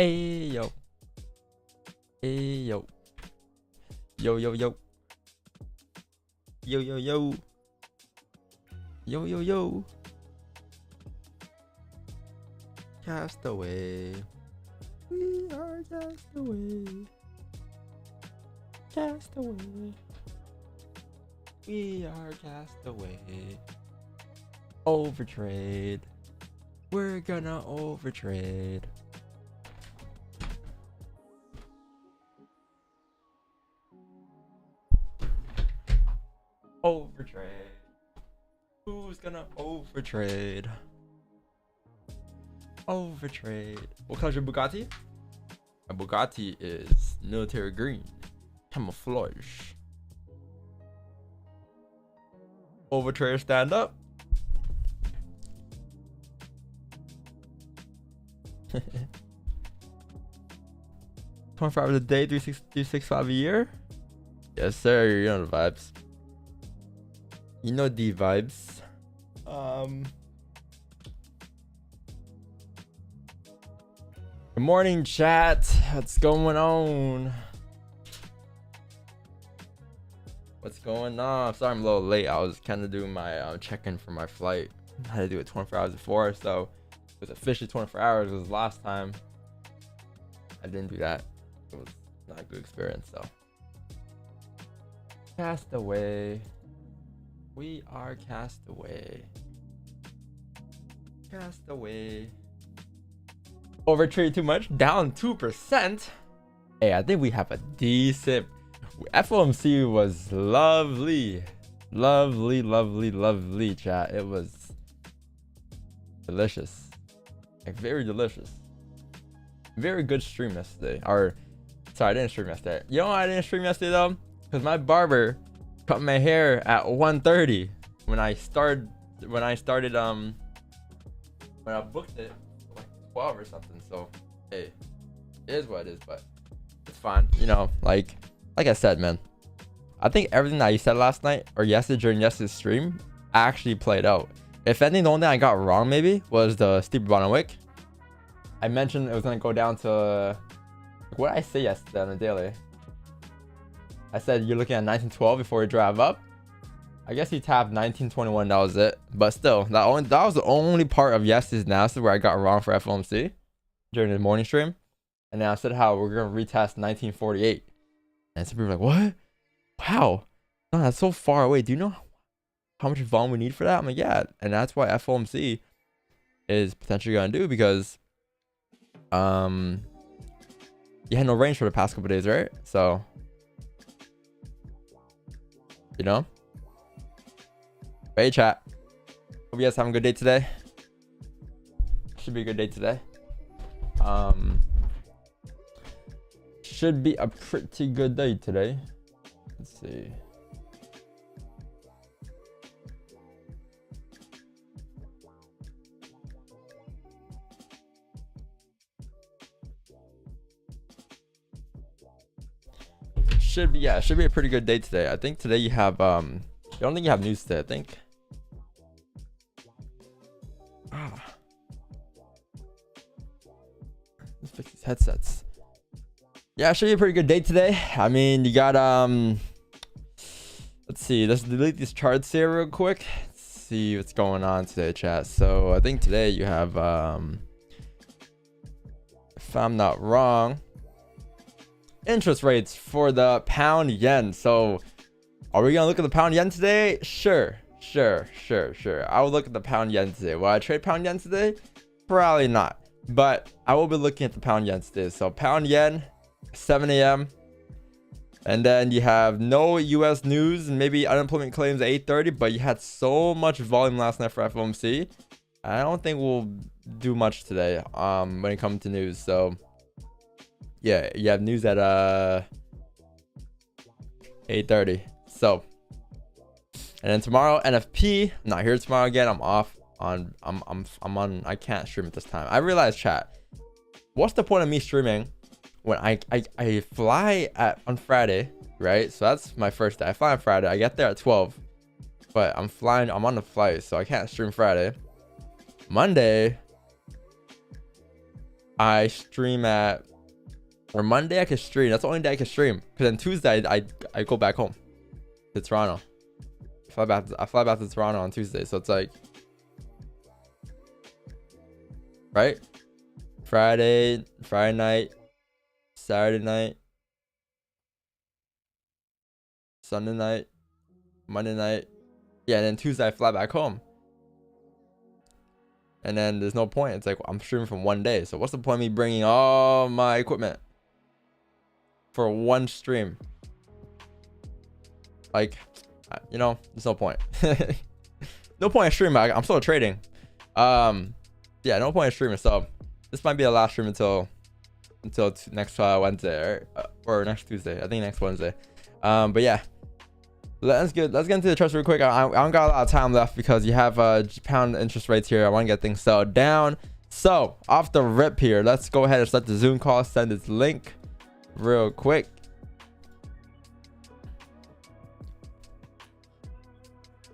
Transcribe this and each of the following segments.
Hey yo. Hey yo. Yo yo yo. Yo yo yo. Yo yo yo. Castaway. We are castaway. Castaway. We are castaway. Overtrade. We're gonna overtrade. Overtrade. Who's gonna overtrade? Overtrade. What color's your Bugatti? My Bugatti is military green. Camouflage. Overtrade, stand up. 24 hours a day, 365 a year. Yes, sir. You know the vibes. You know the vibes. Good morning, chat. What's going on? What's going on? Sorry I'm a little late. I was kind of doing my check-in for my flight. I had to do it 24 hours before, so it was officially 24 hours. It was last time I didn't do that. It was not a good experience, so. Castaway. We are castaway. Castaway. Overtrade too much? Down 2%? Hey, I think we have a decent... FOMC was lovely. Lovely, lovely, lovely, chat. It was delicious. Like, very delicious. Very good stream yesterday. Or, sorry, I didn't stream yesterday. You know why I didn't stream yesterday, though? Because my barber cut my hair at 1:30 when I booked it like 12 or something. So hey, it is what it is, but it's fine. You know, like I said, man, I think everything that you said last night or yesterday during yesterday's stream actually played out. If anything, the only thing I got wrong maybe was the steep bottom wick. I mentioned it was gonna go down to, what did I say yesterday on the daily? I said you're looking at 1912 before you drive up. I guess he tapped 1921. That was it. But still, that was the only part of yesterday's analysis where I got wrong for FOMC during the morning stream. And then I said how we're gonna retest 1948. And some people were like, "What? Wow, no, that's so far away. Do you know how much volume we need for that?" I'm like, "Yeah," and that's why FOMC is potentially gonna do, because you had no range for the past couple days, right? So. You know? But hey, chat. Hope you guys having a good day today. Should be a good day today. Should be a pretty good day today. Let's see. Should be a pretty good day today. I think today you have I don't think you have news today, I think. Let's fix these headsets. Yeah, should be a pretty good day today. I mean, you got let's see, let's delete these charts here real quick. Let's see what's going on today, chat. So I think today you have if I'm not wrong, interest rates for the pound yen. So are we gonna look at the pound yen today? Sure. I will look at the pound yen today. Will I trade pound yen today? Probably not, but I will be looking at the pound yen today. So pound yen, 7 a.m. and then you have no US news and maybe unemployment claims at 8:30, but you had so much volume last night for FOMC. I don't think we'll do much today when it comes to news. So yeah, you have news at 8:30. So, and then tomorrow, NFP. I'm not here tomorrow again. I'm off on. I'm on. I can't stream at this time. I realize, chat. What's the point of me streaming when I fly on Friday, right? So that's my first day. I fly on Friday. I get there at 12, but I'm on the flight, so I can't stream Friday. Monday, I stream at, or Monday I can stream. That's the only day I can stream. Because then Tuesday I go back home to Toronto. I fly back to Toronto on Tuesday. So it's like, right? Friday night, Saturday night, Sunday night, Monday night. Yeah, and then Tuesday I fly back home. And then there's no point. It's like I'm streaming from one day. So what's the point of me bringing all my equipment for one stream? Like, you know, there's no point. No point in streaming. I'm still trading. Yeah, no point in streaming. So this might be the last stream until next Wednesday or next Tuesday. I think next Wednesday. But yeah, let's get into the charts real quick. I don't got a lot of time left because you have pound interest rates here. I want to get things settled down. So off the rip here, let's go ahead and start the Zoom call. Send this link real quick.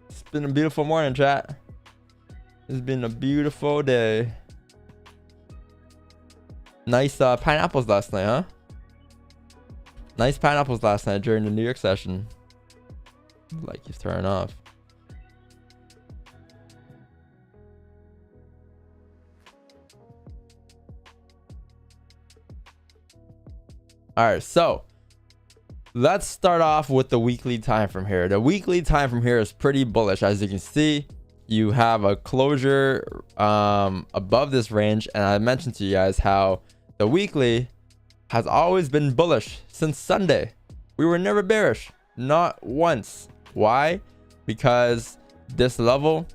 It's been a beautiful morning, chat. It's been a beautiful day. Nice pineapples last night, huh? Nice pineapples last night during the New York session. Like he's turning off. All right, so let's start off with the weekly time from here. The weekly time from here is pretty bullish. As you can see, you have a closure above this range, and I mentioned to you guys how the weekly has always been bullish since Sunday. We were never bearish, not once. Why? Because this level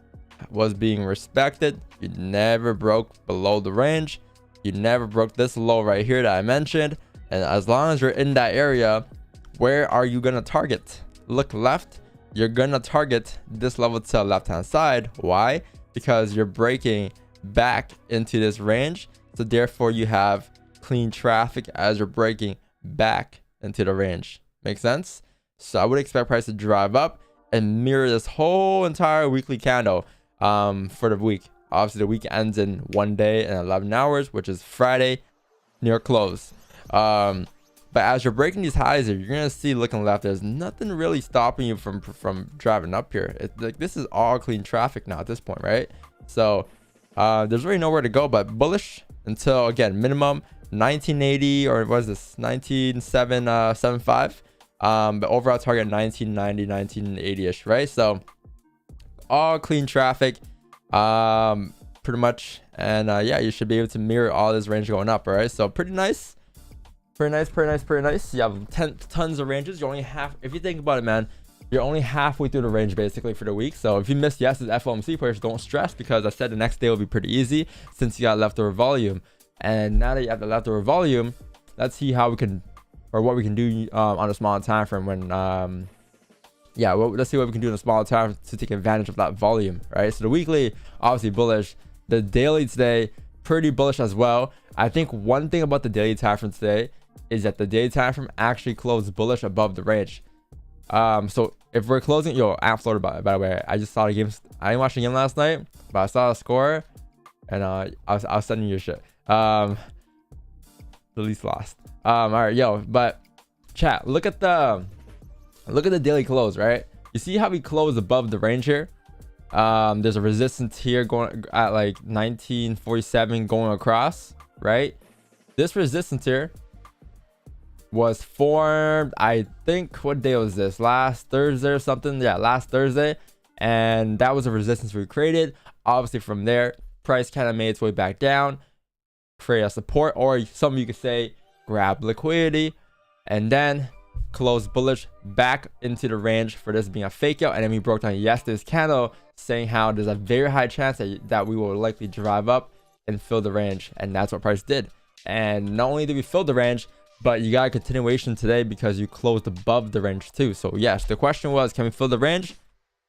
was being respected. You never broke below the range. You never broke this low right here that I mentioned. And as long as you're in that area, where are you gonna target? Look left. You're gonna target this level to the left hand side. Why? Because you're breaking back into this range. So therefore you have clean traffic as you're breaking back into the range. Make sense? So I would expect price to drive up and mirror this whole entire weekly candle for the week. Obviously the week ends in 1 day and 11 hours, which is Friday near close. But as you're breaking these highs here, you're gonna see looking left, there's nothing really stopping you from driving up here. It's like this is all clean traffic now at this point, right? So there's really nowhere to go but bullish until, again, minimum 1980, or what is this, 19775, but overall target 1990, 1980ish, right? So all clean traffic pretty much, and yeah, you should be able to mirror all this range going up. All right, so pretty nice. Pretty nice. You have tons of ranges. You're only half, if you think about it, man, you're only halfway through the range basically for the week. So if you missed yesterday's FOMC players, don't stress, because I said the next day will be pretty easy since you got leftover volume. And now that you have the leftover volume, let's see how we can, or what we can do on a smaller time frame when yeah, well, let's see what we can do in a smaller time to take advantage of that volume, right? So the weekly, obviously bullish. The daily today, pretty bullish as well. I think one thing about the daily time frame today is that the daily time frame actually closed bullish above the range. So if we're closing, I'm floated by the way. I just saw the game. I didn't watch the game last night, but I saw the score, and I was sending you shit. The least lost. All right, but chat, look at the daily close, right? You see how we close above the range here? There's a resistance here going at like 1947 going across, right? This resistance here was formed, I think, what day was this, last Thursday or something? Yeah, last Thursday. And that was a resistance we created. Obviously from there, price kind of made its way back down, create a support, or some of you could say grab liquidity, and then close bullish back into the range for this being a fake out. And then we broke down yesterday's candle saying how there's a very high chance that we will likely drive up and fill the range, and that's what price did. And not only did we fill the range, but you got a continuation today because you closed above the range too. So yes, the question was, can we fill the range?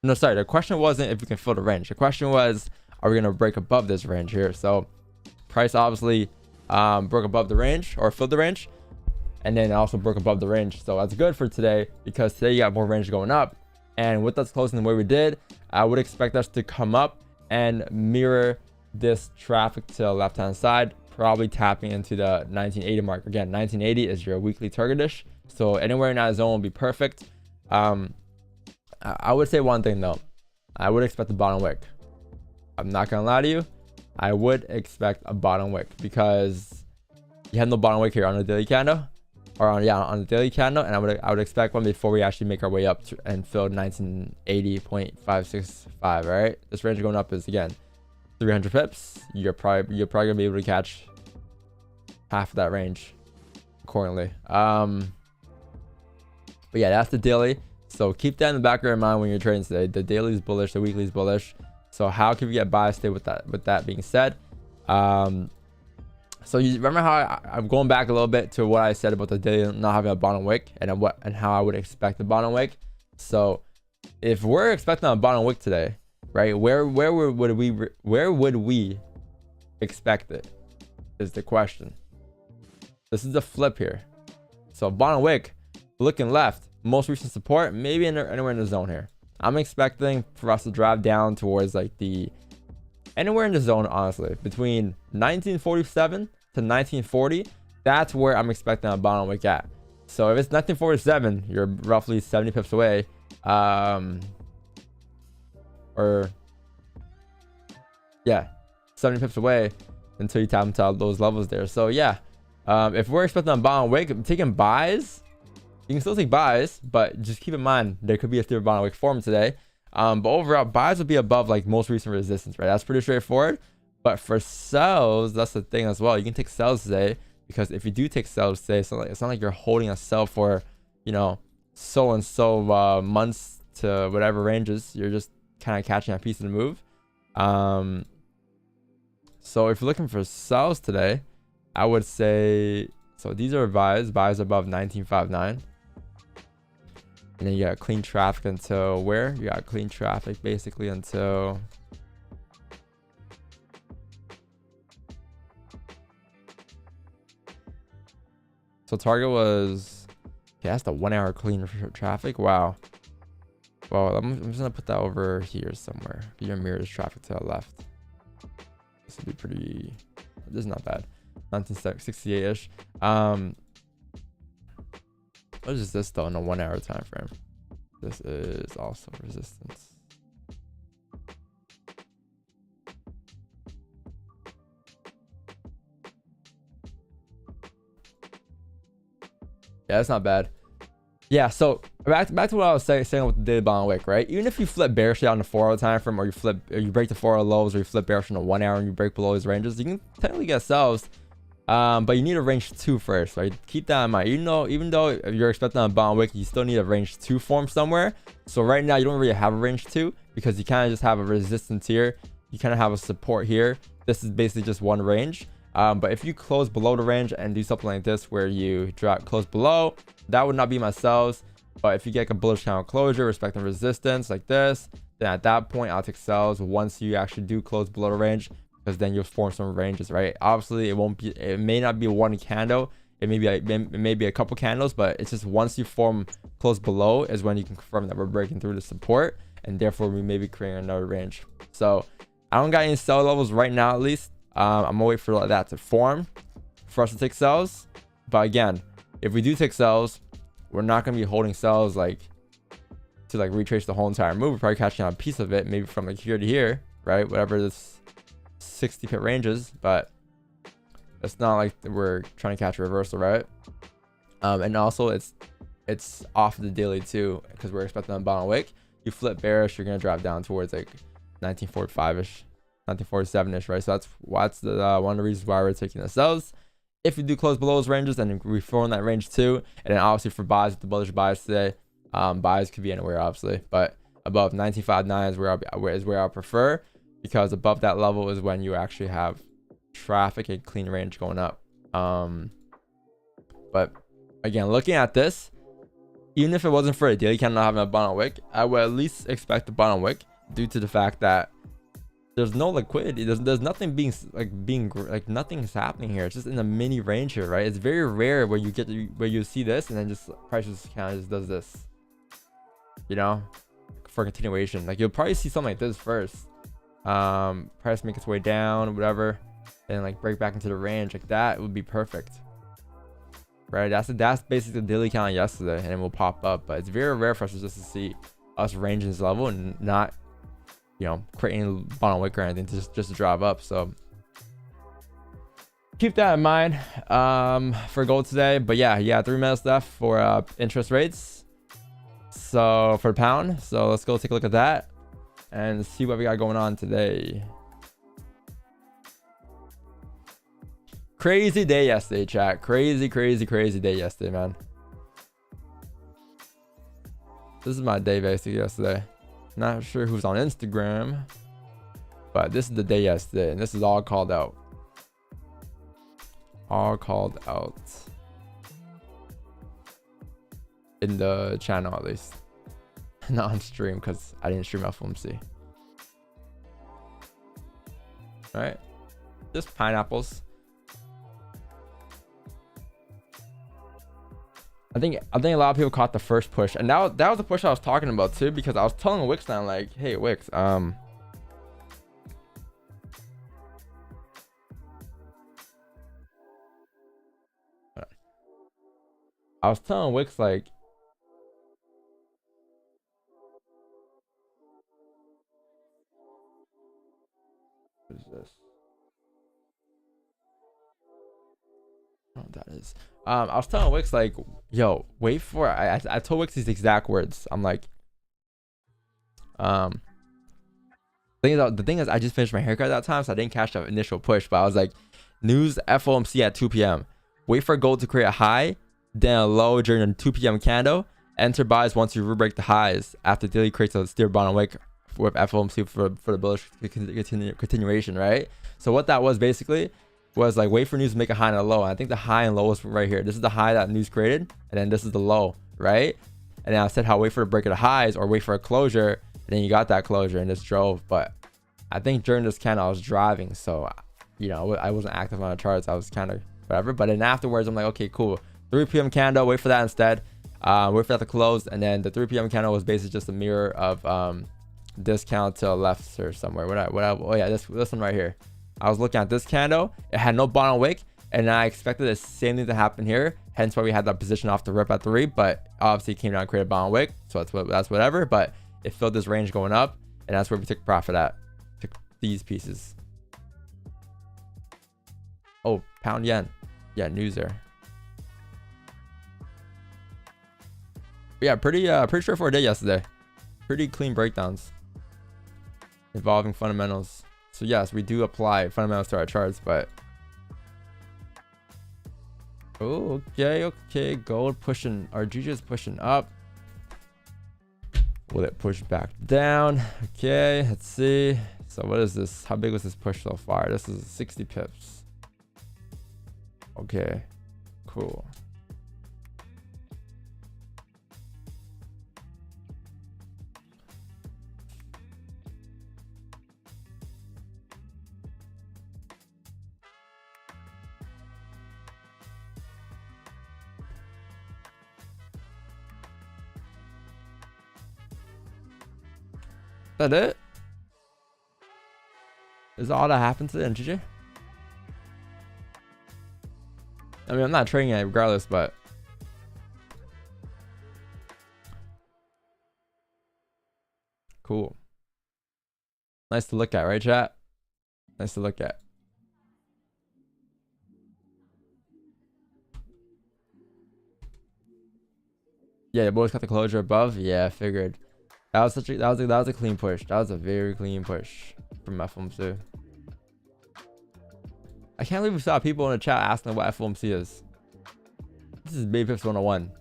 No, sorry, the question wasn't if we can fill the range. The question was, are we gonna break above this range here? So price obviously broke above the range, or filled the range, and then also broke above the range. So that's good for today, because today you got more range going up. And with us closing the way we did, I would expect us to come up and mirror this traffic to the left hand side. probably tapping into the 1980 mark. Again, 1980 is your weekly target-ish, so anywhere in that zone will be perfect. I would say one thing though. I would expect a bottom wick. I'm not gonna lie to you, I would expect a bottom wick because you had no bottom wick here on the daily candle, or on the daily candle, and I would expect one before we actually make our way up to, and fill 1980.565. All right, this range going up is again 300 pips. You're probably gonna be able to catch half of that range accordingly. But yeah, that's the daily. So keep that in the back of your mind when you're trading today. The daily is bullish, the weekly is bullish. So how can we get biased today with that? With that being said, so you remember how I'm going back a little bit to what I said about the daily not having a bottom wick, and how I would expect the bottom wick. So if we're expecting a bottom wick today, right? Where would we expect it? Is the question. This is the flip here. So bottom wick, looking left, most recent support, maybe anywhere in the zone here. I'm expecting for us to drive down towards like anywhere in the zone, honestly, between 1947 to 1940. That's where I'm expecting a bottom wick at. So if it's 1947, you're roughly 70 pips away. Or yeah, 70 pips away until you tap into those levels there. So yeah, if we're expecting a bottom wick, I'm taking buys. You can still take buys, but just keep in mind there could be a third bottom wick form today. But overall, buys will be above like most recent resistance, right? That's pretty straightforward. But for sells, that's the thing as well. You can take sells today, because if you do take sells today, it's not like you're holding a sell for, you know, so and so months to whatever ranges. You're just kind of catching a piece of the move. So if you're looking for sells today, I would say, so these are buys above 1959. And then you got clean traffic until where? You got clean traffic basically until so target was, okay, that's the 1 hour clean traffic. Wow. Well, I'm just gonna put that over here somewhere. Your mirrors traffic to the left. This would be pretty, this is not bad. 1968-ish. What is this though in a 1 hour time frame? This is also resistance. Yeah, that's not bad. Yeah, so back to what I was saying with the daily bottom wick, right? Even if you flip bearishly on the 4 hour time frame, or you break the 4 hour lows, or you flip bearish on the 1 hour and you break below these ranges, you can technically get sells. But you need a range 2 first, right? Keep that in mind. Even though if you're expecting a bottom wick, you still need a range 2 form somewhere. So right now you don't really have a range 2, because you kind of just have a resistance here. You kind of have a support here. This is basically just one range. But if you close below the range and do something like this where you drop close below, that would not be my sells. But if you get a bullish candle closure respecting resistance like this, then at that point I'll take sells once you actually do close below the range, because then you'll form some ranges, right? Obviously it may not be one candle, it may be a couple candles, but it's just once you form close below is when you can confirm that we're breaking through the support, and therefore we may be creating another range. So I don't got any sell levels right now, at least. I'm gonna wait for that to form for us to take sells. But again, if we do take sells, we're not gonna be holding sells like to like retrace the whole entire move. We're probably catching on a piece of it, maybe from like here to here, right? Whatever this 60 pip ranges, but it's not like we're trying to catch a reversal, right? And also it's off the daily too, because we're expecting a bottom wick. You flip bearish, you're gonna drop down towards like 1945-ish, 1947-ish, right? So that's the one of the reasons why we're taking the sells. If you do close below those ranges, then we form that range too. And then obviously for buys, with the bullish buys today, buys could be anywhere obviously, but above 1959 is where I prefer, because above that level is when you actually have traffic and clean range going up. But again, looking at this, even if it wasn't for a daily candle not having a bottom wick, I would at least expect a bottom wick, due to the fact that there's no liquidity. There's nothing nothing's happening here. It's just in a mini range here, right? It's very rare where you see this and then just prices kind of just does this, you know, for continuation. Like you'll probably see something like this first. Price make its way down, whatever, and like break back into the range like that, it would be perfect, right? That's basically the daily count yesterday, and it will pop up. But it's very rare for us just to see us range in this level and not, you know, creating bottom wick or anything just to drive up. So keep that in mind for gold today. But yeah, 3 minutes left for interest rates, so for the pound. So let's go take a look at that and see what we got going on today. Crazy day yesterday, chat. Crazy day yesterday, man. This is my day basically yesterday. Not sure who's on Instagram, but this is the day yesterday, and this is all called out. All called out in the channel, at least. Not on stream, because I didn't stream FOMC. Right? Just pineapples. I think a lot of people caught the first push, and that was the push I was talking about too, because I was telling Wix now, like, hey Wix, I was telling Wix, like, what is this? Oh, that is. I was telling Wix, like, yo, wait for it. I told Wix these exact words. I'm like, the thing is, I just finished my haircut at that time, so I didn't catch the initial push. But I was like, news FOMC at 2 p.m. Wait for gold to create a high, then a low during the 2 p.m. candle. Enter buys once you re-break the highs. After daily creates a steer bottom wick with FOMC for the bullish continuation, right? So what that was basically was like, wait for news to make a high and a low. And I think the high and low was right here. This is the high that news created, and then this is the low, right? And then I said how wait for the break of the highs or wait for a closure, and then you got that closure and just drove. But I think during this candle I was driving, so you know, I wasn't active on the charts. I was kind of whatever. But then afterwards I'm like, okay, cool, 3 p.m. candle, wait for that instead. Wait for that to close, and then the 3 p.m. candle was basically just a mirror of discount to the left or somewhere. Oh yeah, this one right here. I was looking at this candle. It had no bottom wick, and I expected the same thing to happen here. Hence why we had that position off the rip at 3. But obviously it came down and created a bottom wick, so that's whatever. But it filled this range going up, and that's where we took profit at. Took these pieces. Oh, pound yen. Yeah, news there. But yeah, pretty straightforward day yesterday. Pretty clean breakdowns involving fundamentals. So yes, we do apply fundamentals to our charts, but oh, okay, gold pushing, our GG is pushing up. Will it push back down? Okay, let's see. So what is this? How big was this push so far? This is 60 pips. Okay, cool. Is that it? Is all that happened to the NGJ? I mean, I'm not trading it regardless, but cool. Nice to look at, right, chat? Nice to look at. Yeah, the boys got the closure above. Yeah, I figured. That was a clean push. That was a very clean push from FOMC. I can't believe we saw people in the chat asking what FOMC is. This is Baby Pips 101.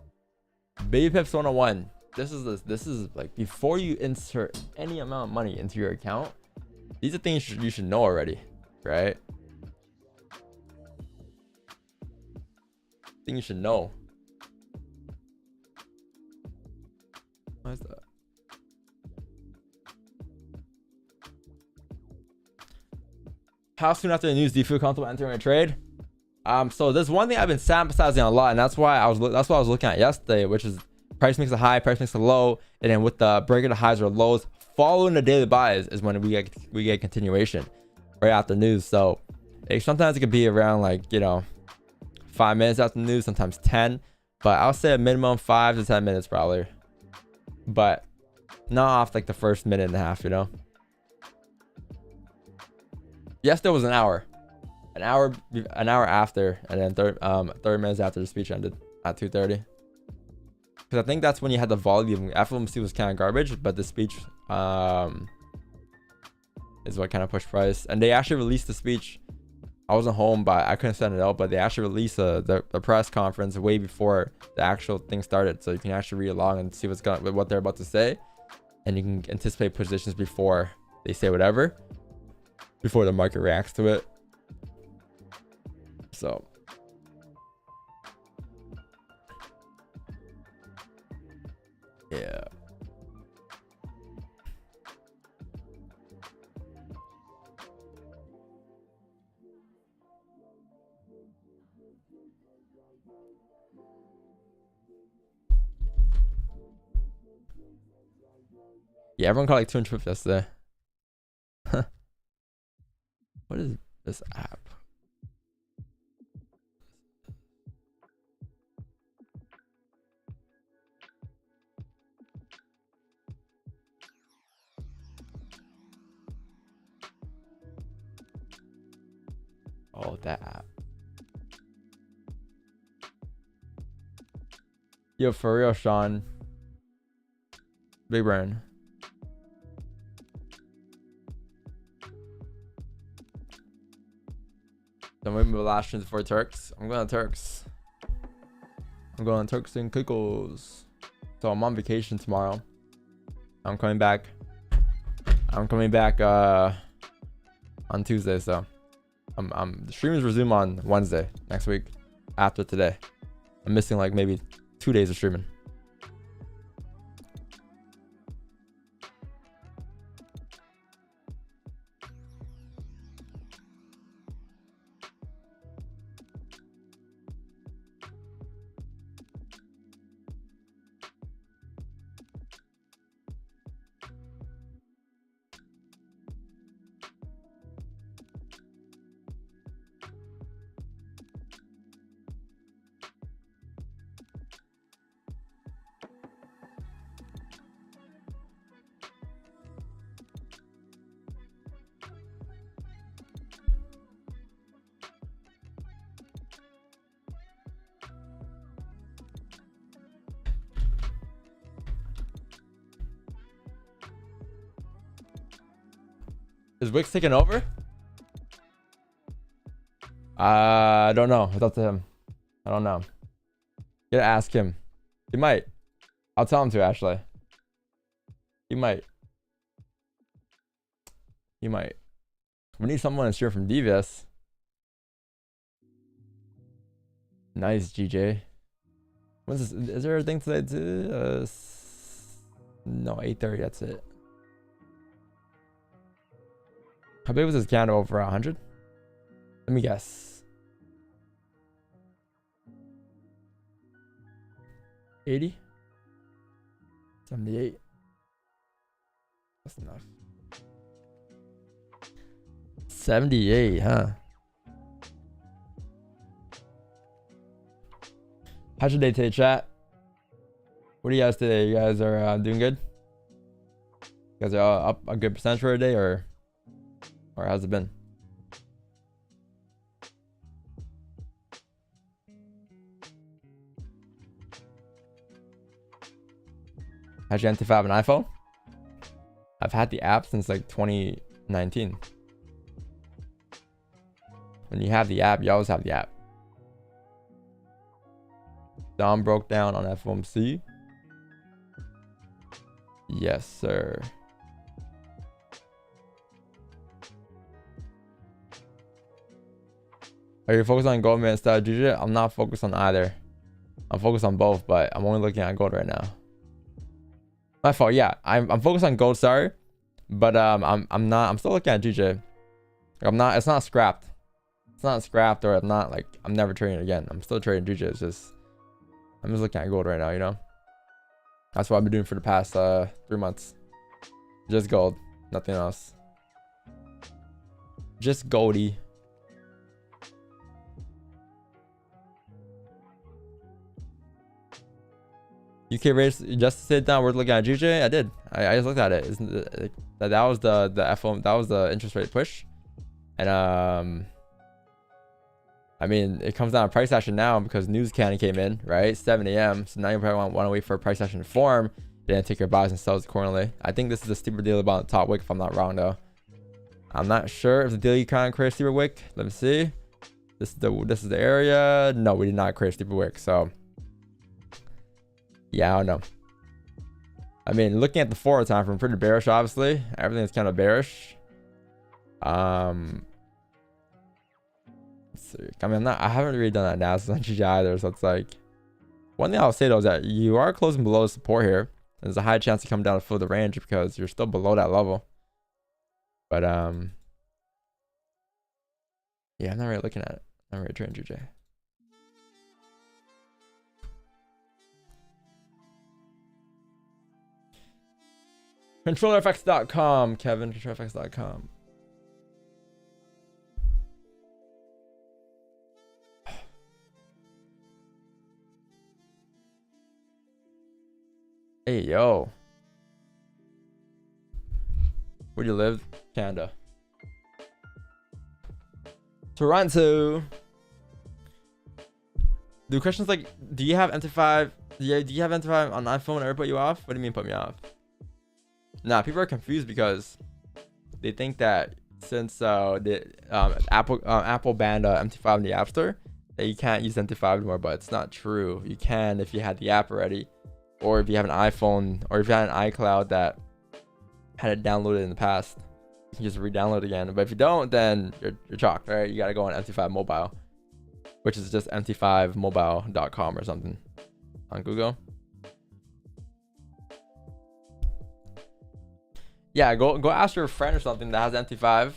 Baby Pips 101. This is like, before you insert any amount of money into your account, these are things you should know already, right? Things you should know. What is that? How soon after the news do you feel comfortable entering a trade? So there's one thing I've been emphasizing a lot, and that's what I was looking at yesterday, which is price makes a high, price makes a low, and then with the break of the highs or lows following the daily buys is when we get continuation right after news. So Like, sometimes it could be around like, you know, 5 minutes after the news, sometimes 10. But I'll say a minimum 5 to 10 minutes probably. But not off like the first minute and a half, you know. Yesterday was an hour after, and then 30 minutes after the speech ended at 2:30. Because I think that's when you had the volume. FOMC was kind of garbage, but the speech is what kind of pushed price. And they actually released the speech. I wasn't home, but I couldn't send it out. But they actually released the press conference way before the actual thing started, so you can actually read along and see what they're about to say, and you can anticipate positions before they say whatever, before the market reacts to it. So yeah. Yeah, everyone caught like 200 yesterday. What is this app? Oh, that app. Yo, for real, Sean. Big brain. Then we move last streams for Turks. I'm going to Turks. I'm going to TURKS&CAICOS. So I'm on vacation tomorrow. I'm coming back on Tuesday. So the streams resume on Wednesday next week after today. I'm missing like maybe 2 days of streaming. Is Wix taking over? I don't know. It's up to him. I don't know. You gotta ask him. He might. I'll tell him to, actually. He might. He might. We need someone to stream from Devious. Nice, GJ. When's this? Is there a thing today too? No, 8:30. That's it. How big was this candle? Over 100? Let me guess. 80? 78? That's enough. 78, huh? How's your day today, chat? What do you guys today? You guys are doing good? You guys are up a good percentage for a day, or how's it been? How'd you anti have an iPhone? I've had the app since like 2019. When you have the app, you always have the app. Dom broke down on FOMC. Yes, sir. Are you focused on gold instead of GG? I'm not focused on either. I'm focused on both, but I'm only looking at gold right now. My fault. Yeah, I'm focused on gold. Sorry, but I'm still looking at GJ. I'm not. It's not scrapped. It's not scrapped, or I'm never trading it again. I'm still trading GJ. It's just I'm just looking at gold right now. You know. That's what I've been doing for the past 3 months. Just gold, nothing else. Just Goldie. UK rates just to sit down. We're looking at GJ. I did. I just looked at it. That was the FOM. That was the interest rate push. And I mean, it comes down to price action now because news cannon came in, right? 7 a.m. So now you probably want to wait for a price action to form. Then take your buys and sells accordingly. I think this is a steeper deal about the top wick, if I'm not wrong though. I'm not sure if the deal you kind of create a steeper wick. Let me see. This is the area. No, we did not create a steeper wick. So yeah, I don't know. I mean, looking at the forward time frame, pretty bearish. Obviously, everything's kind of bearish. Let's see. I mean, I haven't really done that analysis on GJ either. So it's like, one thing I'll say though is that you are closing below the support here. There's a high chance to come down to fill the range because you're still below that level. But yeah, I'm not really looking at it. I'm not really trading GJ. ControllerFX.com, Kevin. ControllerFX.com. Hey, yo. Where do you live? Canada. Toronto. Do questions like, do you have MT5? Yeah, do you have MT5 on iPhone ever put you off? What do you mean put me off? Nah, people are confused because they think that since the Apple banned MT5 in the App Store, that you can't use MT5 anymore, but it's not true. You can if you had the app already, or if you have an iPhone, or if you had an iCloud that had it downloaded in the past, you can just re-download it again. But if you don't, then you're chalked, right? You gotta go on MT5 Mobile, which is just mt5mobile.com or something on Google. Yeah, go ask your friend or something that has MT5,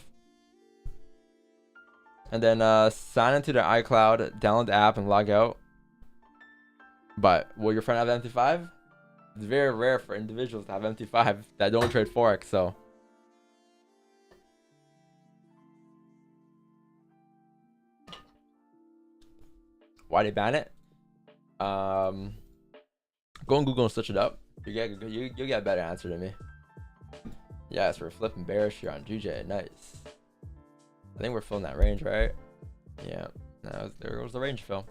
and then sign into their iCloud, download the app, and log out. But will your friend have MT5? It's very rare for individuals to have MT5 that don't trade Forex. So why they ban it? Go on Google and search it up. You get a better answer than me. Yes, we're flipping bearish here on GJ. Nice. I think we're filling that range, right? Yeah. There was the range fill.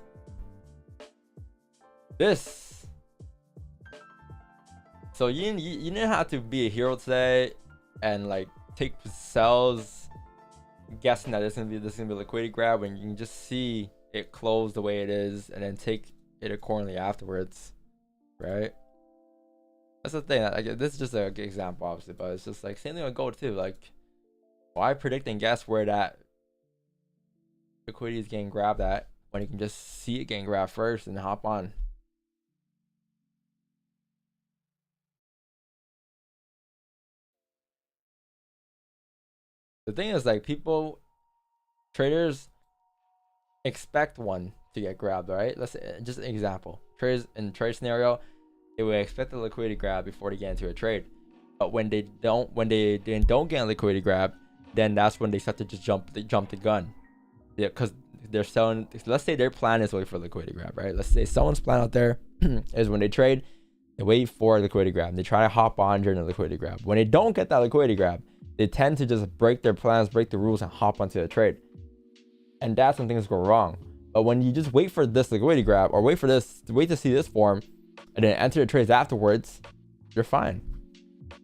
This. So you didn't have to be a hero today and like take sells, guessing that this is gonna be a liquidity grab when you can just see it close the way it is and then take it accordingly afterwards, right? That's the thing. Like, this is just a good example, obviously, but it's just like same thing with gold too. Like, why predict and guess where that liquidity is getting grabbed at when you can just see it getting grabbed first and hop on? The thing is, like, traders expect one to get grabbed, right? Let's say, just an example. Traders in trade scenario, they would expect the liquidity grab before they get into a trade. But when they don't get a liquidity grab, then that's when they start to just jump the gun. Yeah, because they're selling. Let's say their plan is to wait for a liquidity grab, right? Let's say someone's plan out there is when they trade, they wait for a liquidity grab. They try to hop on during the liquidity grab. When they don't get that liquidity grab, they tend to just break their plans, break the rules, and hop onto the trade. And that's when things go wrong. But when you just wait for this liquidity grab, or wait to see this form, and then enter the trades afterwards, you're fine,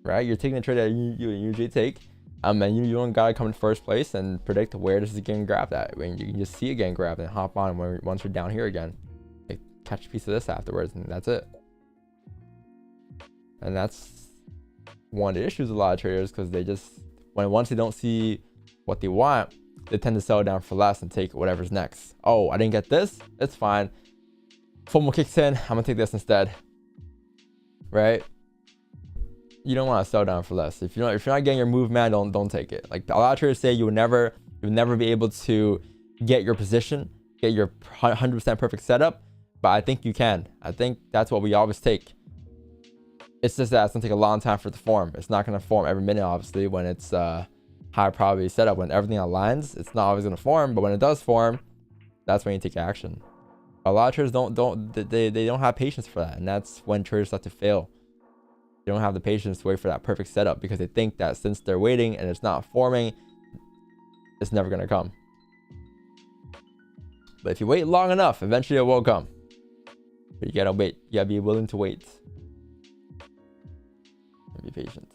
right? You're taking the trade that you usually take, and you don't gotta come in first place and predict where this is getting grabbed at. When you can just see it getting grabbed and hop on once you're down here again, like, catch a piece of this afterwards, and that's it. And that's one of the issues with a lot of traders, because they just once they don't see what they want, they tend to sell down for less and take whatever's next. Oh, I didn't get this. It's fine. FOMO kicks in. I'm gonna take this instead, right? You don't want to sell down for less. If you're not getting your move, man, don't take it. Like, a lot of traders say you'll never be able to get your position, get your 100% perfect setup, but I think you can. I think that's what we always take. It's just that it's gonna take a long time for it to form. It's not gonna form every minute, obviously, when it's high probability setup. When everything aligns, it's not always gonna form, but when it does form, that's when you take action. A lot of traders they don't have patience for that, and that's when traders start to fail. They don't have the patience to wait for that perfect setup because they think that since they're waiting and it's not forming, it's never gonna come. But if you wait long enough, eventually it will come. But you gotta wait. You gotta be willing to wait. And be patient.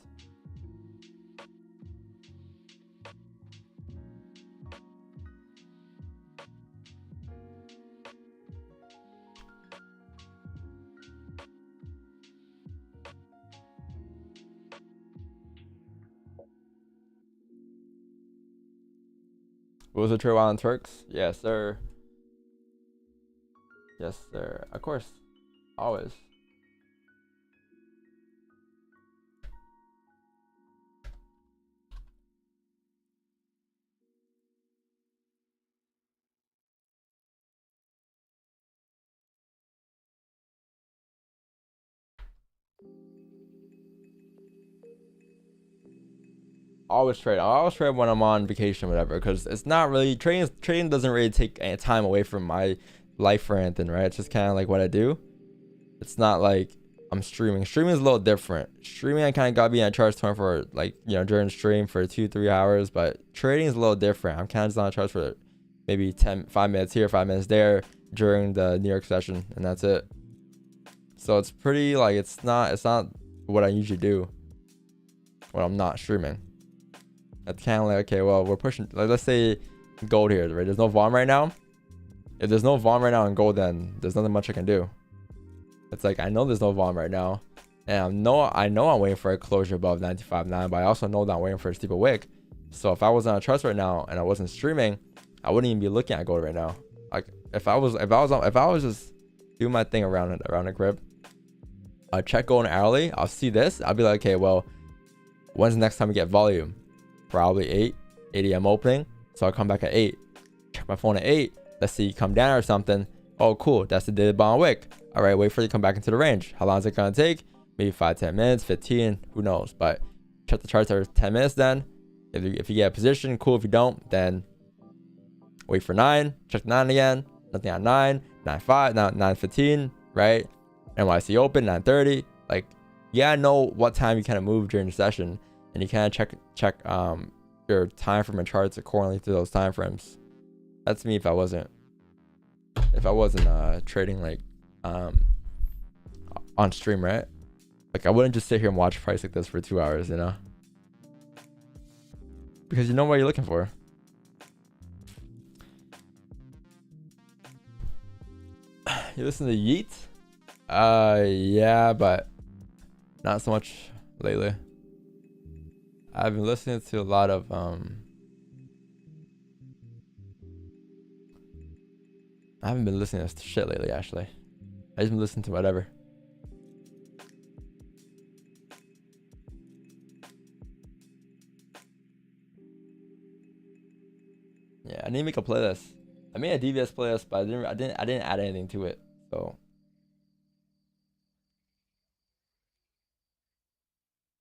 What was the trade while on Turks? Yes, sir. Yes, sir. Of course. Always. Always trade. I always trade when I'm on vacation, whatever, because it's not really trading. Trading doesn't really take any time away from my life or anything, right? It's just kind of like what I do. It's not like I'm streaming. Streaming is a little different. Streaming, I kind of gotta be on charts for like, you know, during stream for 2-3 hours, but trading is a little different. I'm kind of just on charts for maybe 5 minutes here, 5 minutes there during the New York session, and that's it. So it's pretty like it's not what I usually do when I'm not streaming. It's kind of like, okay, well, we're pushing, like, let's say gold here, right? There's no volume right now. If there's no volume right now in gold, then there's nothing much I can do. It's like, I know there's no volume right now, and I know I'm waiting for a closure above 95.9, but I also know that I'm waiting for a steeper wick. So if I was on a trust right now and I wasn't streaming, I wouldn't even be looking at gold right now. Like if I was just doing my thing around the crib, I check gold hourly, I'll see this, I'll be like, okay, well, when's the next time we get volume? Probably 8 AM opening, so I'll come back at 8, check my phone at 8, let's see you come down or something. Oh cool, that's the daily bond wick. All right, wait for it to come back into the range. How long is it gonna take? Maybe 5-10 minutes, 15, who knows? But check the charts every 10 minutes. Then if you get a position, cool. If you don't, then wait for 9, check 9 again, nothing at 9, 9.5, now 9.15, right? NYC open 9.30. Like, yeah, know what time you kind of move during the session, and you kind of check your time frame and charts accordingly to those time frames. That's me if I wasn't trading like on stream, right? Like I wouldn't just sit here and watch price like this for 2 hours, you know, because you know what you're looking for. You listen to Yeet? Yeah, but not so much lately. I've been listening to a lot of I haven't been listening to shit lately, actually. I just been listening to whatever. Yeah, I need to make a playlist. I made a DVS playlist, but I didn't add anything to it. So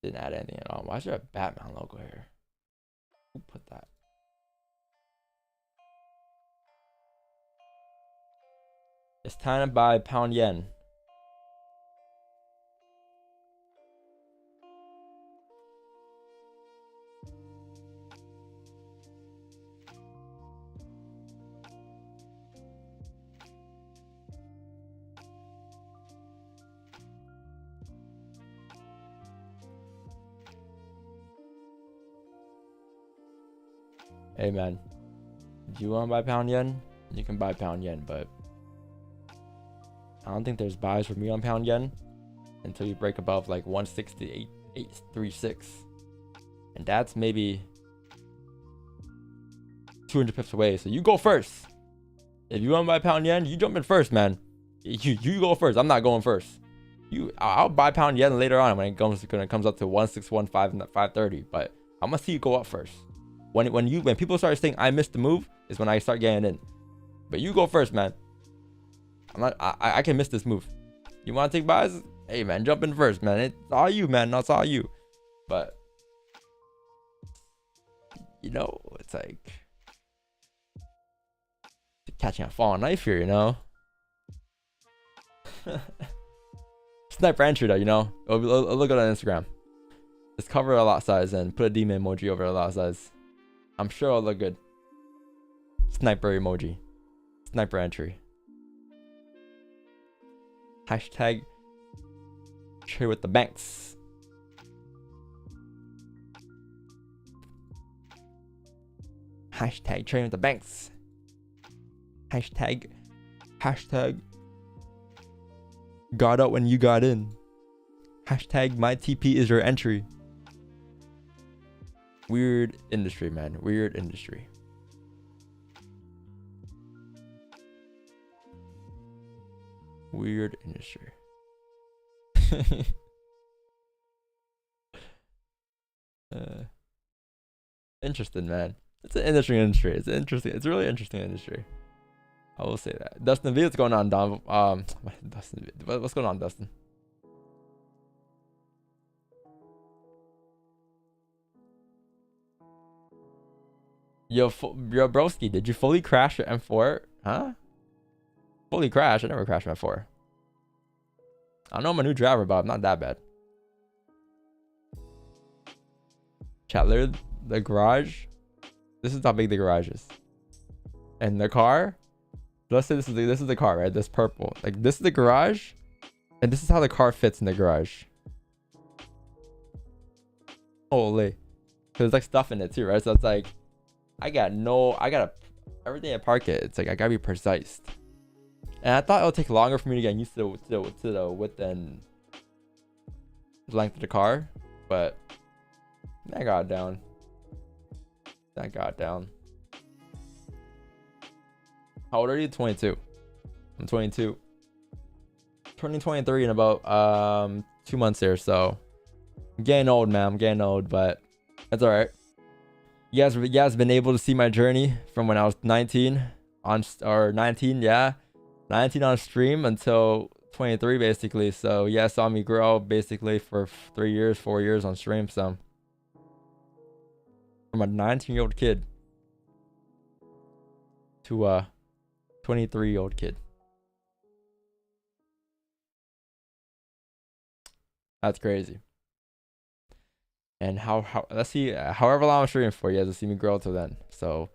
didn't add anything at all. Why is there a Batman logo here? Who put that? It's time to buy pound yen. Hey man, do you want to buy pound yen? You can buy pound yen, but I don't think there's buys for me on pound yen until you break above like 168.836, and that's maybe 200 pips away. So you go first. If you want to buy pound yen, you jump in first, man. You go first. I'm not going first. I'll buy pound yen later on when it comes up to 161.5 and 530, but I'm gonna see you go up first. When people start saying I missed the move is when I start getting in. But you go first, man. I can miss this move. You want to take buys? Hey man, jump in first, man. It's all you, man. That's all you. But you know, it's like catching a falling knife here, you know. Sniper entry though, you know. It'll look good on Instagram. Just cover a lot size and put a demon emoji over a lot size. I'm sure it'll look good. Sniper emoji. Sniper entry. Hashtag trade with the banks. Hashtag trade with the banks. Hashtag got out when you got in. Hashtag my TP is your entry. Weird industry, man. Weird industry. Weird industry. Interesting, man. It's an interesting industry. It's interesting. It's a really interesting industry. I will say that. Dustin V, what's going on, Don? Dustin, what's going on, Dustin? Yo, broski, did you fully crash your M4? Huh? Fully crash? I never crashed my M4. I know I'm a new driver, but I'm not that bad. Chatler, the garage. This is how big the garage is. And the car. Let's say this is the car, right? This purple. Like this is the garage, and this is how the car fits in the garage. Holy, because there's like stuff in it too, right? So it's like, I got everything I park it. It's like I gotta be precise. And I thought it would take longer for me to get used to the width and the length of the car, but that got down. That got down. How old are you? 22. I'm 22. Turning 23 in about 2 months here, so I'm getting old, man. I'm getting old, but that's all right. You guys been able to see my journey from when I was 19 on 19 on stream until 23 basically. So yeah, saw me grow basically for 4 years on stream. So from a 19-year-old kid to a 23-year-old kid. That's crazy. And how let's see, however long I'm streaming for, you guys will see me grow till then. So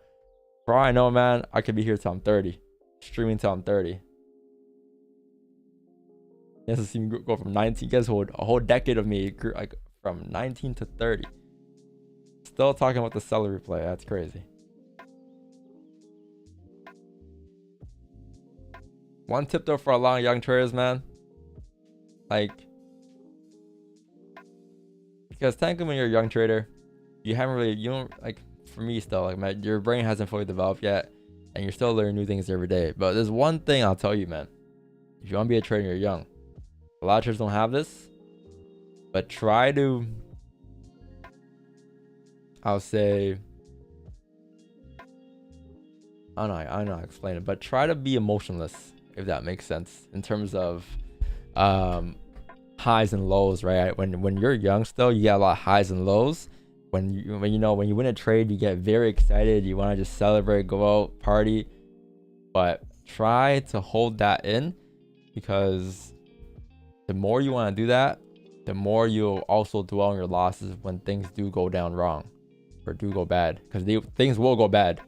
for all I know, man, I could be here till I'm 30, streaming till I'm 30. You guys will see me go from 19. You guys hold a whole decade of me, like from 19 to 30. Still talking about the seller replay. That's crazy. One tip though for a lot of young traders, man. Like, because technically when you're a young trader, you don't like, for me still, like your brain hasn't fully developed yet, and you're still learning new things every day. But there's one thing I'll tell you, man. If you want to be a trader, you're young. A lot of traders don't have this, but try to, I'll say, I don't know how to explain it, but try to be emotionless, if that makes sense, in terms of highs and lows, right? When you're young still, you get a lot of highs and lows. When you win a trade, you get very excited, you want to just celebrate, go out, party, but try to hold that in, because the more you want to do that, the more you'll also dwell on your losses when things do go down wrong or do go bad, because things will go bad.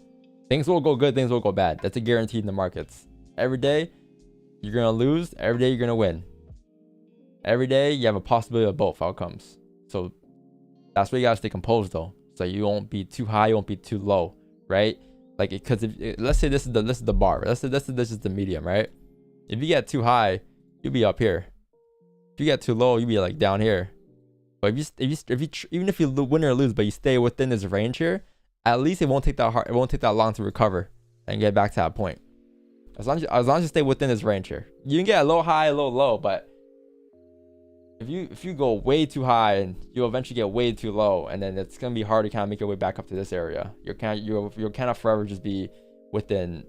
Things will go good, things will go bad. That's a guarantee in the markets. Every day you're gonna lose, every day you're gonna win. Every day you have a possibility of both outcomes. So that's why you gotta stay composed though, so you won't be too high, you won't be too low, right? Like, because let's say this is the bar, let's say this is the medium, right? If you get too high, you'll be up here. If you get too low, you'll be like down here. But even if you win or lose, but you stay within this range here, at least it won't take that long to recover and get back to that point. As long as you stay within this range here, you can get a low high, a low low, but if you go way too high, and you'll eventually get way too low, and then it's gonna be hard to kind of make your way back up to this area. You'll kind of forever just be within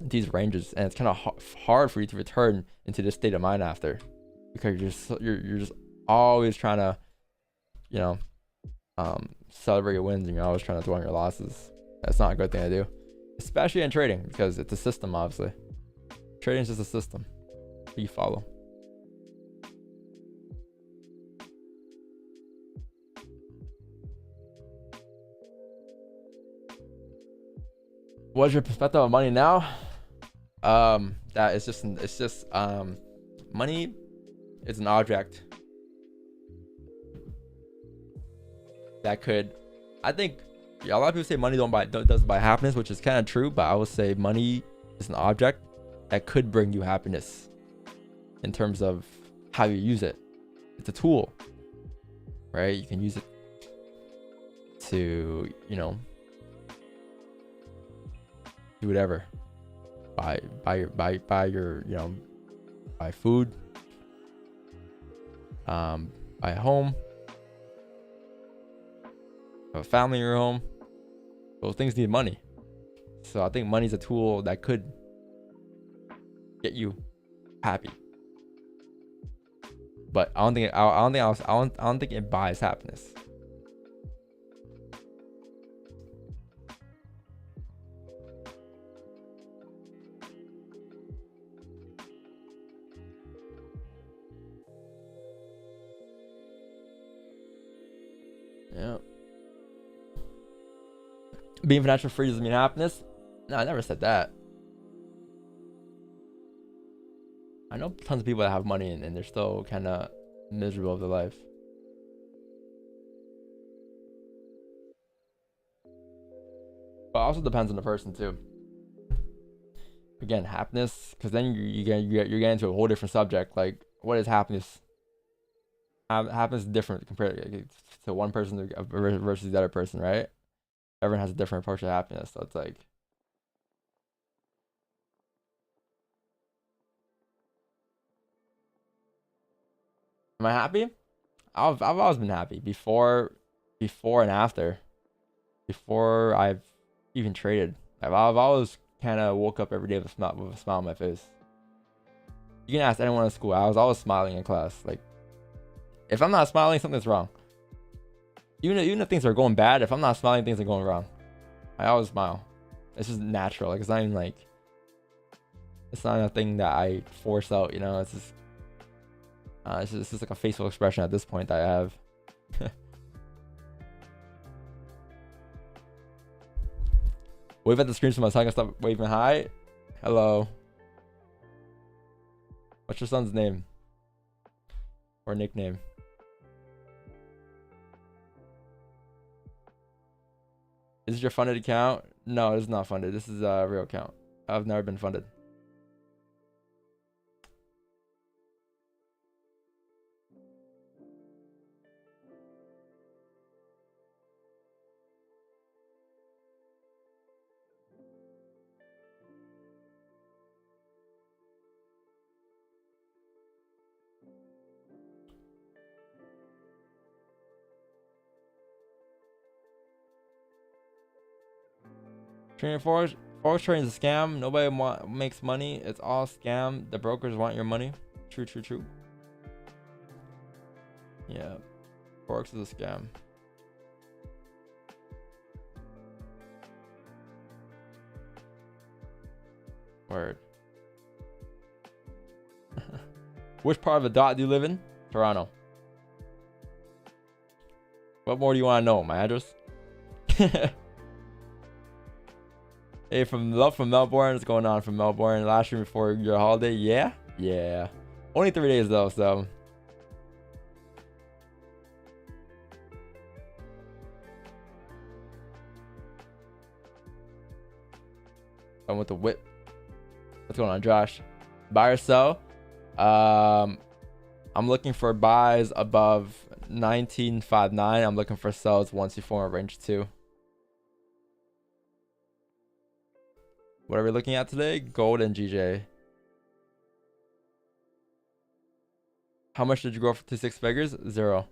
these ranges, and it's kind of hard for you to return into this state of mind after, because you're just always trying to, celebrate your wins, and you're always trying to dwell on your losses. That's not a good thing to do, especially in trading, because it's a system. Obviously, trading is just a system. who you follow. What's your perspective on money now? That it's just money is an object that could, I think, yeah, a lot of people say money doesn't buy happiness, which is kind of true, but I would say money is an object that could bring you happiness in terms of how you use it. It's a tool, right? You can use it to, you know, do whatever. Buy your, you know, buy food, buy a home, have a family in your home. Those things need money. So I think money is a tool that could get you happy. But I don't think it buys happiness. Yeah. Being financially free doesn't mean happiness. No, I never said that. I know tons of people that have money and they're still kind of miserable with their life. But also depends on the person too. Again, happiness, because then you're getting into a whole different subject. Like, what is happiness? Happiness is different compared to one person versus the other person, right? Everyone has a different approach to happiness, so it's like, am I happy? I've always been happy before and after. Before I've even traded, I've always kind of woke up every day with a smile on my face. You can ask anyone in school. I was always smiling in class. Like, if I'm not smiling, something's wrong. Even if things are going bad, if I'm not smiling, things are going wrong. I always smile. It's just natural. Like, it's not even like, it's not a thing that I force out, you know. It's just like a facial expression at this point that I have. Wave at the screen so my son can stop waving hi. Hello. What's your son's name? Or nickname? Is this your funded account? No, this is not funded. This is a real account. I've never been funded. Trading forex trading is a scam. Nobody makes money. It's all scam. The brokers want your money. True. Yeah, forex is a scam. Word. Which part of the dot do you live in? Toronto. What more do you want to know? My address? Hey, from Melbourne. What's going on from Melbourne? Last year before your holiday? Yeah. Only 3 days though, so. I went to whip. What's going on, Josh? Buy or sell? I'm looking for buys above 19.59. I'm looking for sells once you form a range 2. What are we looking at today? Gold and GJ. How much did you grow to 6 figures? 0.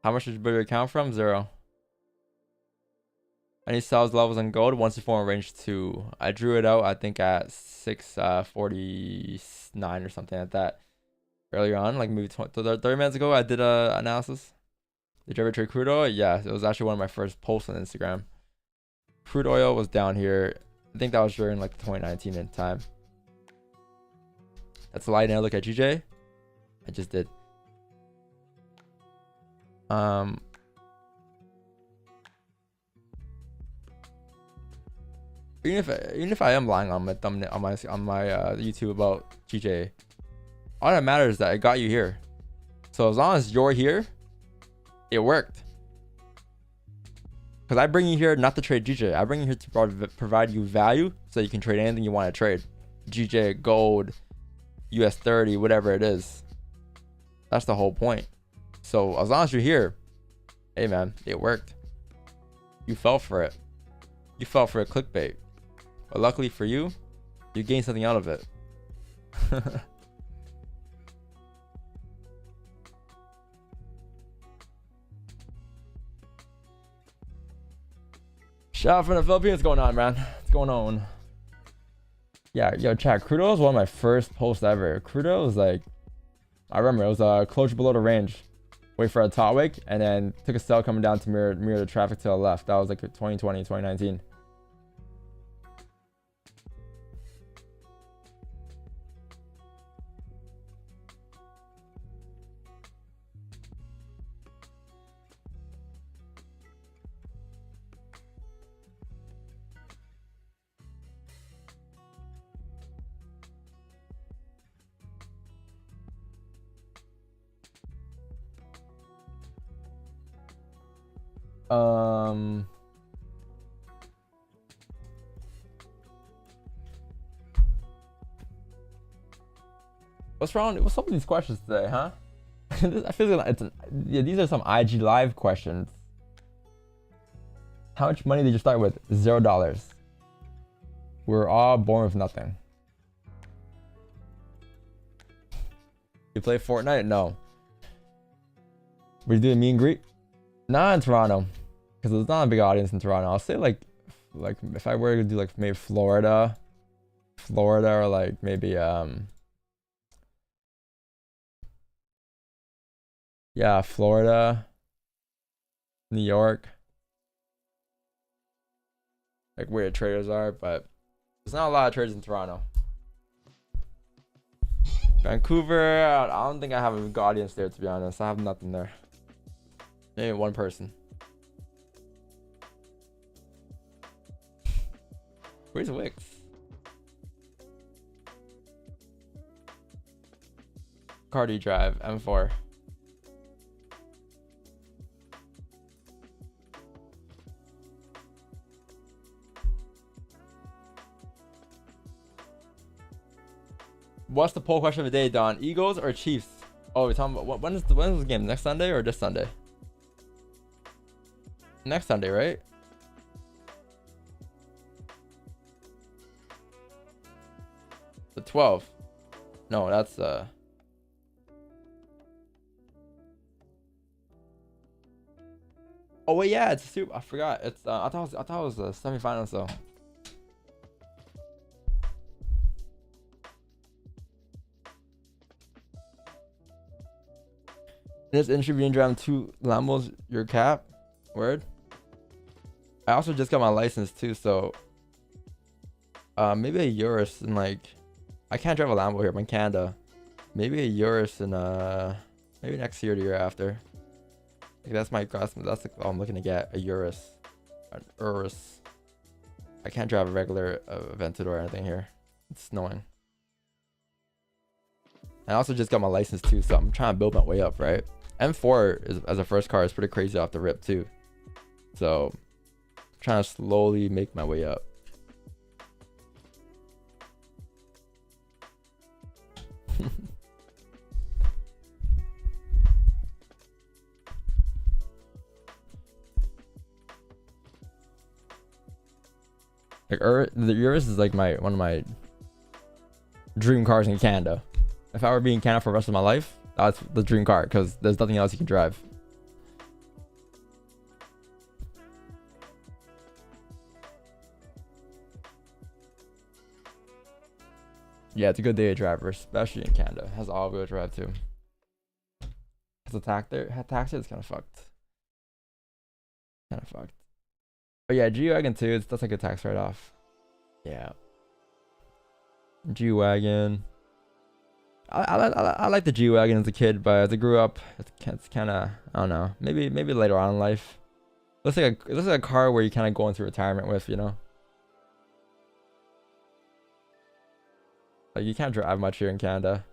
How much did you build your account from? 0. Any sales levels on gold once you form a range 2. I drew it out, I think, at 649 or something like that. Earlier on, like maybe 30 minutes ago, I did a analysis. Did you ever trade crude oil? Yeah, it was actually one of my first posts on Instagram. Crude oil was down here. I think that was during like 2019 in time. That's a light and look at GJ. I just did. Even if I am lying on my thumbnail on my YouTube about GJ, all that matters is that I got you here. So as long as you're here, it worked. Because I bring you here not to trade GJ. I bring you here to provide you value so you can trade anything you want to trade. GJ, gold, US 30, whatever it is. That's the whole point. So as long as you're here, hey man, it worked. You fell for it. You fell for a clickbait. But luckily for you, you gained something out of it. Shout out from the Philippines. What's going on, man? What's going on? Yeah, yo, chat. Crudo was one of my first posts ever. Crudo was like, I remember it was a closure below the range. Wait for a top wick, and then took a sell coming down to mirror the traffic to the left. That was like 2020, 2019. What's wrong? What's up with these questions today, huh? I feel like these are some IG live questions. How much money did you start with? $0. We're all born with nothing. You play Fortnite? No. Were you doing meet and greet? Not in Toronto, because there's not a big audience in Toronto. I'll say like if I were to do like maybe Florida, or like maybe yeah, Florida, New York, like where the traders are, but there's not a lot of traders in Toronto. Vancouver, I don't think I have a big audience there, to be honest. I have nothing there. Maybe one person. Where's Wix? Cardi Drive, M4. What's the poll question of the day, Don? Eagles or Chiefs? Oh, we're talking about when is the game? Next Sunday or this Sunday? Next Sunday, right? The 12th. No, that's oh wait, yeah, it's super. I forgot. It's I thought it was the semifinals though. In this industry being driving 2 Lambos, your cap? Word? I also just got my license too, so maybe a Urus and like I can't drive a Lambo here. I'm in Canada. Maybe a Urus and maybe next year or the year after. Like that's all I'm looking to get, a Urus. An Urus. I can't drive a regular Aventador or anything here. It's snowing. I also just got my license too, so I'm trying to build my way up, right? M4 is, as a first car, is pretty crazy off the rip too. So I'm trying to slowly make my way up. Like the Urus is like one of my dream cars in Canada. If I were being in Canada for the rest of my life, that's the dream car because there's nothing else you can drive. Yeah, it's a good day driver, especially in Canada. It has all-wheel drive too. Has a taxi, it's kind of fucked. But yeah, G-Wagon too. That's like a tax write-off. Yeah. G-Wagon. I like the G-Wagon as a kid, but as I grew up, it's kind of, I don't know, maybe later on in life. It looks like a car where you kind of go into retirement with, you know. Like you can't drive much here in Canada.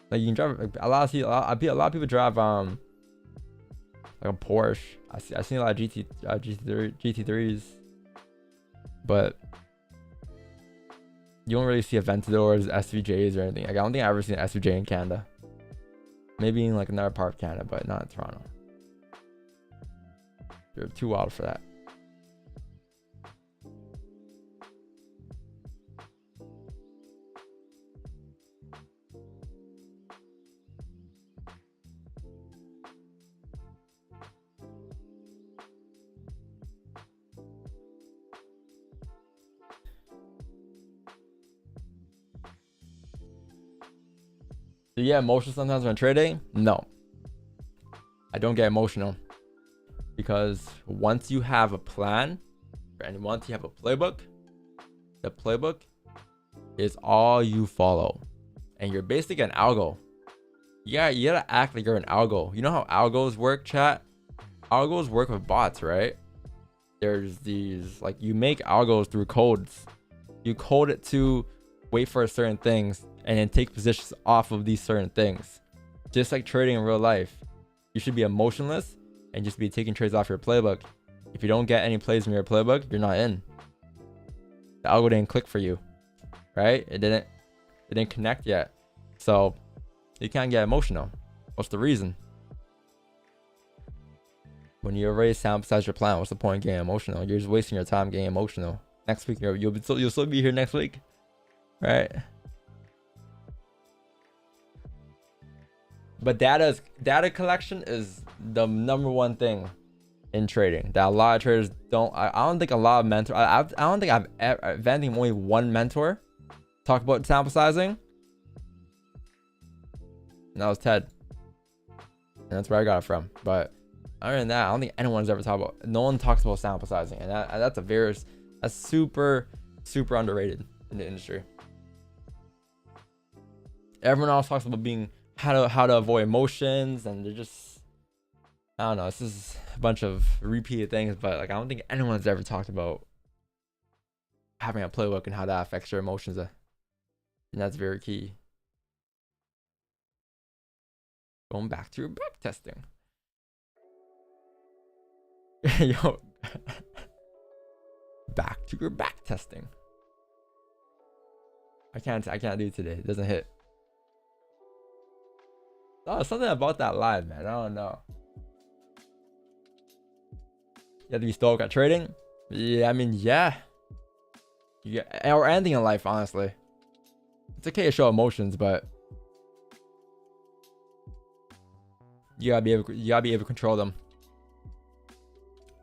Like you can drive like, a lot of people drive like a Porsche. I seen a lot of GT3s, but you don't really see Aventadors, SVJs or anything. Like I don't think I've ever seen an SVJ in Canada. Maybe in like another part of Canada, but not in Toronto. You're too wild for that. Do you get emotional sometimes when trading? No. I don't get emotional. Because once you have a plan and once you have a playbook, the playbook is all you follow. And you're basically an algo. Yeah, you gotta act like you're an algo. You know how algos work, chat? Algos work with bots, right? There's these, like, you make algos through codes. You code it to wait for certain things and then take positions off of these certain things. Just like trading in real life. You should be emotionless and just be taking trades off your playbook. If you don't get any plays in your playbook, you're not in. The algo didn't click for you, right? It didn't connect yet. So you can't get emotional. What's the reason? When you already sample size your plan, what's the point of getting emotional? You're just wasting your time getting emotional. Next week, you'll still be here next week, right? But data collection is the #1 thing in trading that a lot of traders don't. I don't think a lot of mentors. I don't think I've invented only one mentor talk about sample sizing. And that was Ted, and that's where I got it from. But other than that, I don't think anyone's ever talked about. No one talks about sample sizing, and that's super underrated in the industry. Everyone else talks about being how to avoid emotions, and they're just, I don't know, this is a bunch of repeated things, but like I don't think anyone's ever talked about having a playbook and how that affects your emotions, and that's very key. Going back to your back testing. Yo, back to your back testing. I can't do it today. It doesn't hit. Oh, something about that live, man. I don't know. You have to be stoic at trading? Yeah, I mean, yeah. Or anything in life, honestly. It's okay to show emotions, but you gotta be able to control them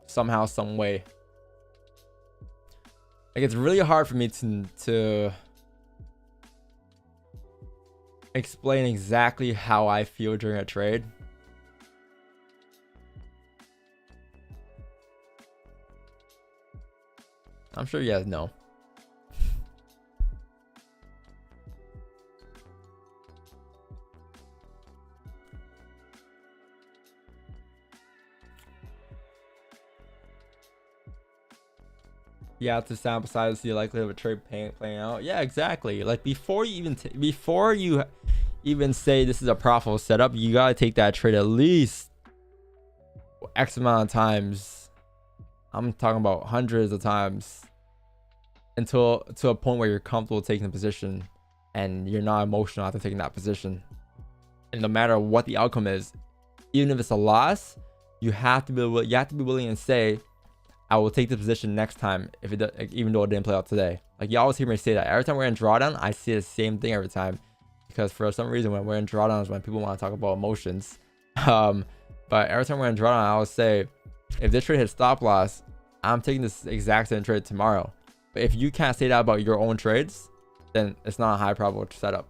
somehow, some way. Like, it's really hard for me to explain exactly how I feel during a trade. I'm sure you guys know. You have to sample size the likelihood of a trade playing out. Yeah, exactly. Like before you even say this is a profitable setup, you gotta take that trade at least X amount of times. I'm talking about hundreds of times until to a point where you're comfortable taking the position and you're not emotional after taking that position. And no matter what the outcome is, even if it's a loss, you have to be willing to say, I will take the position next time if it even though it didn't play out today. Like you always hear me say that. Every time we're in drawdown, I see the same thing every time. Because for some reason when we're in drawdowns, when people want to talk about emotions. But every time we're in drawdown, I always say, if this trade hits stop loss, I'm taking this exact same trade tomorrow. But if you can't say that about your own trades, then it's not a high probability setup.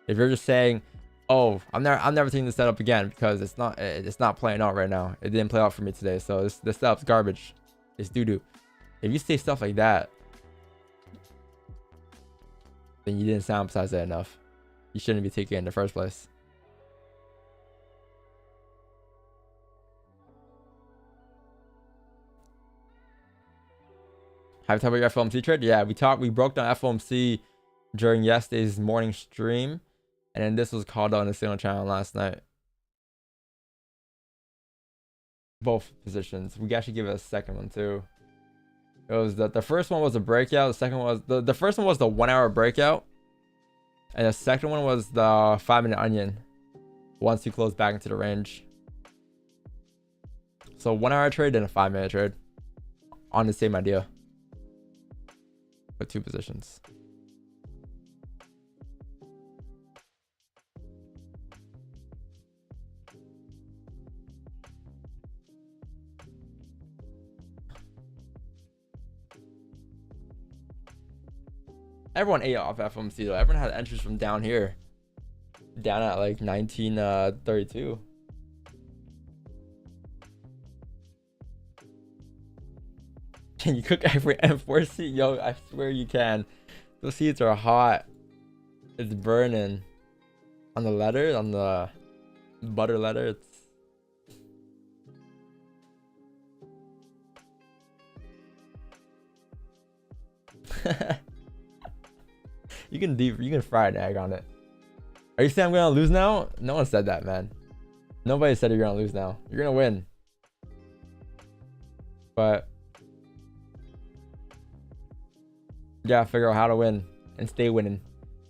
If you're just saying, oh, I'm never taking this setup again because it's not playing out right now. It didn't play out for me today, so this setup's garbage. It's doo-doo. If you say stuff like that, then you didn't sample size it enough. You shouldn't be taking it in the first place. Have you talked about your FOMC trade? Yeah, we broke down FOMC during yesterday's morning stream, and then this was called out on the signal channel last night. Both positions. We actually give it a second one too. It was the first one was a breakout. The second one was the first one was the 1 hour breakout, and the second one was the 5-minute onion. Once you close back into the range. So 1 hour trade and a 5-minute trade on the same idea. With 2 positions. Everyone ate off FOMC though. Everyone had entries from down here. Down at like 1932. Can you cook every M4 seed? Yo, I swear you can. Those seeds are hot. It's burning. On the letter, on the butter letter, it's you can fry an egg on it. Are you saying I'm gonna lose now? No one said that, man. Nobody said you're gonna lose now. You're gonna win. But you gotta figure out how to win and stay winning.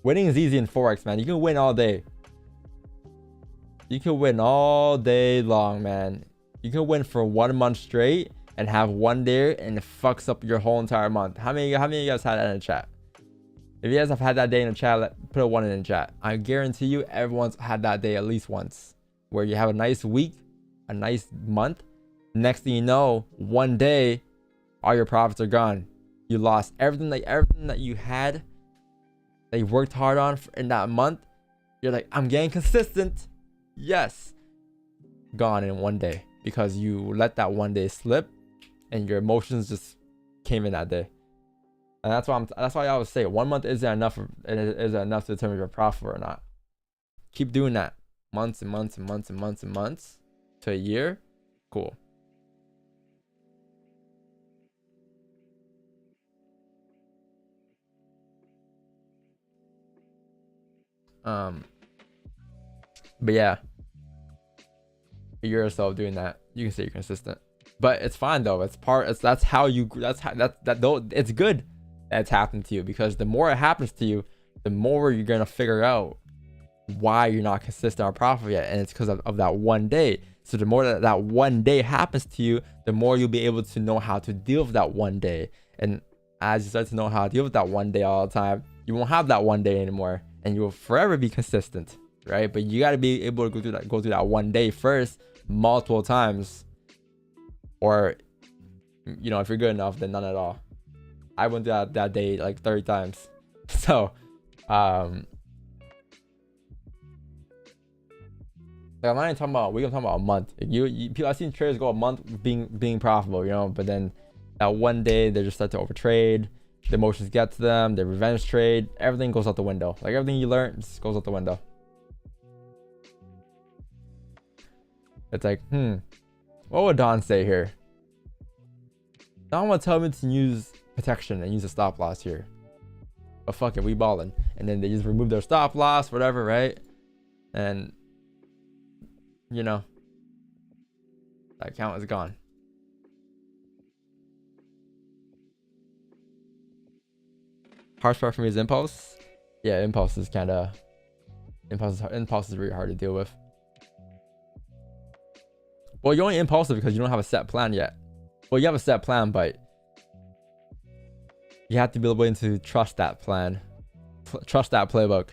Winning is easy in Forex, man. You can win all day. You can win all day long, man. You can win for 1 month straight and have one day and it fucks up your whole entire month. How many of you guys had that in the chat? If you guys have had that day in the chat, put a 1 in the chat. I guarantee you everyone's had that day at least once. Where you have a nice week, a nice month. Next thing you know, one day, all your profits are gone. You lost everything that you had, that you worked hard on in that month. You're like, I'm getting consistent. Yes. Gone in one day. Because you let that one day slip and your emotions just came in that day. And that's why I always say 1 month isn't enough to determine your profit or not. Keep doing that. Months and months and months and months and months to a year. Cool. But yeah, you're yourself doing that. You can say you're consistent, but it's fine though. It's good that it's happened to you, because the more it happens to you, the more you're gonna figure out why you're not consistent or profitable yet, and it's because of that one day. So the more that one day happens to you, the more you'll be able to know how to deal with that one day. And as you start to know how to deal with that one day all the time, you won't have that one day anymore, and you will forever be consistent, right? But you got to be able to go through that one day first, multiple times, or if you're good enough, then none at all. I went through that day like 30 times. So I'm not even talking about a week, I'm talking about a month. People, I've seen traders go a month being profitable, but then that one day they just start to overtrade. The emotions get to them. They revenge trade. Everything goes out the window. Like everything you learn just goes out the window. It's like, what would Don say here? Don would tell me to use protection and use a stop loss here. But fuck it, we balling. And then they just remove their stop loss, whatever, right? And that account is gone. Harsh part for me is impulse. Yeah, impulse is really hard to deal with. Well, you're only impulsive because you don't have a set plan yet. Well, you have a set plan, but you have to be able to trust that plan, trust that playbook,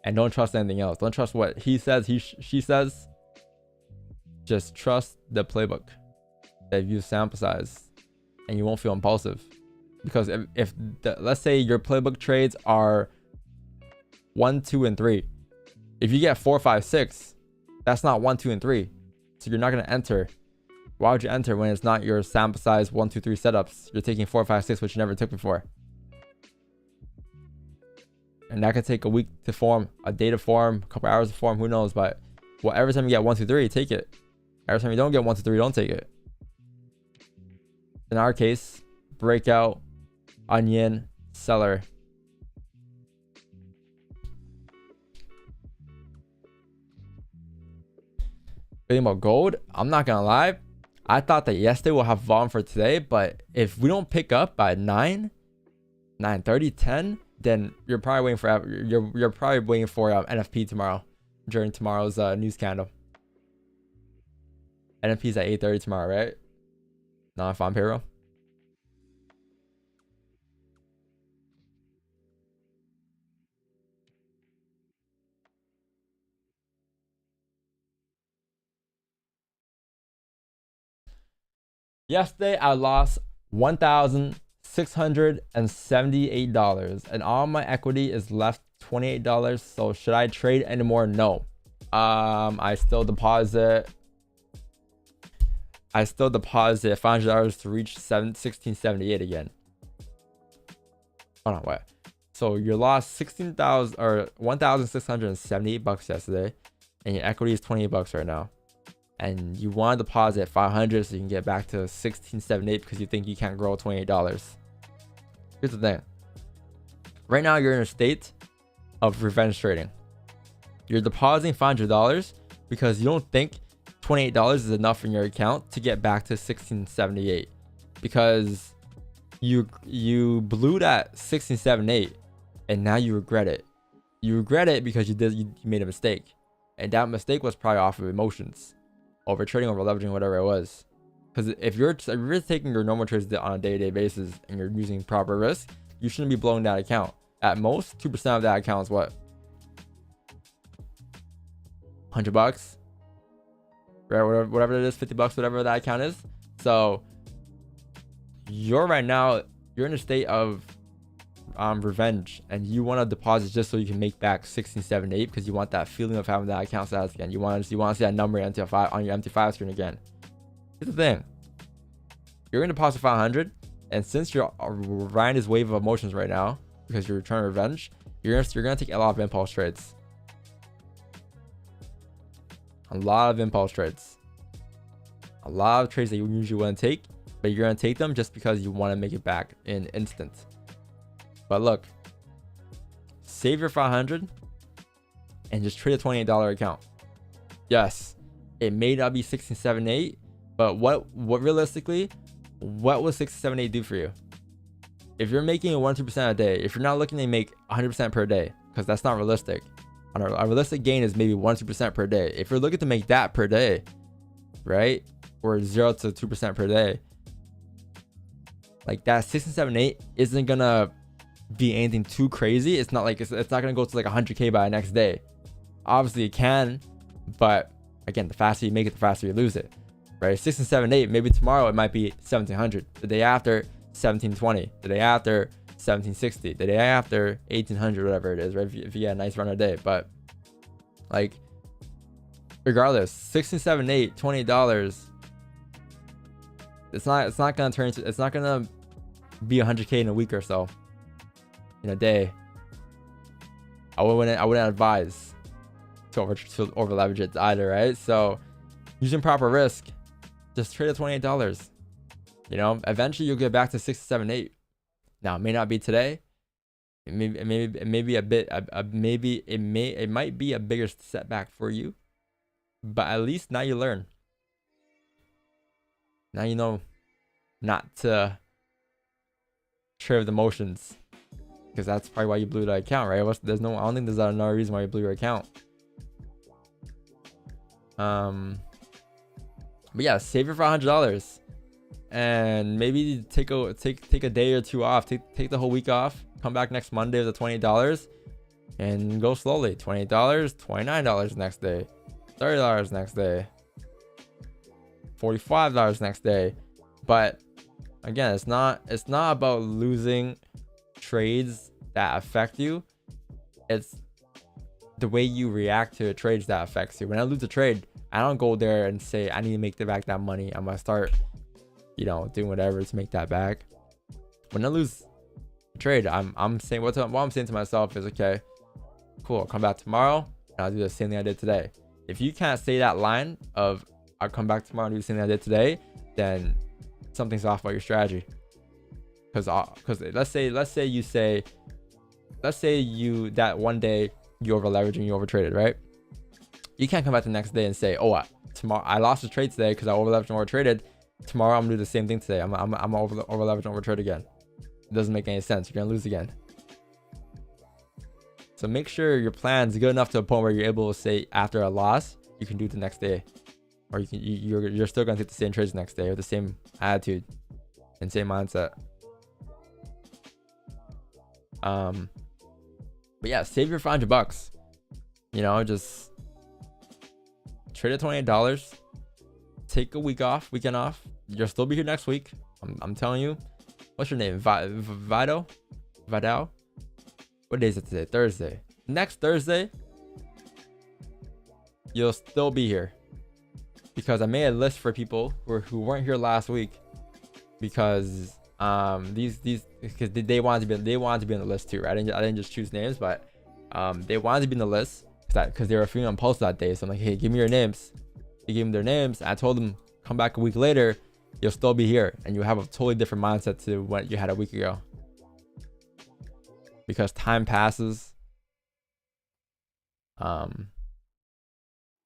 and don't trust anything else. Don't trust what he says, she says. Just trust the playbook that you sample size, and you won't feel impulsive. Because let's say your playbook trades are 1, 2, and 3. If you get 4, 5, 6, that's not 1, 2, and 3. So you're not going to enter. Why would you enter when it's not your sample size 1, 2, 3 setups? You're taking 4, 5, 6, which you never took before. And that could take a week to form, a day to form, a couple hours to form, who knows. But well, every time you get 1, 2, 3, take it. Every time you don't get 1, 2, 3, don't take it. In our case, breakout, onion, seller. Thinking about gold, I'm not gonna lie, I thought that yesterday we'll have volume for today, but if we don't pick up by 9:30, 10, then you're probably waiting for NFP tomorrow during tomorrow's news candle. NFP's at 8:30 tomorrow, right? Non-farm payroll. Yesterday, I lost $1,678, and all my equity is left $28. So should I trade anymore? No. I still deposit $500 to reach 1678 again. Hold on, wait. So you lost 16,000 or 1,678 bucks yesterday, and your equity is $28 right now. And you want to deposit 500 so you can get back to 1678 because you think you can't grow $28. Here's the thing. Right now you're in a state of revenge trading. You're depositing $500 because you don't think $28 is enough in your account to get back to 1678, because you blew that 1678 and now you regret it. You regret it because you made a mistake, and that mistake was probably off of emotions. Over trading, over leveraging, whatever it was. Because if you're taking your normal trades on a day-to-day basis and you're using proper risk, you shouldn't be blowing that account. At most, 2% of that account is what? $100, right? Whatever it is, $50, whatever that account is. So right now you're in a state of revenge, and you want to deposit just so you can make back 1678 because you want that feeling of having that account status again. You want to see that number on your empty 5 screen again. Here's the thing. You're going to deposit 500, and since you're riding this wave of emotions right now because you're trying to revenge, you're going to take a lot of impulse trades. A lot of impulse trades. A lot of trades that you usually wouldn't take, but you're going to take them just because you want to make it back in instant. But look, save your 500 and just trade a $28 account. Yes, it may not be 1678, but what realistically, what will 1678 do for you? If you're making 1-2% a day, if you're not looking to make 100% per day, because that's not realistic. A realistic gain is maybe 1-2% per day. If you're looking to make that per day, right, or 0 to 2% per day, like that 1678 isn't gonna be anything too crazy. It's not like it's not gonna go to like 100k by the next day. Obviously it can, but again, the faster you make it, the faster you lose it, right? 1678, maybe tomorrow it might be 1700, the day after 1720, the day after 1760, the day after 1800, whatever it is, right? If you get a nice run a day. But like regardless, 1678, $20, it's not gonna be 100k in a week or so, in a day. I wouldn't advise to over leverage it either, right? So using proper risk, just trade at $28. You know, eventually you'll get back to 678. Now it may not be today. It may be a bit. It might be a bigger setback for you, but at least now you learn. Now you know not to trade with emotions, because that's probably why you blew the account, right? I don't think there's another reason why you blew your account. But yeah, save your $500 and maybe take a day or two off. Take the whole week off. Come back next Monday with the $28 and go slowly. $28, $29 next day, $30 next day, $45 next day. But again, it's not about losing trades that affect you. It's the way you react to trades that affects you. When I lose a trade, I don't go there and say I need to make back that money. I'm gonna start, doing whatever to make that back. When I lose, trade. I'm saying what I'm saying to myself is, okay, cool, I'll come back tomorrow and I'll do the same thing I did today. If you can't say that line of I'll come back tomorrow and do the same thing I did today, then something's off about your strategy. Because let's say you that one day you over leveraged and you over traded, right? You can't come back the next day and say, oh, tomorrow I lost the trade today because I over leveraged and over traded. Tomorrow I'm gonna do the same thing today. I'm over leverage and over trade again. It doesn't make any sense. You're gonna lose again. So make sure your plan's good enough to a point where you're able to say after a loss you can do it the next day, or you're still gonna take the same trades the next day with the same attitude and same mindset. But yeah, save your $500. You know, just trade at $28. Take a weekend off. You'll still be here next week. I'm telling you. What's your name? Vidal? What day is it today? Thursday. Next Thursday, you'll still be here. Because I made a list for people who weren't here last week. Because because they wanted to be on the list too, right? I didn't just choose names, but they wanted to be in the list because they were feeling on post that day. So I'm like, hey, give me your names. They gave them their names. I told them, come back a week later, you'll still be here and you have a totally different mindset to what you had a week ago. Because time passes, and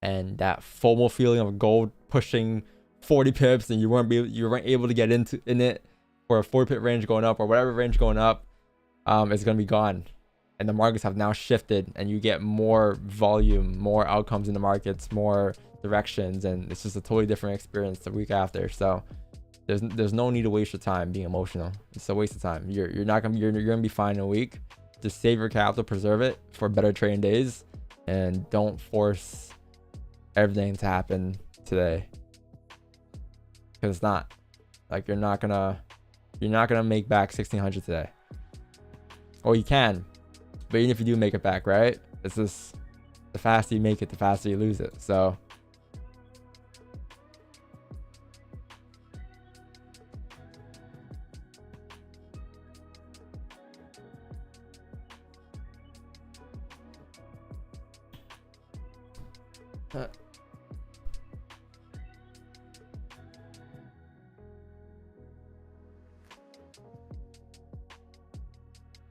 that FOMO feeling of gold pushing 40 pips and you weren't able to get in it for a 4 pip range going up or whatever range going up, is going to be gone. And the markets have now shifted and you get more volume, more outcomes in the markets, more directions, and it's just a totally different experience the week after. So there's no need to waste your time being emotional. It's a waste of time. You're gonna be fine in a week. Just save your capital, preserve it for better trading days, and don't force everything to happen today, because it's not like you're not gonna make back 1600 today. Or you can, but even if you do make it back, right, it's just the faster you make it, the faster you lose it. So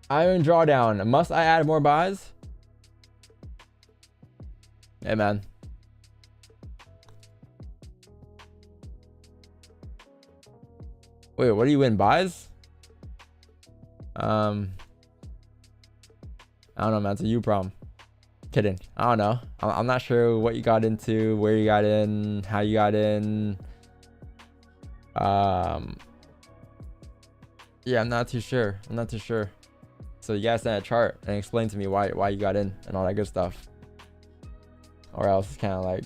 Iron drawdown. Must I add more buys? Hey man. Wait, what do you win? Buys? I don't know, man. It's a you problem. Kidding. I don't know. I'm not sure what you got into, where you got in, how you got in. Yeah, I'm not too sure. So you guys send a chart and explain to me why you got in and all that good stuff. Or else it's kind of like,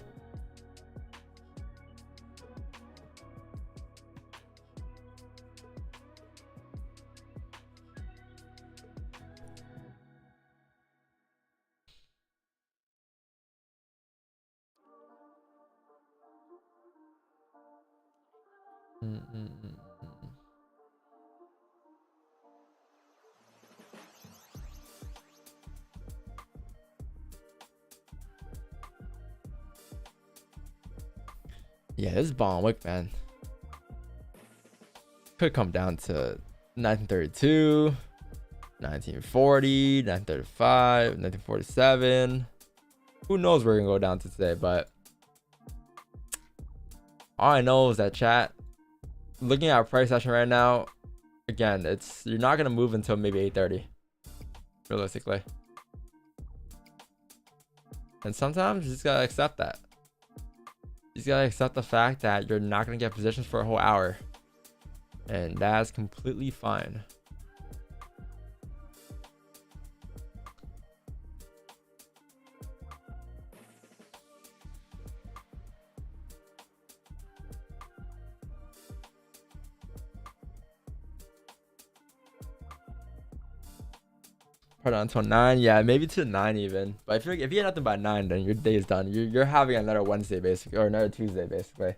yeah, this is bomb wick, man. Could come down to 1932, 1940, 1935, 1947. Who knows where we're gonna go down to today, but all I know is that, chat, looking at our price action right now, again, you're not gonna move until maybe 8:30, realistically. And sometimes you just gotta accept that. You just gotta accept the fact that you're not gonna get positions for a whole hour, and that's completely fine. Put on until 9, yeah, maybe to 9 even. But if you get nothing by 9, then your day is done. You're having another Wednesday basically, or another Tuesday basically,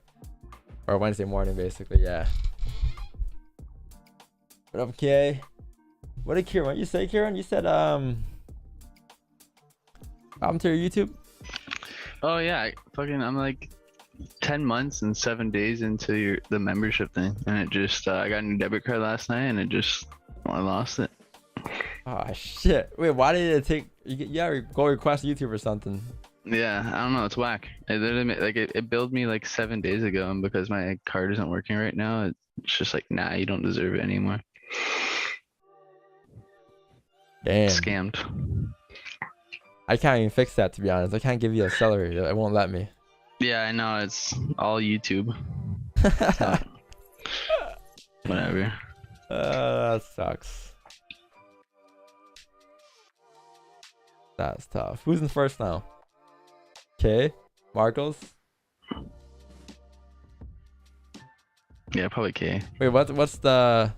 or Wednesday morning basically. Yeah. What up, K? What did Kieran? What you say, Kieran? You said welcome to your YouTube. Oh yeah, I'm like 10 months and 7 days into the membership thing, and it just I got a new debit card last night, and I lost it. Oh shit! Wait, why did it take? Yeah, go request YouTube or something. Yeah, I don't know. It's whack. It literally, like it billed me like 7 days ago, and because my card isn't working right now, it's just like, nah, you don't deserve it anymore. Damn. Scammed. I can't even fix that, to be honest. I can't give you a salary. It won't let me. Yeah, I know. It's all YouTube. So, whatever. That sucks. That's tough. Who's in first now? Okay, Marcos. Yeah, probably K. Wait, what's the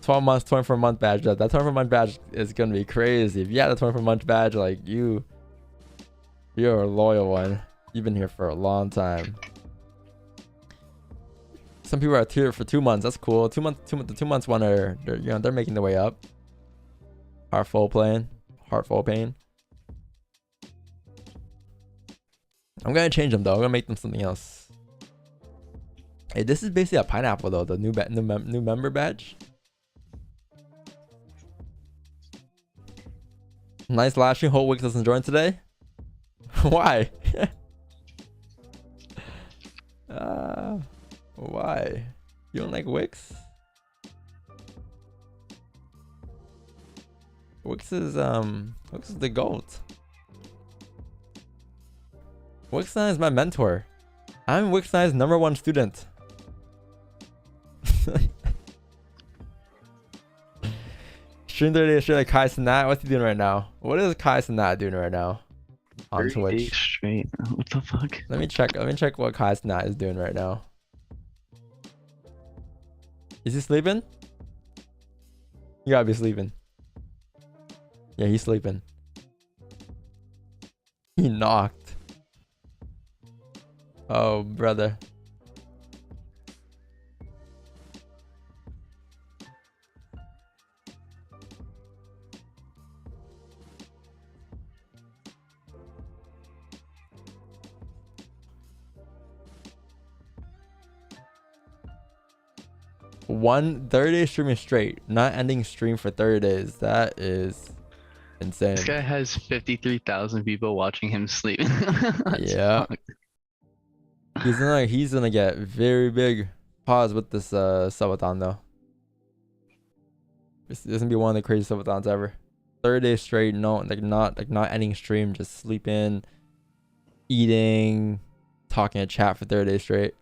12 months, 24 month badge? That 24 month badge is gonna be crazy. If you had a 24 month badge, like you're a loyal one. You've been here for a long time. Some people are here for 2 months. That's cool. 2 months. The 2 months one they're making their way up. Heartful pain. I'm gonna change them though. I'm gonna make them something else. Hey, this is basically a pineapple though. The new member badge. Nice live stream. Hope Wix doesn't join today. Why? Why? You don't like Wix? Wix is the GOAT. Wixnine is my mentor. I'm Wixnine's #1 student. Stream 30 days straight like Kai Cenat. What's he doing right now? What is Kai Cenat doing right now on Twitch? Straight. What the fuck? Let me check what Kai Cenat is doing right now. Is he sleeping? You gotta be sleeping. Yeah, he's sleeping. He knocked. Oh, brother. One 30 days streaming straight, not ending stream for 30 days. That is insane. This guy has 53,000 people watching him sleep. Yeah. Fucked. He's gonna get very big. Pause with this subathon though. This is gonna be one of the craziest subathons ever. 30 days straight, not ending stream, just sleeping, eating, talking to chat for 30 days straight.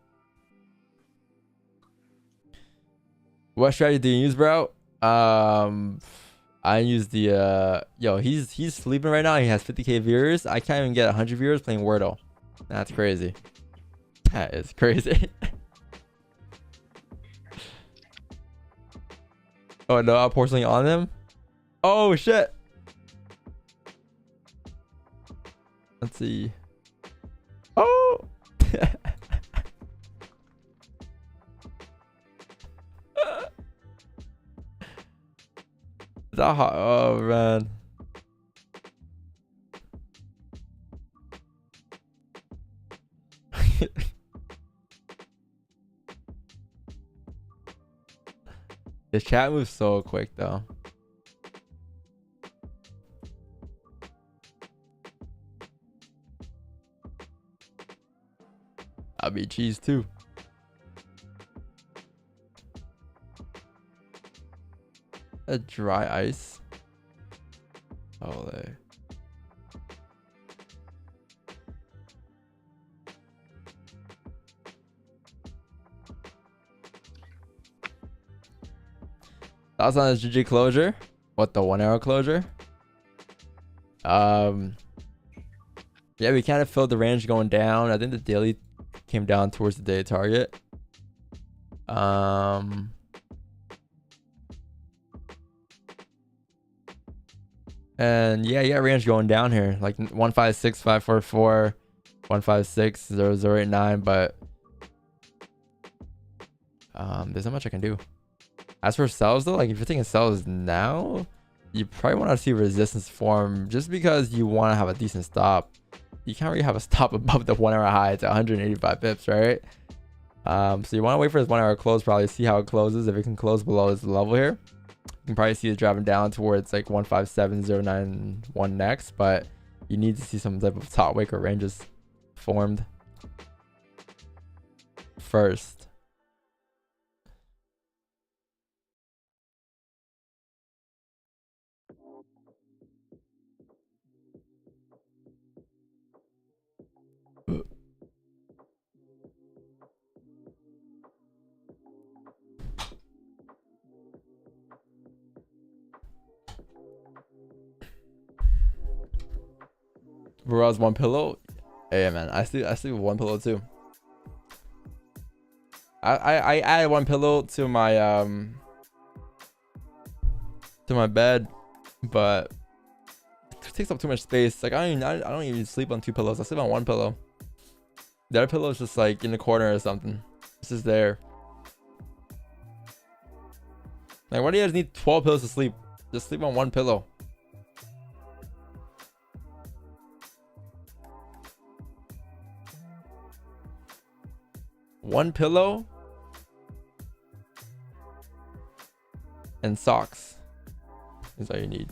What strategy do you use, bro? I use the yo, he's sleeping right now. He has 50k viewers. I can't even get 100 viewers playing Wordle. That's crazy. That is crazy. Oh no, I'm pour something on him. Oh shit. Let's see. Oh. Is that hot? Oh man. The chat moves so quick though. I'll be cheese too. A dry ice. Holy. That's on his GG closure. What, the 1 hour closure? Yeah, we kind of filled the range going down. I think the daily came down towards the day target. And yeah, you got range going down here, like 156,544, 156,0089, but there's not much I can do. As for sells though, like if you're taking sells now, you probably want to see resistance form just because you want to have a decent stop. You can't really have a stop above the 1 hour high. It's 185 pips, right? So you want to wait for this 1 hour close, probably see how it closes. If it can close below this level here, you can probably see it driving down towards like 157.091 next, but you need to see some type of top wick or ranges formed first. Whereas one pillow, hey man, I sleep with one pillow too. I added one pillow to my bed, but it takes up too much space. Like I don't even sleep on 2 pillows. I sleep on 1 pillow. The other pillow is just like in the corner or something. It's just there. Like why do you guys need 12 pillows to sleep? Just sleep on 1 pillow. One pillow and socks is all you need.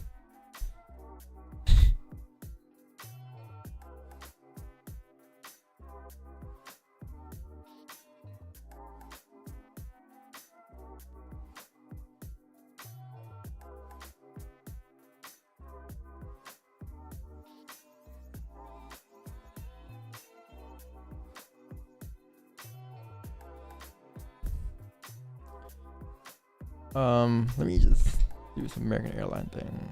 Let me just do some American airline thing.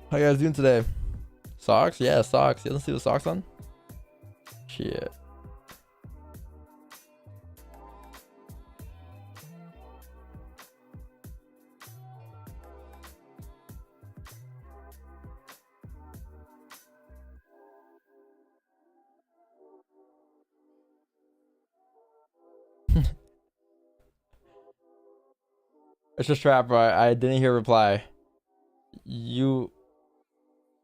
How you guys doing today? Socks? Yeah, socks. You don't see the socks on? Shit. It's just trap, bro. I didn't hear a reply. You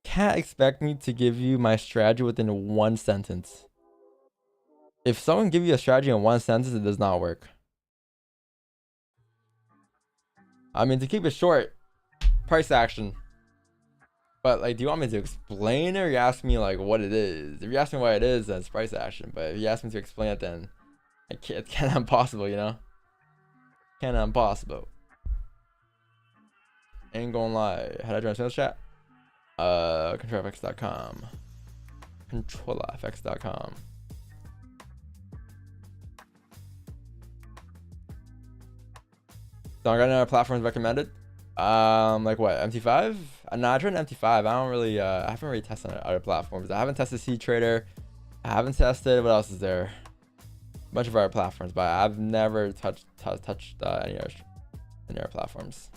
can't expect me to give you my strategy within 1 sentence. If someone gives you a strategy in 1 sentence, it does not work. I mean, to keep it short, price action. But like, do you want me to explain it, or you ask me like what it is? If you ask me what it is, then it's price action. But if you ask me to explain it, then it's kind of impossible, you know? Kind of impossible. Ain't gonna lie. How do I join sales chat? ControlFX.com. ControlFX.com. So I got another platforms recommended. Like what? MT5? Nah, I tried MT5. I don't really. I haven't really tested other platforms. I haven't tested C Trader. I haven't tested. What else is there? A bunch of other platforms, but I've never touched any other platforms.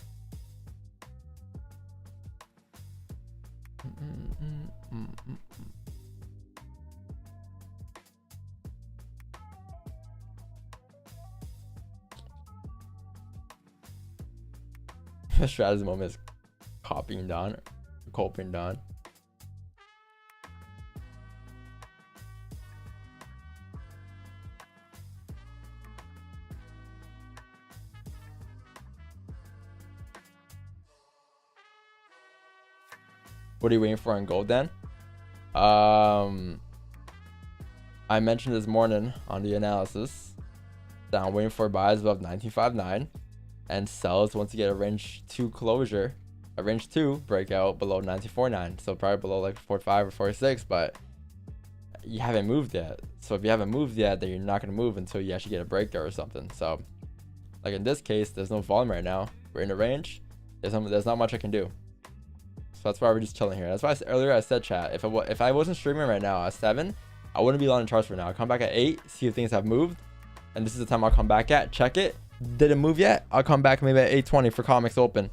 The strategy moment is copying down, copying down. What are you waiting for on gold then? I mentioned this morning on the analysis that I'm waiting for buys above 1959 and sells once you get a range 2 closure, a range 2 breakout below 1949. So probably below like 45 or 46, but you haven't moved yet. So if you haven't moved yet, then you're not going to move until you actually get a breakout or something. So like in this case, there's no volume right now. We're in a range. There's not much I can do. So that's why we're just chilling here. That's why earlier I said, chat, if I wasn't streaming right now at 7, I wouldn't be on the charts right now. I'll come back at 8, see if things have moved, and this is the time I'll come back at, check it. Didn't move yet? I'll come back maybe at 8:20 for comics open.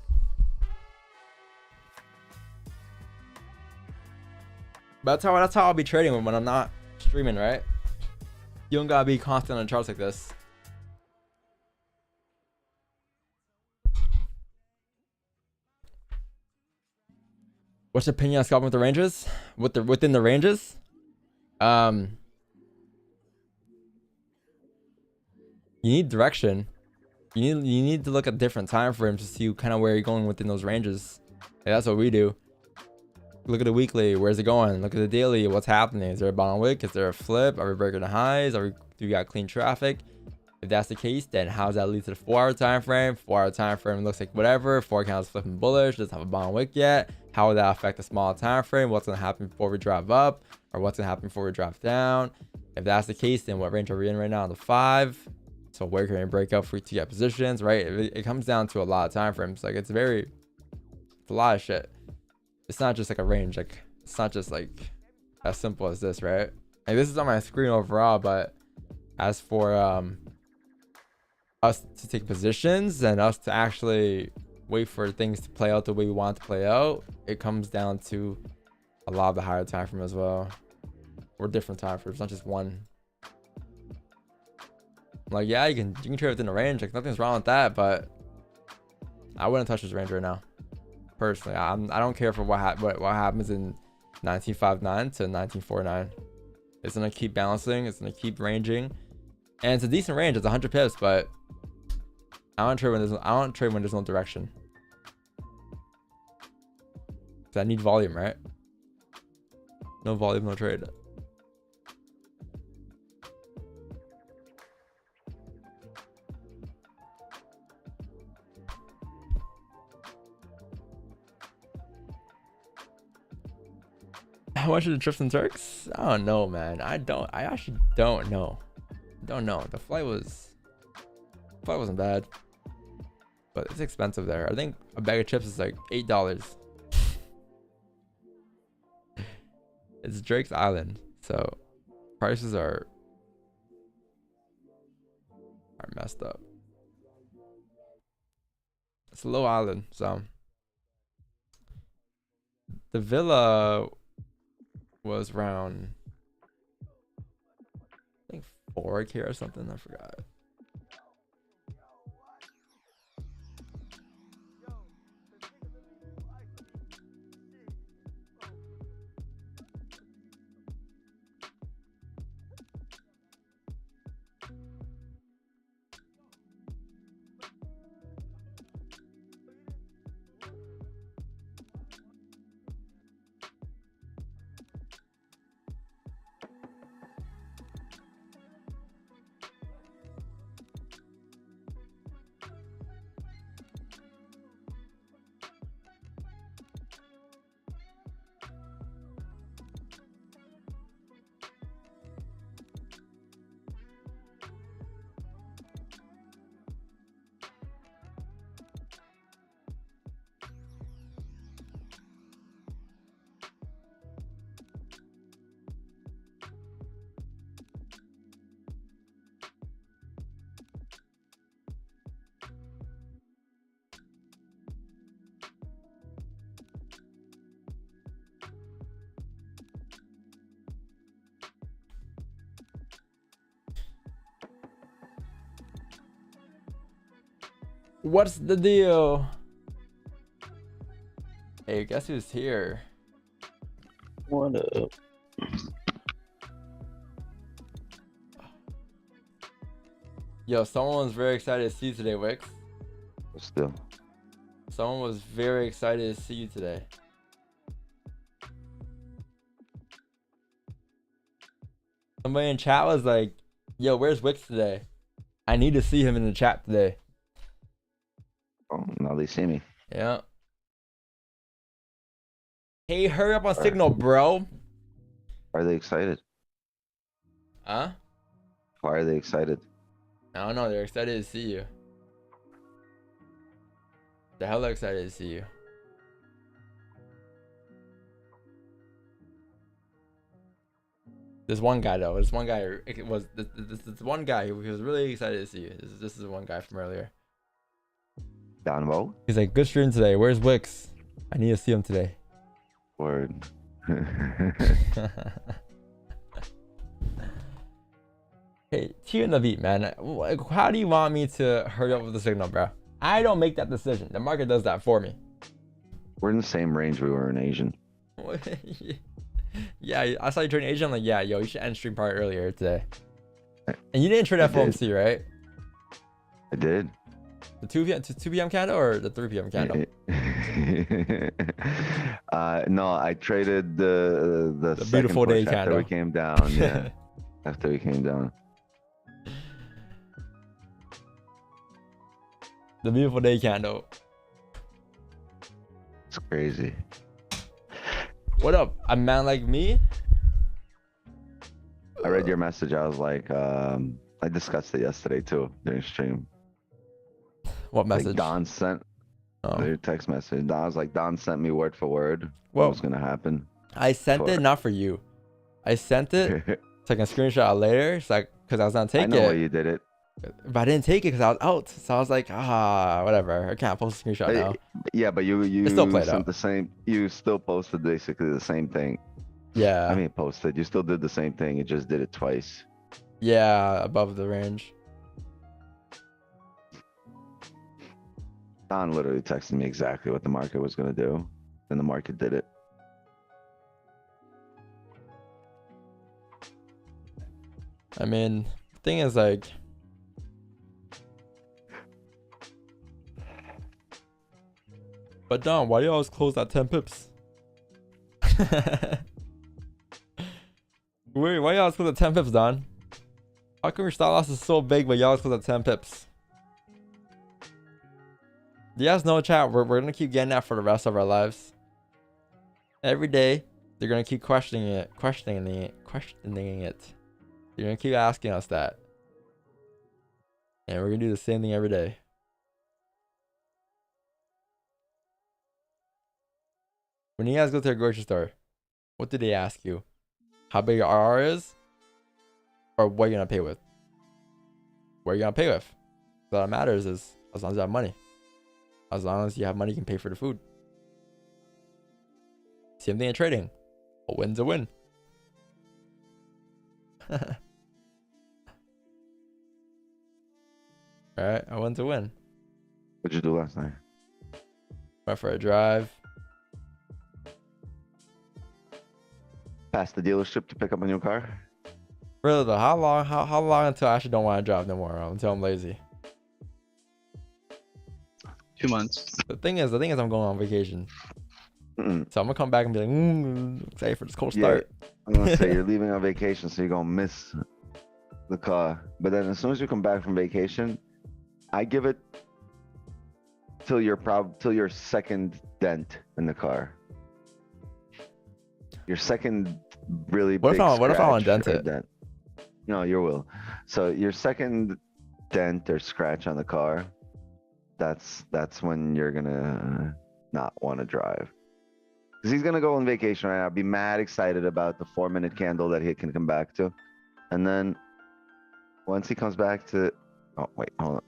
But that's how I'll be trading when I'm not streaming, right? You don't gotta be constant on charts like this. What's your opinion on scalping with the ranges? Within the ranges? You need direction. You need to look at different time frames to see kind of where you're going within those ranges. Like, that's what we do. Look at the weekly. Where's it going? Look at the daily. What's happening? Is there a bottom wick? Is there a flip? Are we breaking the highs? Do we got clean traffic? If that's the case, then how does that lead to the 4-hour time frame? 4-hour time frame looks like whatever. 4 candles flipping bullish. Doesn't have a bottom wick yet. How will that affect the small time frame? What's gonna happen before we drive up, or what's gonna happen before we drive down? If that's the case, then what range are we in right now? The 5. So where can we break up for to get positions, right? It comes down to a lot of time frames. Like it's a lot of shit. It's not just like a range. Like it's not just like as simple as this, right? Like this is on my screen overall, but as for us to take positions and us to actually wait for things to play out the way we want to play out, it comes down to a lot of the higher time frame as well, or different time frames, not just one. Like, yeah, you can trade within the range, like nothing's wrong with that, but I wouldn't touch this range right now personally. I don't care for what happens in 1959 to 1949. It's gonna keep balancing, it's gonna keep ranging, and it's a decent range. It's 100 pips, but I don't trade when there's no direction. Cause I need volume, right? No volume, no trade. How much are the trips and Turks? I don't know, man. I actually don't know. The flight wasn't bad, but it's expensive there. I think a bag of chips is like $8. It's Drake's Island, so prices are messed up. It's a low island, so the villa was around, I think, 4K or something. I forgot. What's the deal? Hey, guess who's here? What up? Yo, someone was very excited to see you today, Wix. Still. Someone was very excited to see you today. Somebody in chat was like, yo, where's Wix today? I need to see him in the chat today. Oh, now they see me. Yeah. Hey, hurry up on Signal, bro. Are they excited? Huh? Why are they excited? I don't know. They're excited to see you. They're hella excited to see you. There's one guy though. There's one guy. It was this one guy who was really excited to see you. This is one guy from earlier. Down low? He's like, good stream today. Where's Wix? I need to see him today. Word. Hey, T and the beat, man. Like, how do you want me to hurry up with the signal, bro? I don't make that decision. The market does that for me. We're in the same range we were in Asian. Yeah, I saw you trading Asian. I'm like, yeah, yo, you should end stream part earlier today. And you didn't trade FOMC, right? I did. The 2 p.m. candle or the 3 p.m. candle? No, I traded the second beautiful day push after candle. we came down. Yeah, after we came down. The beautiful day candle. It's crazy. What up, a man like me? I read your message. I was like, I discussed it yesterday too during stream. What message? Like Don sent their text message. Don was like, Don sent me word for word what was gonna happen. I sent it not for you. I sent it so I can screenshot it later. It's like because I was gonna take it. I know why you did it. But I didn't take it because I was out. So I was like, whatever. I can't post a screenshot now. Yeah, but you still played sent out. the same. You still posted basically the same thing. Yeah. I mean, posted. You still did the same thing. You just did it twice. Yeah, above the range. Don literally texted me exactly what the market was gonna do, and the market did it. I mean, the thing is like, but Don, why do you always close at 10 pips? Wait, why you always close at 10 pips, Don? How come your stop loss is so big, but you always close at 10 pips? You guys know, chat, we're gonna keep getting that for the rest of our lives. Every day, they're gonna keep questioning it. You're gonna keep asking us that. And we're gonna do the same thing every day. When you guys go to a grocery store, what do they ask you? How big your RR is? Or what you're gonna pay with? What you're gonna pay with? So what matters is as long as you have money. As long as you have money, you can pay for the food. Same thing in trading. A win's a win. Alright, a win's a win. What'd you do last night? Went for a drive. Past the dealership to pick up a new car? Really though, how long until I actually don't want to drive no more? Until I'm lazy. 2 months. The thing is I'm going on vacation. So I'm gonna come back and be like, excited for this cold start. I'm gonna say you're leaving on vacation, so you're gonna miss the car. But then as soon as you come back from vacation, I give it till your second dent in the car. Your second really big What if I want to dent scratch or it? dent. No, you will. So your second dent or scratch on the car, that's when you're gonna not want to drive. Because he's gonna go on vacation right now, be mad excited about the 4-minute candle that he can come back to. And then once he comes back to, oh wait, hold on.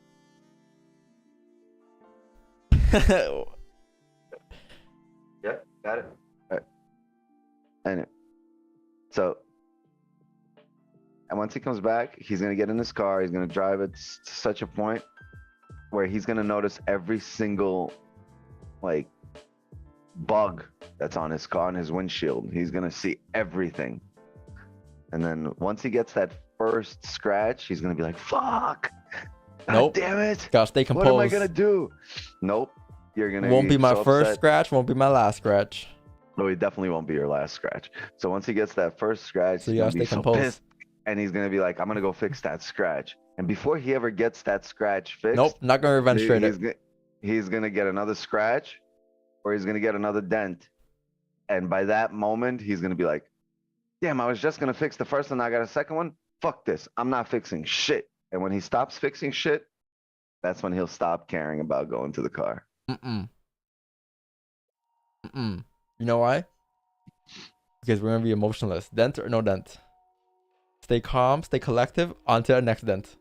Yep, got it. All right. And so, and once he comes back, he's gonna get in his car. He's gonna drive it to such a point where he's gonna notice every single like bug that's on his car, on his windshield. He's gonna see everything. And then once he gets that first scratch, he's gonna be like, "Fuck! Nope. God damn it! Gotta stay composed. What am I gonna do?" Nope. You're gonna. Won't be my so first upset. scratch. Won't be my last scratch. No, it definitely won't be your last scratch. So once he gets that first scratch, So he's you gonna gotta be stay so composed. pissed, and he's gonna be like, "I'm gonna go fix that scratch." And before he ever gets that scratch fixed, Nope, not gonna revenge trade it. he's gonna get another scratch, or he's gonna get another dent. And by that moment, he's gonna be like, "Damn, I was just gonna fix the first one. I got a second one. Fuck this. I'm not fixing shit." And when he stops fixing shit, that's when he'll stop caring about going to the car. You know why? Because we're gonna be emotionless. Dent or no dent. Stay calm, stay collective, on to our next dent.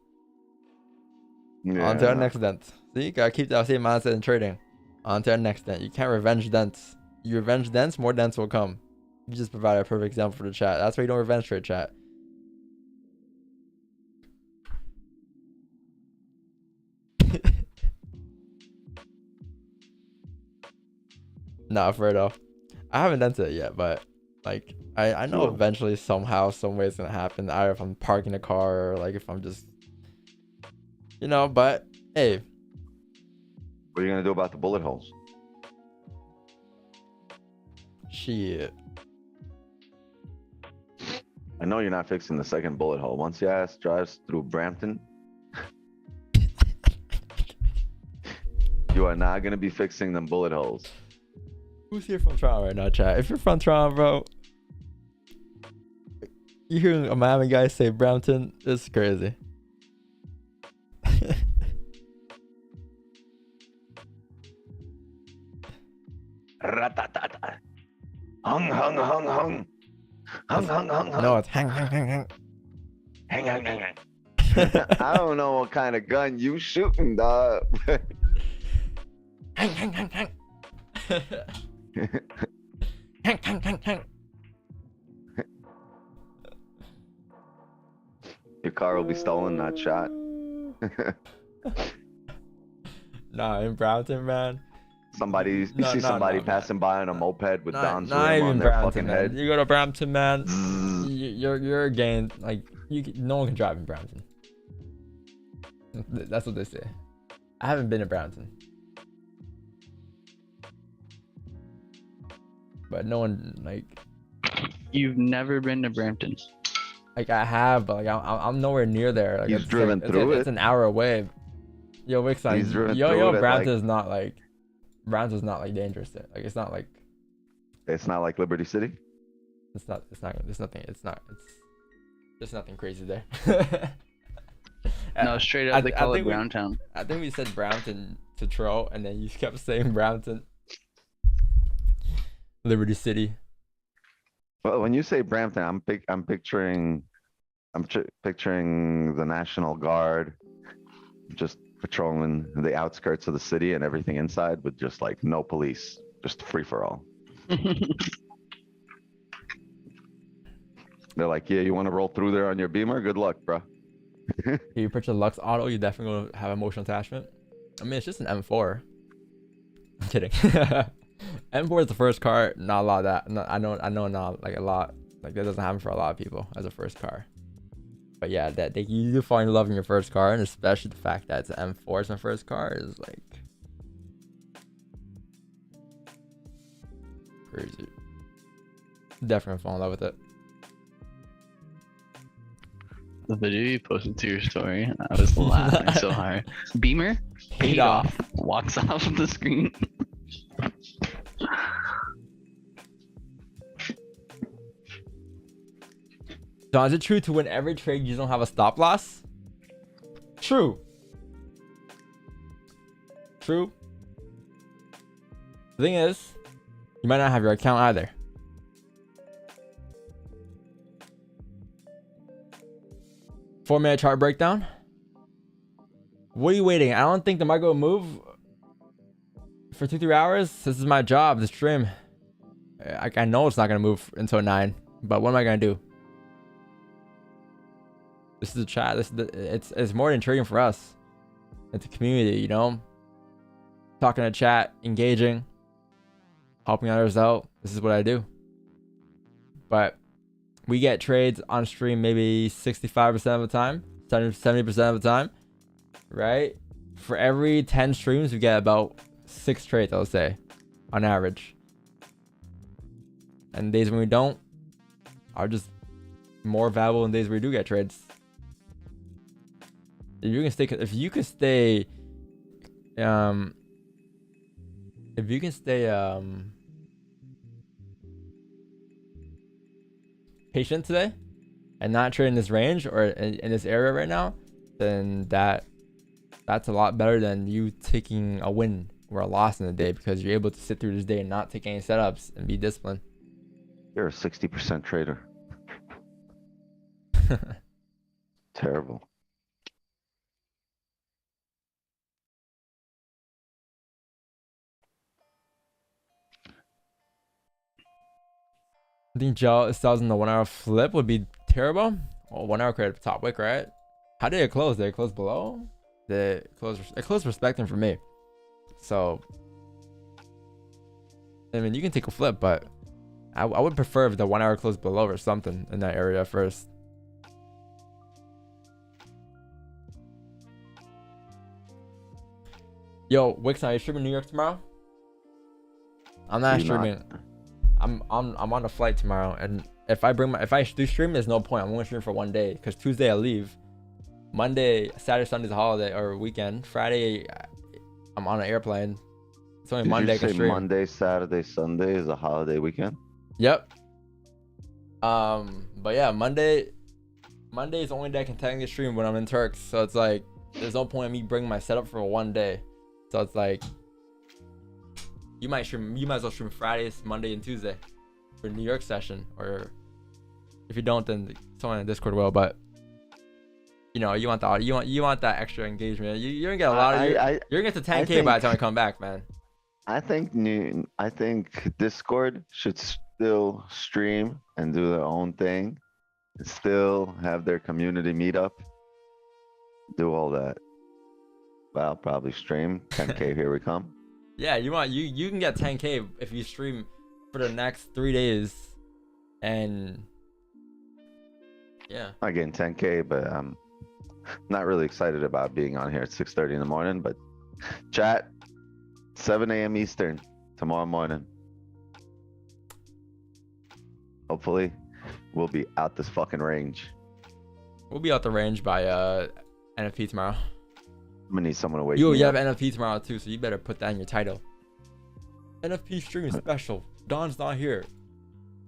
On to our next dent. See, you gotta keep that same mindset in trading. On to our next dent. You can't revenge dents. You revenge dents, more dents will come. You just provided a perfect example for the chat. That's why you don't revenge trade, chat. Nah, for real. I haven't done it yet, but like I know eventually somehow, some way it's gonna happen. Either if I'm parking a car or like if I'm just, you know. But hey, What are you gonna do about the bullet holes? shit. I know you're not fixing the second bullet hole. Once your ass drives through Brampton, you are not gonna be fixing them bullet holes. Who's here from Toronto right now, chat? If you're from Toronto, bro, you hearing a Miami guy say Brampton, it's crazy. Ratatata. Hung, hung, hung, hung. Hung, hung, hung, hung. No, it's hang, hang, hang, hang. Hang, hang, hang, hang. I don't know what kind of gun you shooting, dog. Hang, hang, hang, hang. Hang, hang, hang, hang. Your car will be stolen, not shot. Nah, in Brampton, man. You see somebody passing by on a moped with Don's rim on their fucking man. head. You go to Brampton, man. Zzz. You're again like no one can drive in Brampton. That's what they say. I haven't been to Brampton, but no one like. You've never been to Brampton? Like I have, but like I'm nowhere near there. Like, He's driven through it. It's an hour away. Yo, Wixon. He's driven through it. Brampton's not like. Brampton's not like dangerous there. Like it's not like. It's not like Liberty City. It's not. There's nothing. It's not. There's nothing crazy there. No, straight up they call it Browntown. I think we said Brampton to troll, and then you kept saying Brampton. Liberty City. Well, when you say Brampton, I'm picturing the National Guard just patrolling the outskirts of the city and everything inside with just like no police, just free for all. They're like, yeah, you want to roll through there on your Beamer? Good luck, bro. If you purchase a Lux Auto, you definitely gonna have emotional attachment. I mean, it's just an M4. I'm kidding. M4 is the first car. Not a lot of that. I know not like a lot. Like that doesn't happen for a lot of people as a first car. But yeah, you do fall in love in your first car, and especially the fact that it's an M4 as my first car is like crazy. Definitely fall in love with it. The video you posted to your story, I was laughing so hard. Beamer, paid off, walks off of the screen. So is it true to win every trade you don't have a stop loss? True. True. The thing is, you might not have your account either. Four-minute chart breakdown. What are you waiting? I don't think the market will move for 2-3 hours. This is my job, the stream. I know it's not gonna move until 9, but what am I gonna do? This is a chat. It's more than trading for us. It's a community, you know. Talking to chat, engaging, helping others out. This is what I do. But we get trades on stream maybe 65% of the time, 70% of the time, right? For every 10 streams, we get about 6 trades, I'll say, on average. And days when we don't are just more valuable than days where we do get trades. If you can stay patient today and not trade in this range or in this area right now, then that's a lot better than you taking a win or a loss in the day, because you're able to sit through this day and not take any setups and be disciplined. You're a 60% trader. Terrible. I think gel sells in the 1 hour flip would be terrible. Well, 1 hour credit top wick, right? How did it close? Did it close below? It closed respecting for me. So I mean, you can take a flip, but I would prefer if the 1 hour closed below or something in that area first. Yo, Wixon, are you streaming New York tomorrow? I'm not streaming. I'm on a flight tomorrow, and if I do stream, there's no point. I'm only streaming for 1 day because Tuesday I leave. Monday, Saturday, Sunday's a holiday or weekend. Friday, I'm on an airplane. It's only Monday I can stream. Monday, Saturday, Sunday is a holiday weekend? Yep. But yeah, Monday is the only day I can technically stream when I'm in Turks. So it's like there's no point in me bringing my setup for 1 day. So it's like you might as well stream Fridays, Monday, and Tuesday for New York session. Or if you don't, then someone in Discord will. But you know, you want that extra engagement. You're gonna get a lot of you're gonna get to 10K by the time I come back, man. I think Discord should still stream and do their own thing, and still have their community meetup, do all that. But I'll probably stream 10K. Here we come. Yeah, you can get 10K if you stream for the next 3 days, and yeah. I'm getting 10K, but I'm not really excited about being on here at 6:30 in the morning. But chat, 7 a.m. Eastern tomorrow morning. Hopefully, we'll be out this fucking range. We'll be out the range by NFP tomorrow. I'm gonna need someone to wake You me have up. NFP tomorrow too, so you better put that in your title. NFP stream special. Don's not here.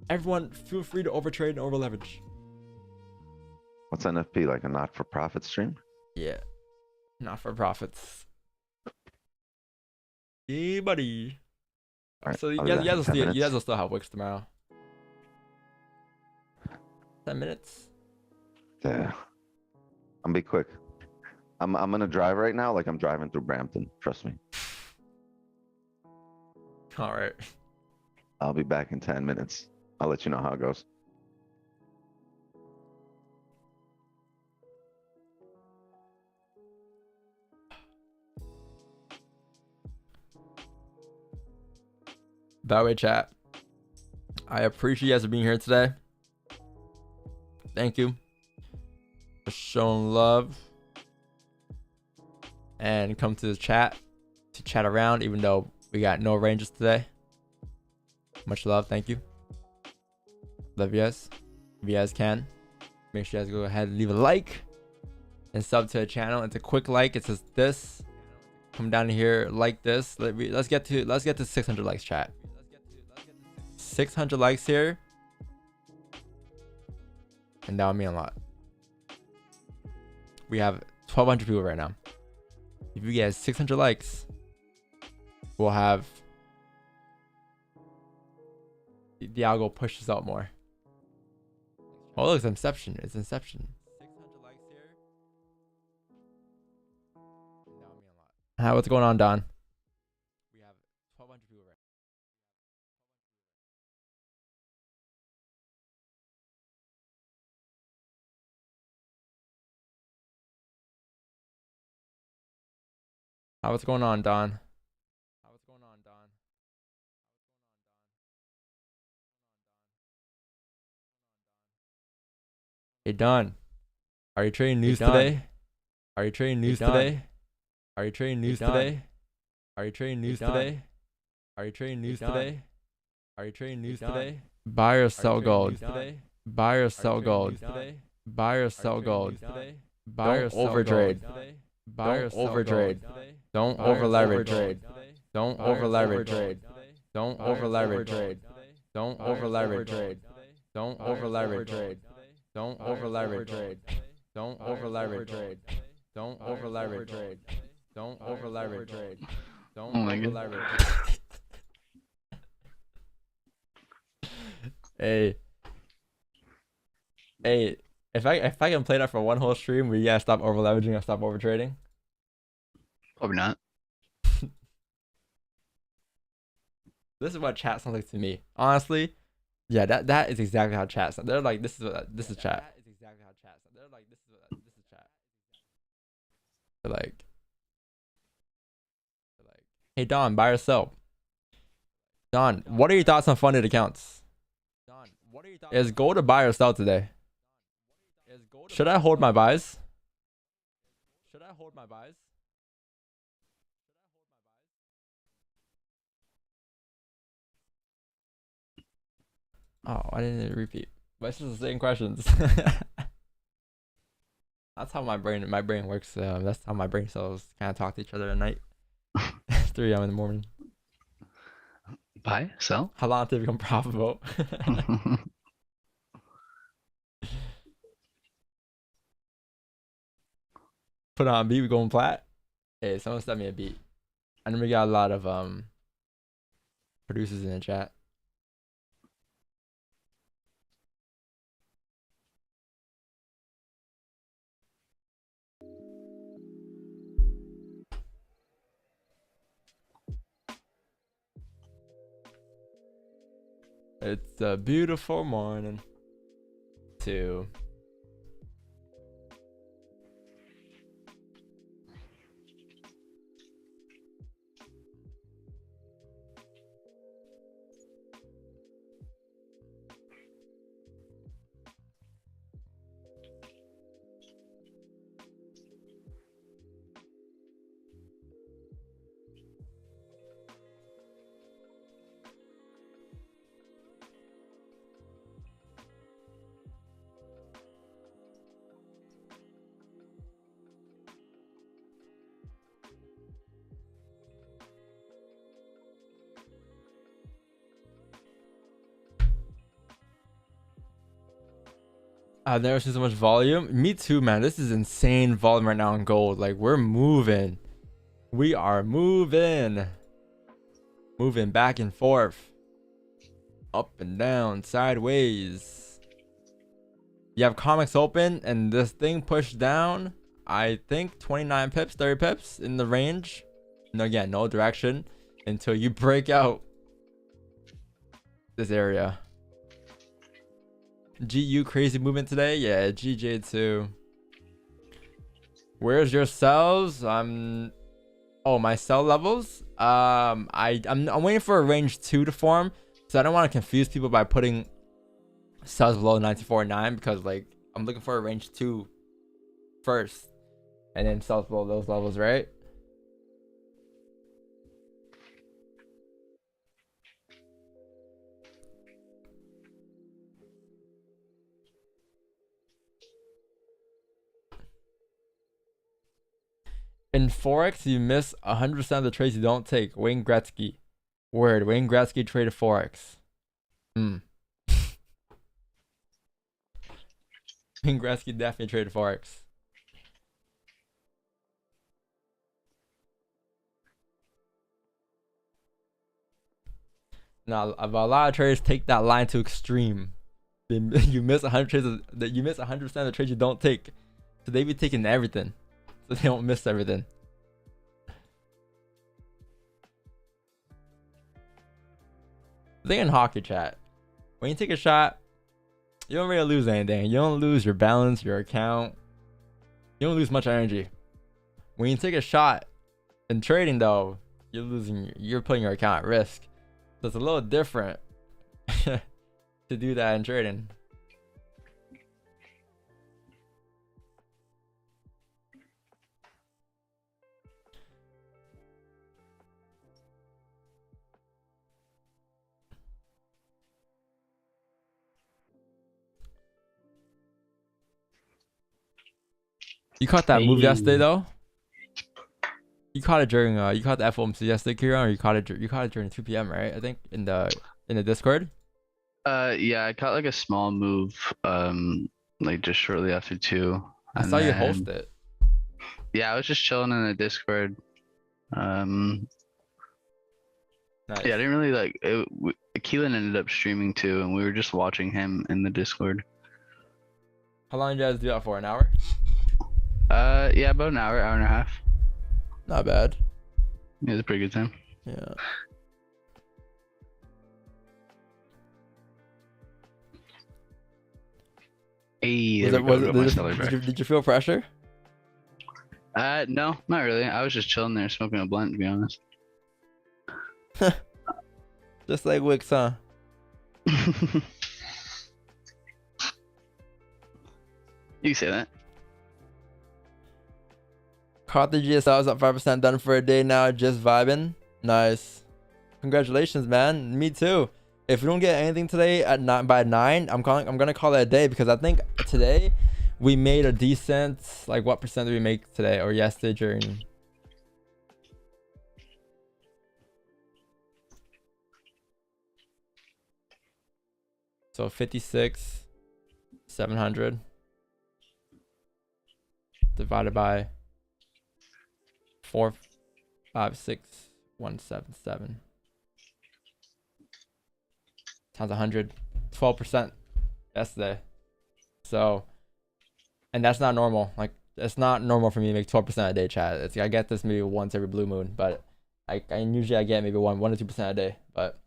Everyone, feel free to overtrade and over leverage. What's NFP, like a not-for-profit stream? Yeah, not for profits. Yeah, buddy. Alright, So you I'll be back in 10 guys minutes. will still have Wix tomorrow. 10 minutes. Yeah. I'm be quick. I'm gonna drive right now like I'm driving through Brampton. Trust me. All right. I'll be back in 10 minutes. I'll let you know how it goes. By the way, chat, I appreciate you guys for being here today. Thank you for showing love and come to the chat to chat around, even though we got no ranges today. Much love. Thank you. Love you guys. If you guys can, make sure you guys go ahead and leave a like and sub to the channel. It's a quick like. It says this. Come down here, like this. Let's get to 600 likes, chat. 600 likes here, and that would mean a lot. We have 1,200 people right now. If you get 600 likes, we'll have the algo push us out more. Oh, look, it's Inception. It's Inception. 600 likes here. That would mean a lot. Hi, what's going on, Don? We have 1,200 people right now. Hi, what's going on, Don? Hi, what's going on, Don? Hey, Don. Are you trading news today? Are you trading news today? Are you trading news today? Are you trading news today? Are you trading news today? Are you trading news today? Buy or sell gold. Buy or sell gold. Buy or sell gold. Buy or overtrade. Buy or overtrade. Don't over leverage. Don't over leverage. Don't over leverage. Don't over leverage. Don't over leverage. Don't over leverage. Don't over leverage. Don't over leverage. Don't over leverage. Don't over leverage. Hey, if I can play that for one whole stream, will you guys stop over leveraging and stop over trading? Probably not. This is what chat sounds like to me. Honestly, Yeah, that is exactly how chat sounds. They're like, this is chat. That is exactly how chat sounds. They're like, this is chat. They're like, hey Don, buy or sell. Don, what are your thoughts on funded accounts? Is gold a buy or sell today? Should I hold my buys? Oh, I didn't repeat. But it's just the same questions. That's how my brain works. That's how my brain cells kind of talk to each other at night. 3 a.m. in the morning. Buy, sell. How long to become profitable? Put on a beat, we going flat. Hey, someone sent me a beat. I know we got a lot of producers in the chat. It's a beautiful morning. Too. I've never seen so much volume. Me too, man. This is insane volume right now in gold. Like, we're moving. We are moving. Moving back and forth. Up and down. Sideways. You have comics open and this thing pushed down. I think 29 pips, 30 pips in the range. And again, no direction until you break out this area. GU crazy movement today. Yeah, GJ too. Where's your sells? Oh, my sell levels. I'm waiting for a range 2 to form, so I don't want to confuse people by putting sells below 94.9 because like I'm looking for a range 2 first, and then sells below those levels, right? In Forex, you miss 100% of the trades you don't take. Wayne Gretzky. Word. Wayne Gretzky traded Forex. Wayne Gretzky definitely traded Forex. Now, a lot of traders take that line to extreme. You miss 100 trades. You miss 100% of the trades you don't take. So they be taking everything, so they don't miss everything. The thing in hockey chat, when you take a shot, you don't really lose anything. You don't lose your balance, your account. You don't lose much energy. When you take a shot in trading, though, you're putting your account at risk. So it's a little different to do that in trading. You caught that move yesterday, though. You caught it during you caught the FOMC yesterday, Kieran, or you caught it during 2 p.m. right? I think in the Discord. Yeah, I caught like a small move, like just shortly after 2. I saw you host it. Yeah, I was just chilling in the Discord. Nice. Yeah, I didn't really like it. Keelan ended up streaming too, and we were just watching him in the Discord. How long did you guys do that for? An hour? Yeah, about an hour and a half. Not bad. Yeah, it was a pretty good time. Yeah. Hey, Was there it, we go. was it, Got my seller back. did you feel pressure? No, not really. I was just chilling there smoking a blunt, to be honest. Just like Wix, huh? You can say that. Caught the GSL is up 5%, done for a day now, just vibing. Nice. Congratulations, man. Me too. If we don't get anything today at by 9, I'm gonna call it a day, because I think today we made a decent, like, what percent did we make today or yesterday during? So 56,700 divided by 456,177 times 100, 12% yesterday. So, and that's not normal. Like, it's not normal for me to make 12% a day, chat. It's, I get this maybe once every blue moon, but I usually get maybe 1 to 2% a day. But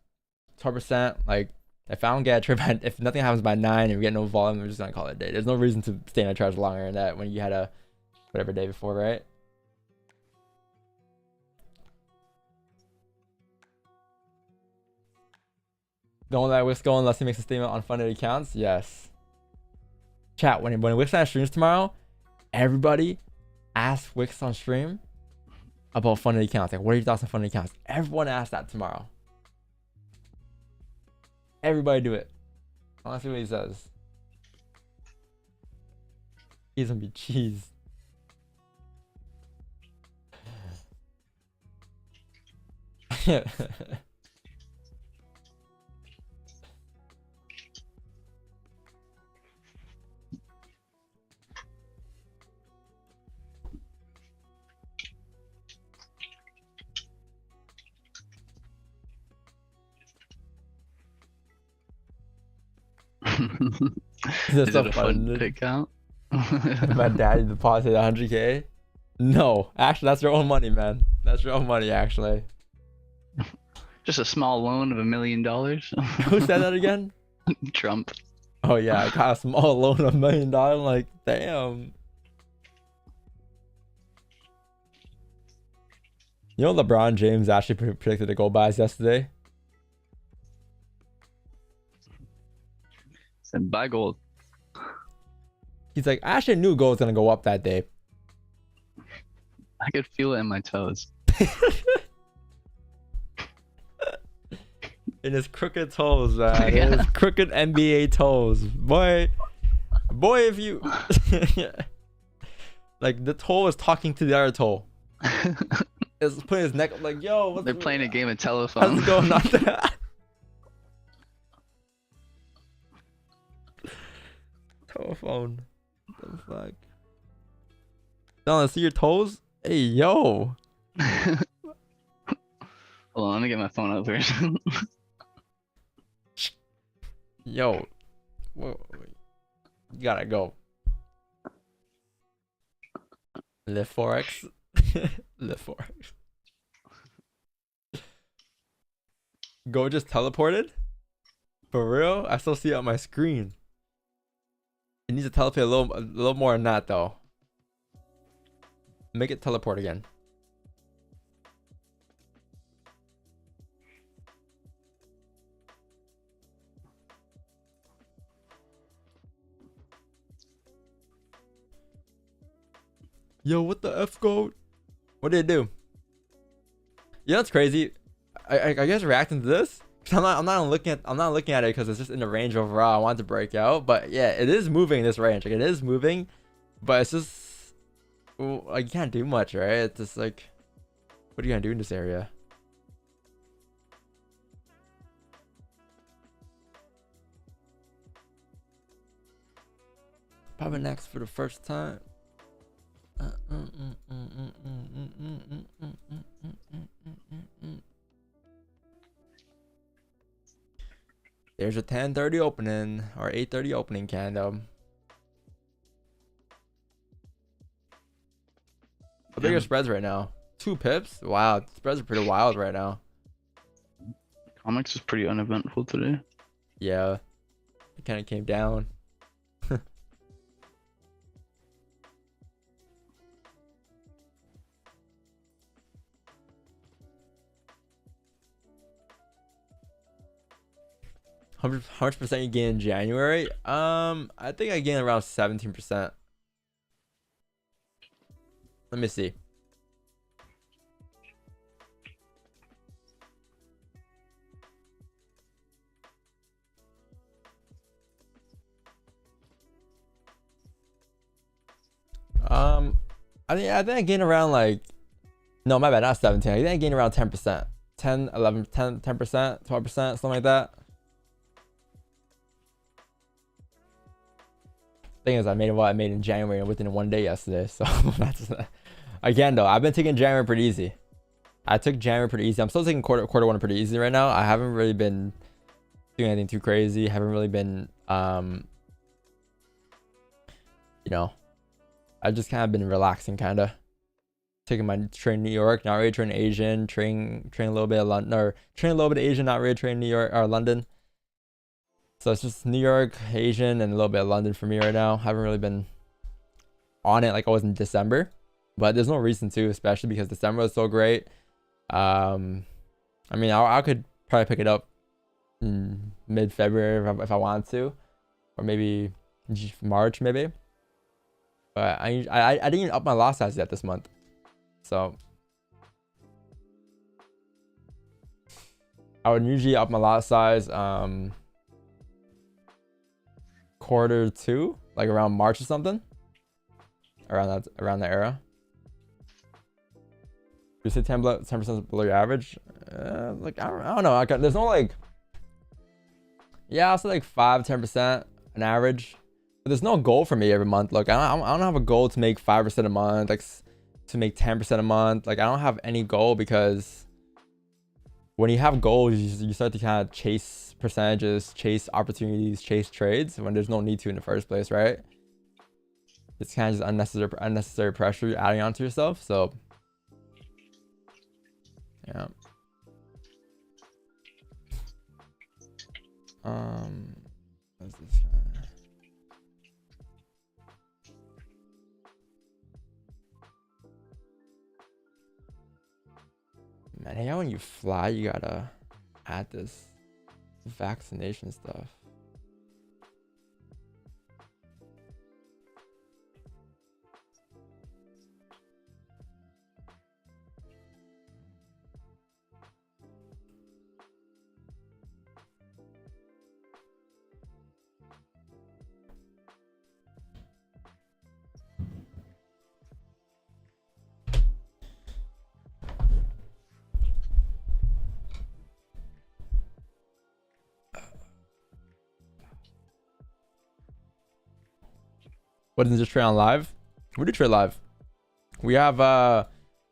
12%, like, if I don't get a trade by, if nothing happens by 9 and we get no volume, we're just gonna call it a day. There's no reason to stay in a charge longer than that when you had a whatever day before, right? Don't let Wix go unless he makes a statement on funded accounts. Yes. Chat, when Wix streams tomorrow, everybody ask Wix on stream about funded accounts. Like, what are your thoughts on funded accounts? Everyone ask that tomorrow. Everybody do it. I want to see what he says. He's gonna be cheese. Is it a fun pick out? My daddy deposited 100K. No, actually, that's your own money, man. That's your own money, actually. Just a small loan of $1 million. Who said that again? Trump. Oh yeah, I got a small loan of $1 million. I'm like, damn. You know, LeBron James actually predicted the gold buys yesterday. Said buy gold. He's like, I actually knew gold was gonna go up that day. I could feel it in my toes. In his crooked toes, man. Yeah. In his crooked NBA toes. Boy, if you... Like, the toe is talking to the other toe. It's putting his neck up like, yo, what's... They're playing a game of telephone. How's it going on there? Telephone. What the fuck? Don't see your toes? Hey, yo. Hold on, let me get my phone out first. Yo. Whoa. You gotta go. Live FOREX. Live FOREX. Go just teleported? For real? I still see it on my screen. It needs to teleport a little more than that, though. Make it teleport again. Yo, what the F goat? What did it do? You know what's crazy? I guess reacting to this, cause I'm not looking at it because it's just in the range overall. I want it to break out, but yeah, it is moving in this range. Like, it is moving, but it's just, well, like, you can't do much, right? It's just like, what are you gonna do in this area? Probably next for the first time. There's a 10:30 opening or 8:30 opening candle. How big are spreads right now? 2 pips? Wow, spreads are pretty wild right now. Comics is pretty uneventful today. Yeah, it kind of came down. 100% you gain in January. I think I gained around 17%. Let me see. I think I gained around like, no, my bad, not 17. I think I gained around 10%. 10, 11, 10, 10%, 12%, something like that. Thing is, I made what I made in January within 1 day yesterday. So that's again though, I've been taking January pretty easy. I took January pretty easy. I'm still taking quarter one pretty easy right now. I haven't really been doing anything too crazy. Haven't really been you know, I've just kind of been relaxing, kind of taking my train New York, not really train Asian, train a little bit of London, or train a little bit of Asian, not really train New York or London. So it's just New York, Asian, and a little bit of London for me right now. Haven't really been on it like I was in December, but there's no reason to, especially because December was so great. I mean, I could probably pick it up in mid-February if I wanted to, or maybe March maybe. But I didn't even up my lot size yet this month, so I would usually up my lot size Q2, like around March or something, around that era. You say 10% below your average. Like I don't know. There's no like, yeah, I'll say like 5-10% an average. But there's no goal for me every month. Look, I don't have a goal to make 5% a month, like to make 10% a month. Like I don't have any goal, because when you have goals, you start to kind of chase percentages, chase opportunities, chase trades when there's no need to in the first place, right? It's kind of just unnecessary pressure you're adding onto yourself. So yeah. What's this guy? Man, hey, when you fly, you gotta add this vaccination stuff. What is this trade on live? We do trade live. We have a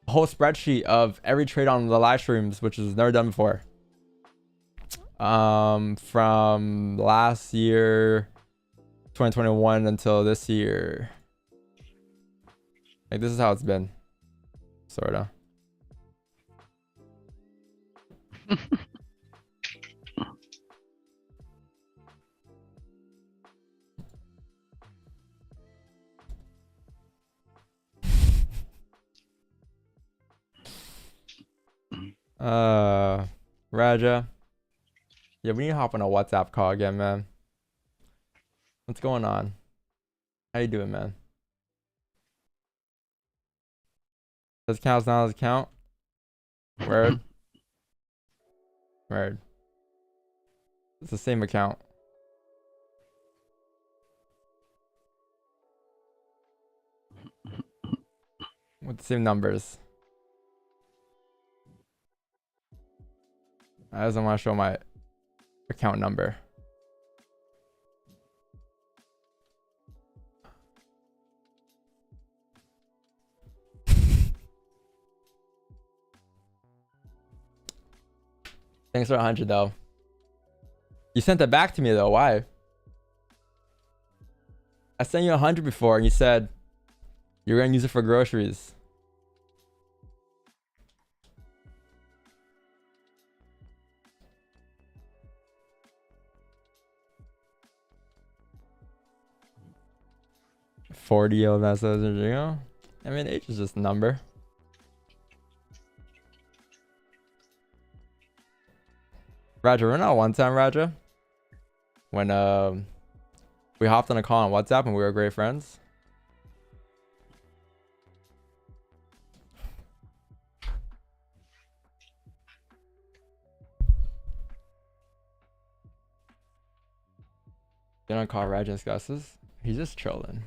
whole spreadsheet of every trade on the live streams, which is never done before. From last year, 2021 until this year. Like this is how it's been, sorta. Raja. Yeah, we need to hop on a WhatsApp call again, man. What's going on? How you doing, man? Does count now? Does count? Word. Word. It's the same account. With the same numbers. I just don't want to show my account number. Thanks for 100 though. You sent that back to me though. Why? I sent you 100 before and you said you're gonna use it for groceries. $40 of that says, you know? I mean, age is just a number. Roger, run out one time, Roger. when we hopped on a call on WhatsApp and we were great friends. Get on call Raj and discusses. He's just trolling.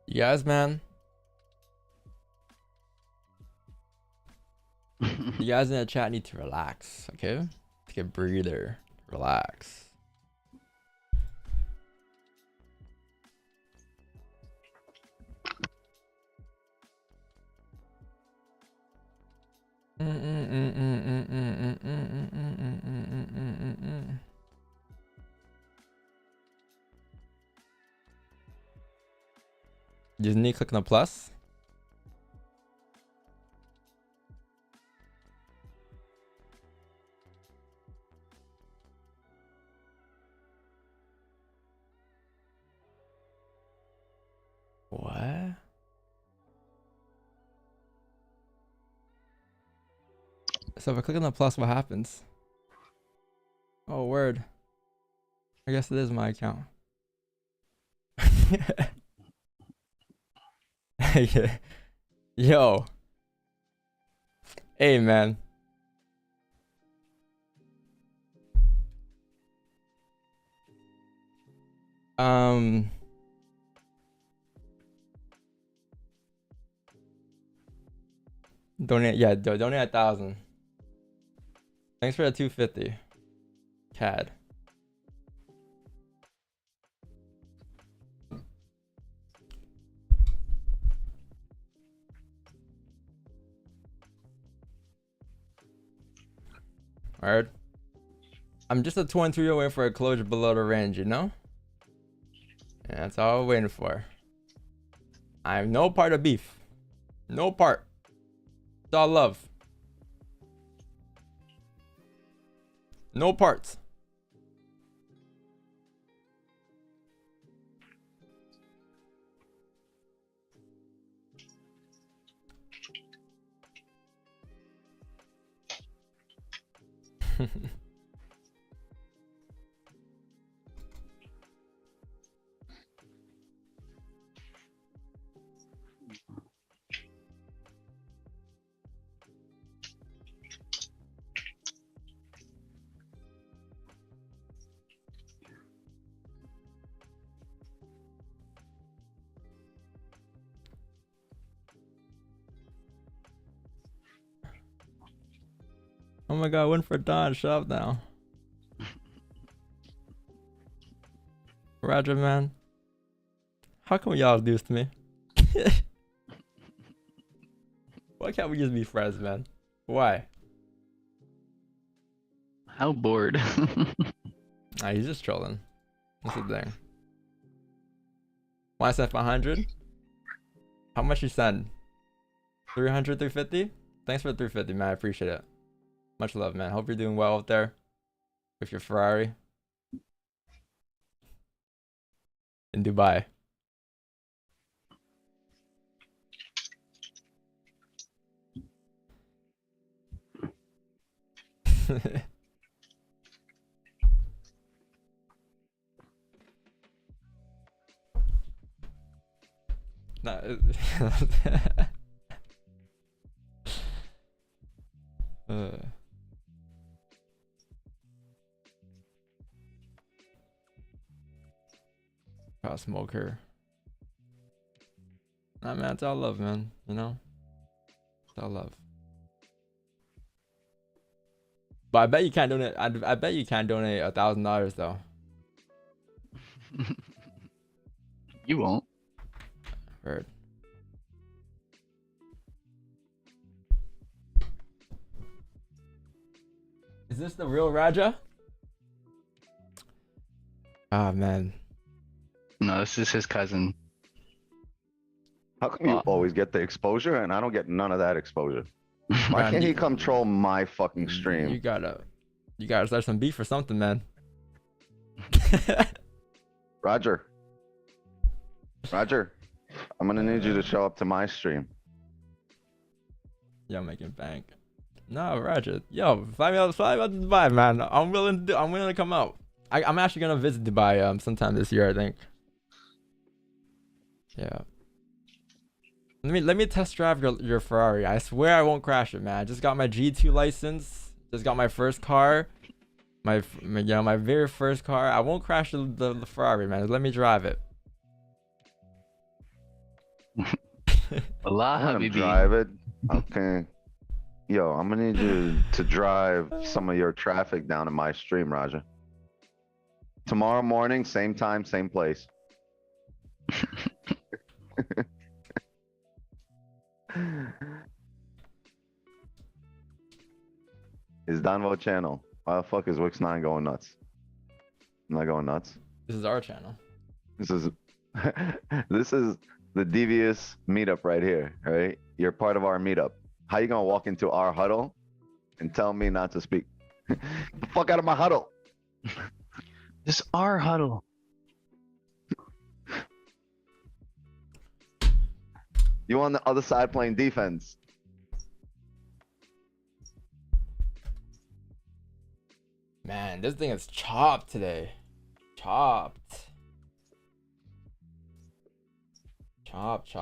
You guys, man. You guys in the chat need to relax, okay? Take a breather. Relax. Just need to click on the plus. What? So if I click on the plus, what happens? Oh, word. I guess it is my account. Yo. Hey, man. Donate, yeah, donate 1,000. Thanks for the 250. CAD. Alright. I'm just a 23 away for a closure below the range, you know? Yeah, that's all I'm waiting for. I'm no part of beef. No part. It's all love. No parts. Oh my god, win for Don. Shut up now. Roger, man. How come y'all do this to me? Why can't we just be friends, man? Why? How bored. Nah, he's just trolling. That's the thing. Want to send 500? How much you send? 300, 350? Thanks for the 350, man. I appreciate it. Much love, man. Hope you're doing well out there with your Ferrari in Dubai. Nah, smoker. Nah, man, it's all love, man. You know, it's all love. But I bet you can't donate. I bet you can't donate $1,000 though. You won't. Heard. Is this the real Raja? Ah, man. No, this is his cousin. How come you always get the exposure and I don't get none of that exposure? Why Man, can't he you- come troll my fucking You stream? gotta start some beef or something, man. Roger. Roger, I'm gonna need you to show up to my stream. Yeah, I'm making bank. No, Roger. Yo, fly me out to Dubai, man. I'm willing to come out. I'm actually gonna visit Dubai sometime this year, I think. Yeah. Let me test drive your Ferrari. I swear I won't crash it, man. I just got my G2 license. Just got my first car. My very first car. I won't crash the Ferrari, man. Let me drive it. Allah, Let him Habibi. drive it. Okay. Yo, I'm gonna need you to drive some of your traffic down to my stream, Raja. Tomorrow morning, same time, same place. Is Donvo channel? Why the fuck is Wix9 going nuts? I'm not going nuts. This is our channel. This is this is the devious meetup right here, right? You're part of our meetup. How you gonna walk into our huddle and tell me not to speak? Get the fuck out of my huddle. This our huddle. You on the other side playing defense. Man, this thing is chopped today. Chopped. Chopped.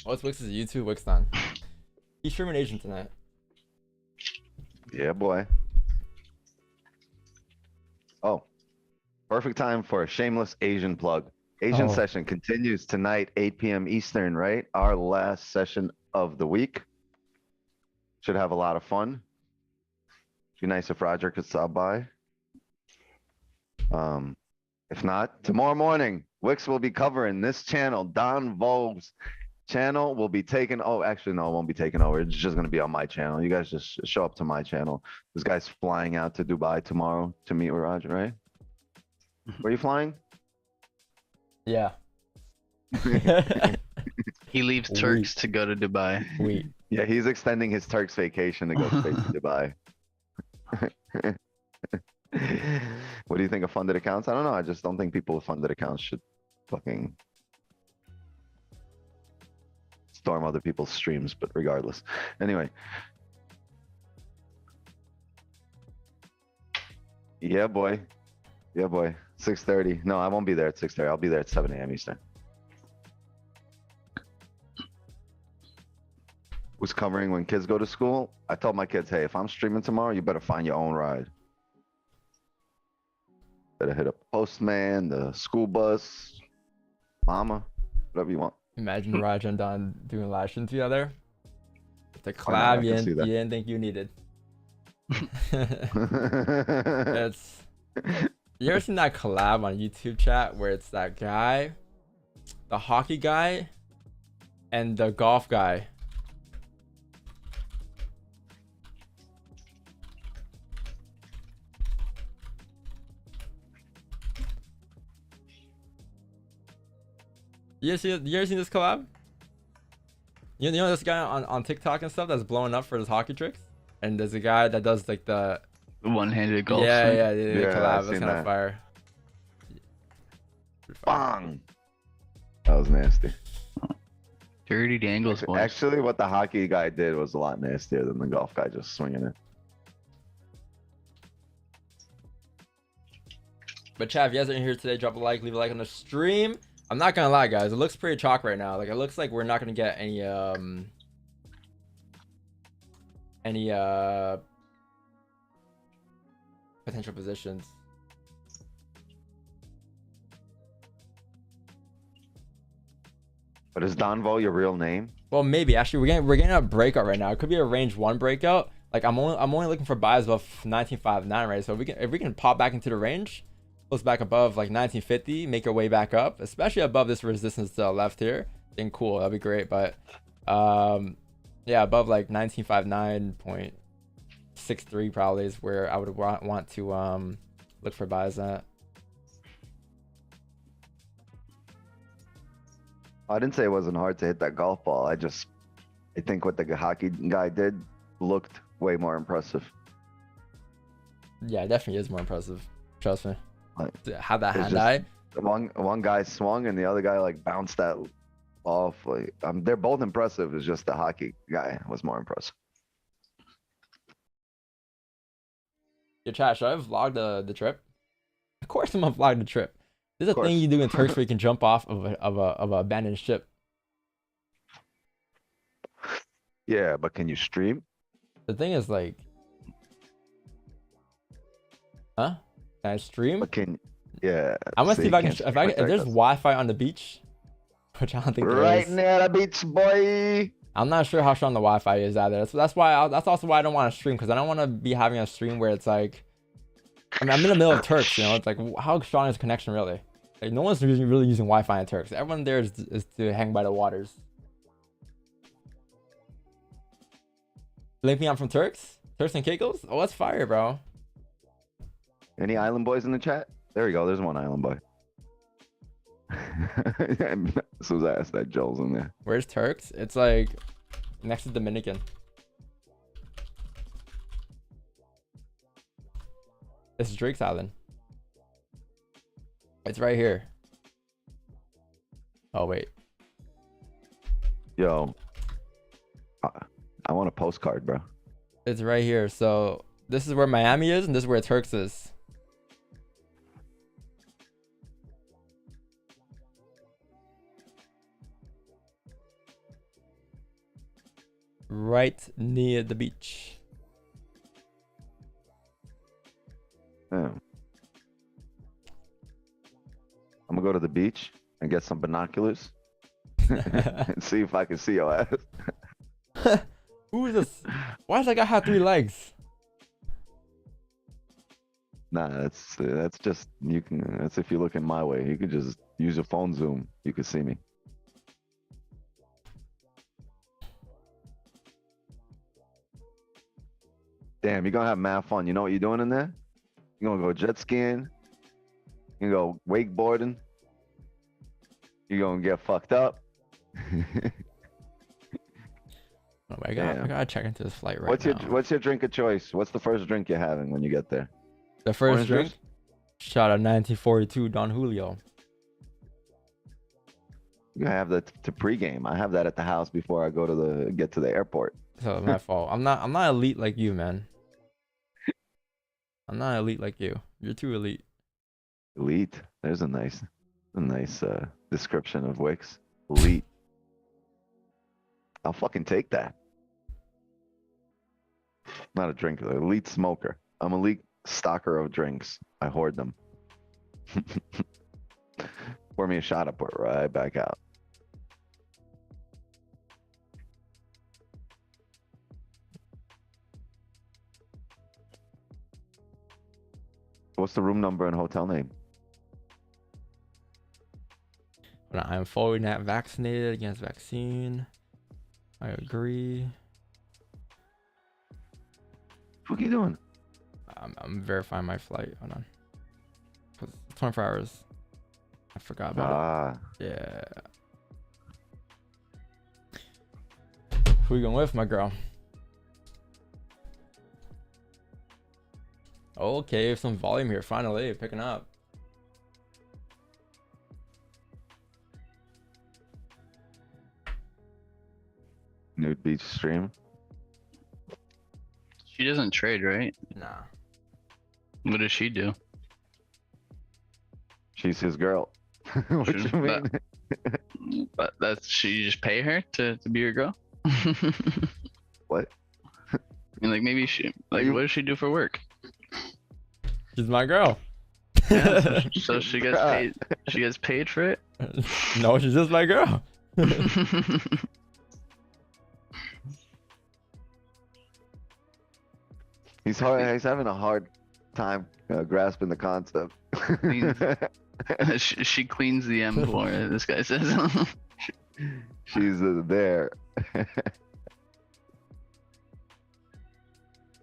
What's Wix's YouTube? Wixton. He's streaming Asian tonight. Yeah, boy. Oh, perfect time for a shameless Asian plug. Asian Oh. session continues tonight, 8 p.m. Eastern, right? Our last session of the week. Should have a lot of fun. Be nice if Roger could stop by. If not, tomorrow morning, Wix will be covering this channel. Don Vogue's channel will be taken. Oh, actually, no, it won't be taken over. It's just going to be on my channel. You guys just show up to my channel. This guy's flying out to Dubai tomorrow to meet with Roger, right? Where are you flying? Yeah. He leaves Turks to go to Dubai. Wait. Yeah, he's extending his Turks vacation to go straight to Dubai. What do you think of funded accounts? I don't know. I just don't think people with funded accounts should fucking storm other people's streams, but regardless. Anyway. Yeah, boy. Yeah, boy. 6:30. No, I won't be there at 6:30. I'll be there at 7 a.m. Eastern. Who's covering when kids go to school? I told my kids, hey, if I'm streaming tomorrow, you better find your own ride. Better hit up the postman, the school bus, mama, whatever you want. Imagine Raj and Don doing live stream together. The I collab can see that. you didn't think you needed. It's. You ever seen that collab on YouTube chat where it's that guy, the hockey guy, and the golf guy? You ever seen this collab? You know this guy on TikTok and stuff that's blowing up for his hockey tricks? And there's a guy that does like the One-handed golf. yeah, swing. yeah, the Yeah, I've collab. That's seen kind of that. fire. Bang! That was nasty. Dirty dangles, boys. Actually, what the hockey guy did was a lot nastier than the golf guy just swinging it. But chat, if you guys are in here today, drop a like, leave a like on the stream. I'm not gonna lie, guys. It looks pretty chalk right now. Like it looks like we're not gonna get any potential positions. But is Donvo your real name? Well, maybe actually we're getting a breakout right now. It could be a range 1 breakout. Like I'm only looking for buys above 1959, right? So if we can pop back into the range, close back above like 1950, make our way back up, especially above this resistance to the left here, then cool, that'd be great. But yeah, above like 1959.63 probably is where I would want to look for buys at. I didn't say it wasn't hard to hit that golf ball. I think what the hockey guy did looked way more impressive. Yeah, it definitely is more impressive. Trust me. Like, Have that it's hand eye. One guy swung and the other guy like bounced that awfully. They're both impressive. It's just the hockey guy was more impressive. Your chat, should I vlog the trip? Of course I'm gonna vlog the trip. There's a Of thing course. you do in Turks where you can jump off of a abandoned ship. Yeah, but can you stream? The thing is like, huh? Can I stream? But yeah. I'm gonna see if I can. can't If there's protect us. Wi-Fi on the beach, which I don't think there Right is. near the beach, boy. I'm not sure how strong the Wi-Fi is either. That's why. That's also why I don't want to stream, because I don't want to be having a stream where it's like, I mean, I'm in the middle of Turks, you know. It's like, how strong is connection really? Like, no one's really using Wi-Fi in Turks. Everyone there is to hang by the waters. Link me, I'm from Turks. Turks and Caicos. Oh, that's fire, bro. Any island boys in the chat? There we go. There's one island boy. As soon as I asked that, Joel's in there. Where's Turks? It's like next to Dominican. It's Drake's Island. It's right here. Oh wait. Yo, I want a postcard, bro. It's right here. So this is where Miami is, and this is where Turks is. Right near the beach. Yeah. I'm gonna go to the beach and get some binoculars and see if I can see your ass. Who's this? Why does that guy have 3 legs? Nah, that's just you can. That's if you look in my way. You could just use your phone zoom. You could see me. Damn, you're gonna have mad fun. You know what you're doing in there? You're gonna go jet skiing. You go wakeboarding. You're gonna get fucked up. Oh my god, I gotta check into this flight right now. What's your drink of choice? What's the first drink you're having when you get there? The first Orange drink? juice? Shot of 1942 Don Julio. You have that to pregame. I have that at the house before I go to get to the airport. So my fault. I'm not elite like you, man. I'm not elite like you. You're too elite. Elite. There's a nice description of Wix. Elite. I'll fucking take that. Not a drinker, elite smoker. I'm elite stocker of drinks. I hoard them. Pour me a shot, I put it right back out. What's the room number and hotel name? But I am fully not vaccinated against vaccine. I agree. What are you doing? I'm verifying my flight. Hold on. 24 hours. I forgot about it. Yeah. Who you going with, my girl? Okay, some volume here. Finally, picking up. Nude beach stream. She doesn't trade, right? Nah. What does she do? She's his girl. What True, you mean? But that's you just pay her to be your girl? What? I mean, like maybe she what does she do for work? She's my girl. Yeah, so she gets paid. She gets paid for it. No, she's just my girl. He's having a hard time grasping the concept. She cleans the M for it, this guy says. She's there.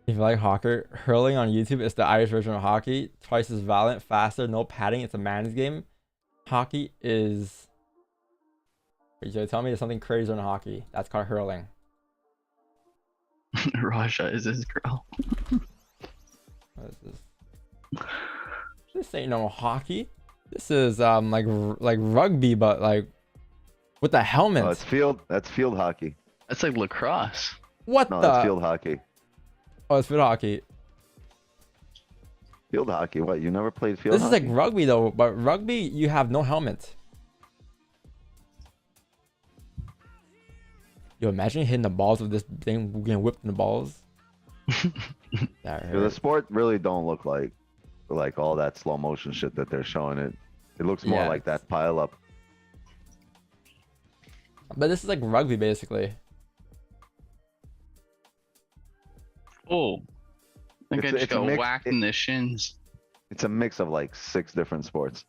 If you like hockey, hurling on YouTube is the Irish version of hockey. Twice as violent, faster, no padding. It's a man's game. Hockey is. So tell me there's something crazier than hockey. That's called hurling. Raja is his girl. What is this? This ain't no hockey. This is like rugby, but like With the helmet. Oh, it's field. That's field hockey. That's like lacrosse. What No, the? that's field hockey. Oh, it's field hockey. Field hockey. What? You never played field This is hockey? like rugby though, but rugby you have no helmet. Yo, imagine hitting the balls with this thing getting whipped in the balls. That The hurt. sport really don't look like all that slow motion shit that they're showing it. It looks more Yeah. like that pile up. But this is like rugby basically. Oh, I think I just It's a got mix- whacked in the shins. It's a mix of like 6 different sports,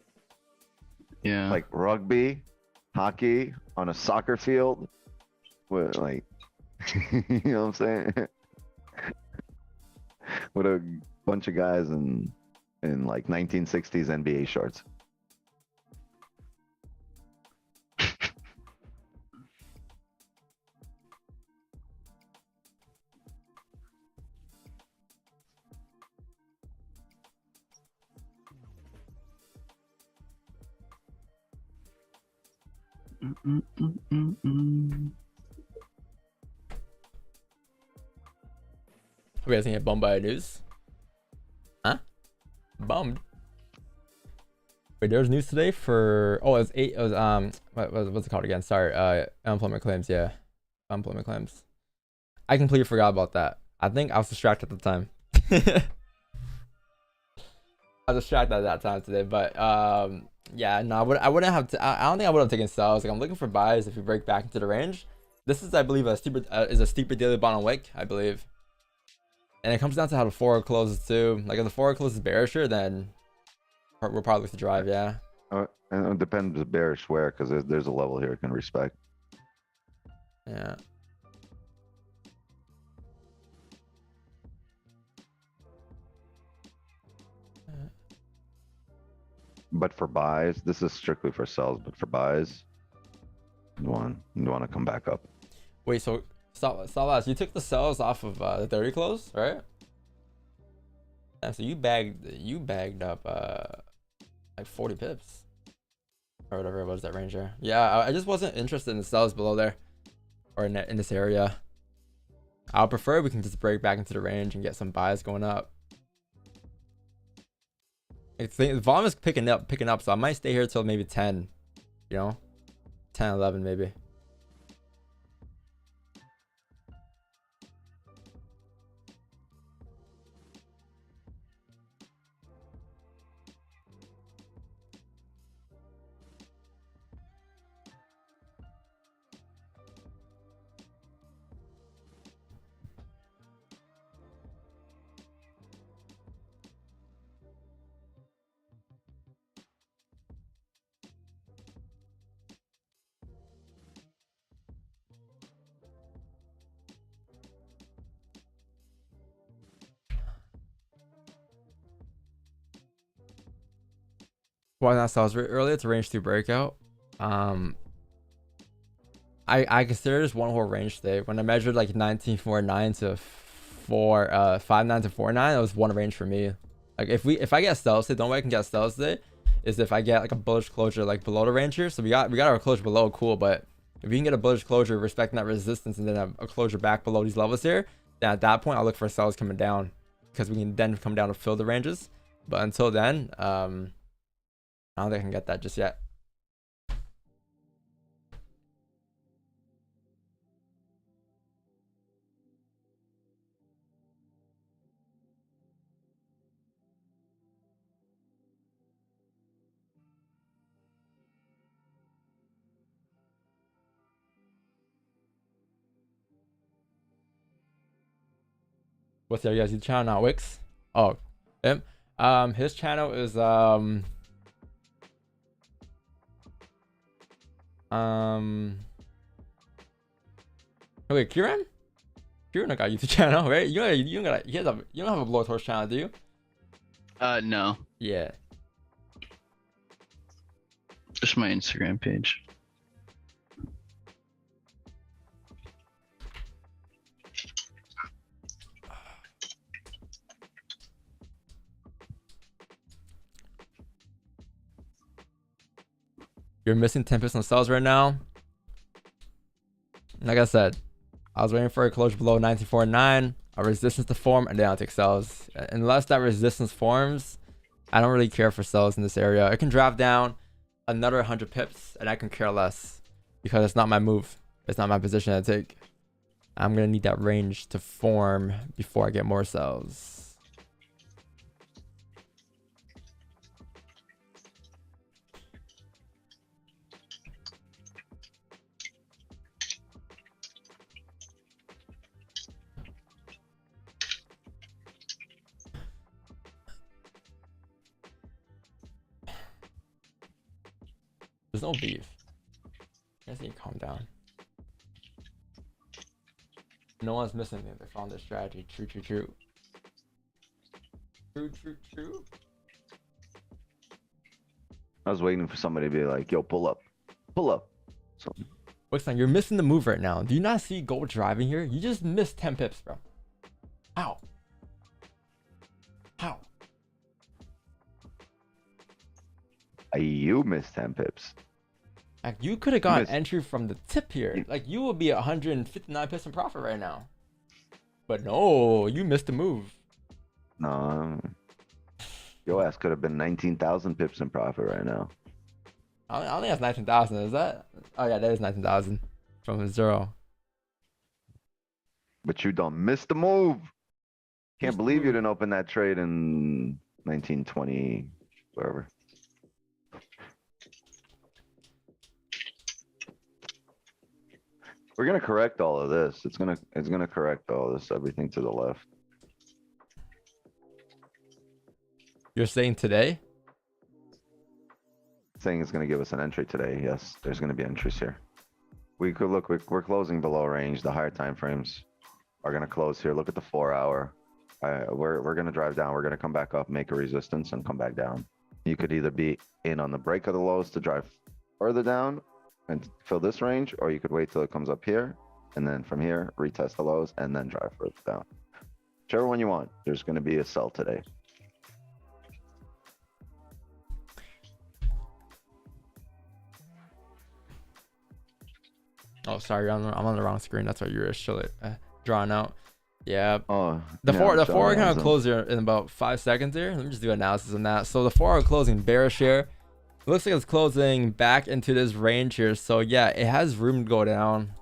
Yeah. like rugby, hockey on a soccer field, with like, you know what I'm saying? With a bunch of guys in like 1960s NBA shorts. We guys get bummed by the news? Huh? Bummed. Wait, there was news today for it was what's it called again? Sorry, unemployment claims, yeah. Unemployment claims. I completely forgot about that. I think I was distracted at the time. I was distracted at that time today, but yeah, no, I wouldn't have I don't think I would have taken sells. Like I'm looking for buys if we break back into the range. This is, I believe, a steeper daily bottom wick, I believe. And it comes down to how the forward closes too. Like if the forward closes bearisher, then we'll probably look to drive, yeah. And it depends bearish where, because there's a level here it can respect. Yeah. But for buys, this is strictly for sells. But for buys, you want to come back up. Wait, so Salas, you took the sells off of the 30 close, right? Yeah, so you bagged up like 40 pips or whatever it was, that range there. Yeah, I just wasn't interested in the sells below there or in this area. I would prefer we can just break back into the range and get some buys going up. The volume is picking up, so I might stay here till maybe 10, you know, 10, 11 maybe. Why not sell earlier? It's a range 2 breakout. I consider this one whole range today. When I measured like 1949 to 59 to 49, it was one range for me. Like if I get sells today, the only way I can get sells today is if I get like a bullish closure like below the range here. So we got our closure below, cool. But if we can get a bullish closure respecting that resistance and then a closure back below these levels here, then at that point I'll look for sells coming down, because we can then come down to fill the ranges. But until then, I don't think I can get that just yet. What's the other guy's channel now? Wix? Oh, him. His channel is wait, Kieran? Kieran got a YouTube channel, right? You don't have a blowtorch channel, do you? No, Yeah. just my Instagram page. You're missing 10% sales right now. like I said, I was waiting for a closure below 1949, a resistance to form, and then I'll take sells. Unless that resistance forms, I don't really care for sells in this area. It can drop down another 100 pips, and I can care less because it's not my move. It's not my position to take. I'm gonna need that range to form before I get more sells. There's no beef. I just need to calm down. No one's missing anything. They found their strategy. True, true, true. True, true, true. I was waiting for somebody to be like, yo, pull up. Pull up. So Wixon, you're missing the move right now. Do you not see gold driving here? You just missed 10 pips, bro. How? How? You missed 10 pips. Like, you could have gotten missed. entry from the tip here. Like, you would be 159 pips in profit right now. But no, you missed the move. No. Your ass could have been 19,000 pips in profit right now. I don't think that's 19,000. Is that? Oh, yeah, that is 19,000 from 0. But you don't miss the move. Can't Missed the believe you move. didn't open that trade in 1920, wherever. We're gonna correct all of this. It's gonna correct all this, everything to the left. You're saying today? Saying it's gonna give us an entry today. Yes, there's gonna be entries here. We could look, we're closing below range. The higher time frames are gonna close here. Look at the 4 hour. We're gonna drive down. We're gonna come back up, make a resistance and come back down. You could either be in on the break of the lows to drive further down and fill this range, or you could wait till it comes up here and then from here retest the lows and then drive further down. Whichever one you want. There's going to be a sell today. Oh, sorry, I'm on the wrong screen. That's why you're drawn out. Yeah. Oh, The yeah, four I'm kind of sorry. close here in about 5 seconds here. Let me just do analysis on that. So the 4 hour closing bearish here. It looks like it's closing back into this range here. So yeah, it has room to go down.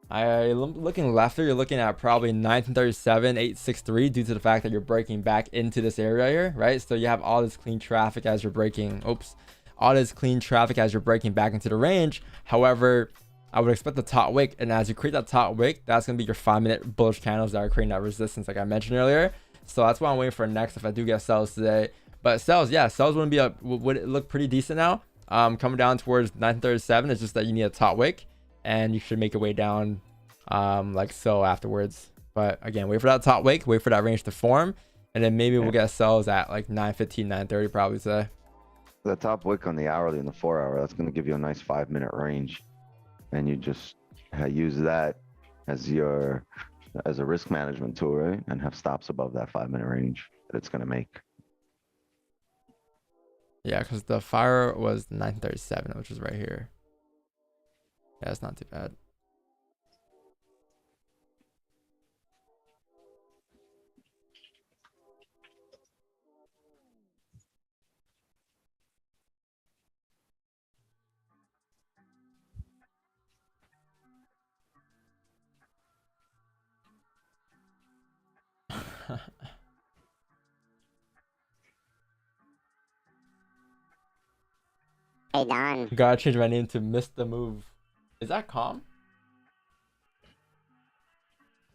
Looking left here, you're looking at probably 1937, 863 due to the fact that you're breaking back into this area here, right? So you have all this clean traffic as you're breaking. All this clean traffic as you're breaking back into the range. However, I would expect the top wick, and as you create that top wick, that's going to be your 5-minute bullish candles that are creating that resistance like I mentioned earlier. So that's what I'm waiting for next if I do get sells today. But sells, yeah, sells wouldn't be would it look pretty decent now. Coming down towards 937, it's just that you need a top wick, and you should make your way down like so afterwards. But again, wait for that top wick, wait for that range to form, and then maybe we'll get sells at like 9:15, 9:30 probably today. The top wick on the hourly and the 4 hour, that's going to give you a nice 5-minute range. And you just use that as a risk management tool, right? And have stops above that 5-minute range that it's going to make. Yeah, because the fire was 937, which is right here. Yeah, it's not too bad. Hey, Don. Gotta change my name to Miss the Move. Is that calm?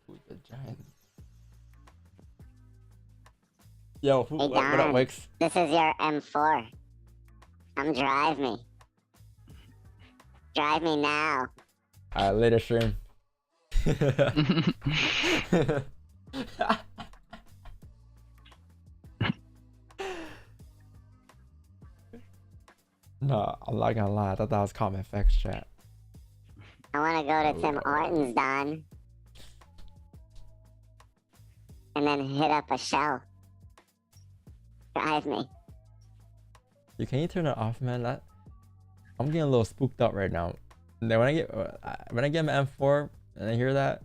Ooh, the giant. Yo, Hey, what up, Don. Wix? This is your M4. Come drive me. Drive me now. Alright, later stream. No, I'm not gonna lie. I thought that was common effects chat. I want to go to Tim Hortons, Don. And then hit up a shell. Drive me. Can you turn it off, man? I'm getting a little spooked out right now. And then when I get my M4, And I hear that.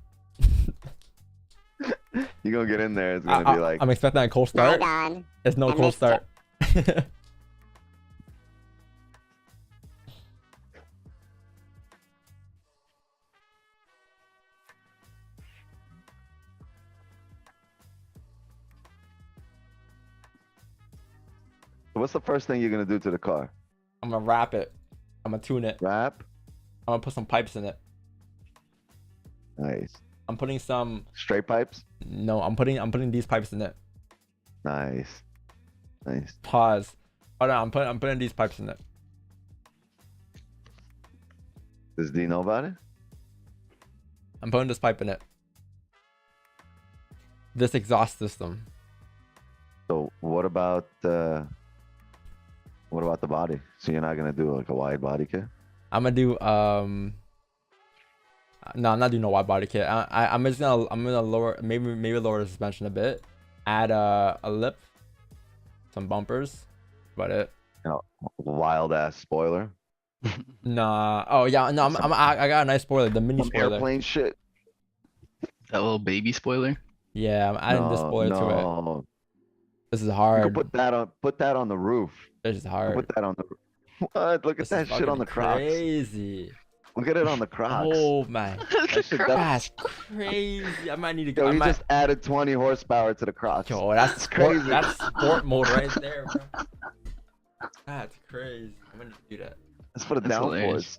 You gonna get in there? It's gonna be like. I'm expecting a cold start. on. It's no I cold missed it. start. What's the first thing you're gonna do to the car? I'm gonna wrap it. I'm gonna tune it. Wrap. I'm gonna put some pipes in it. Nice. I'm putting some. Straight pipes. No, I'm putting these pipes in it. Nice. Nice. Pause. Hold on, I'm putting these pipes in it. Does D know about it? I'm putting this pipe in it. This exhaust system. So what about the body? So you're not gonna do like a wide body kit? I'm gonna do no, I'm not doing no wide body kit. I'm gonna lower maybe lower the suspension a bit. Add a lip, some bumpers, about it. You know, wild ass spoiler. Nah. Oh yeah. No. I got a nice spoiler. The mini Some spoiler. airplane shit. That little baby spoiler. Yeah, I'm adding this spoiler to it. No. This is You hard. can put that on the roof. This is hard. Put that on the roof. What? Look at This that is shit on fucking the Crocs. Crazy. Look at it on the Crocs. Oh man. That shit That's crazy. I might need to go. Yo, I he might... just added 20 horsepower to the Crocs. Yo, that's It's sport, crazy. That's sport mode right there, bro. That's crazy. I'm gonna do that. Let's put a That's downforce. hilarious.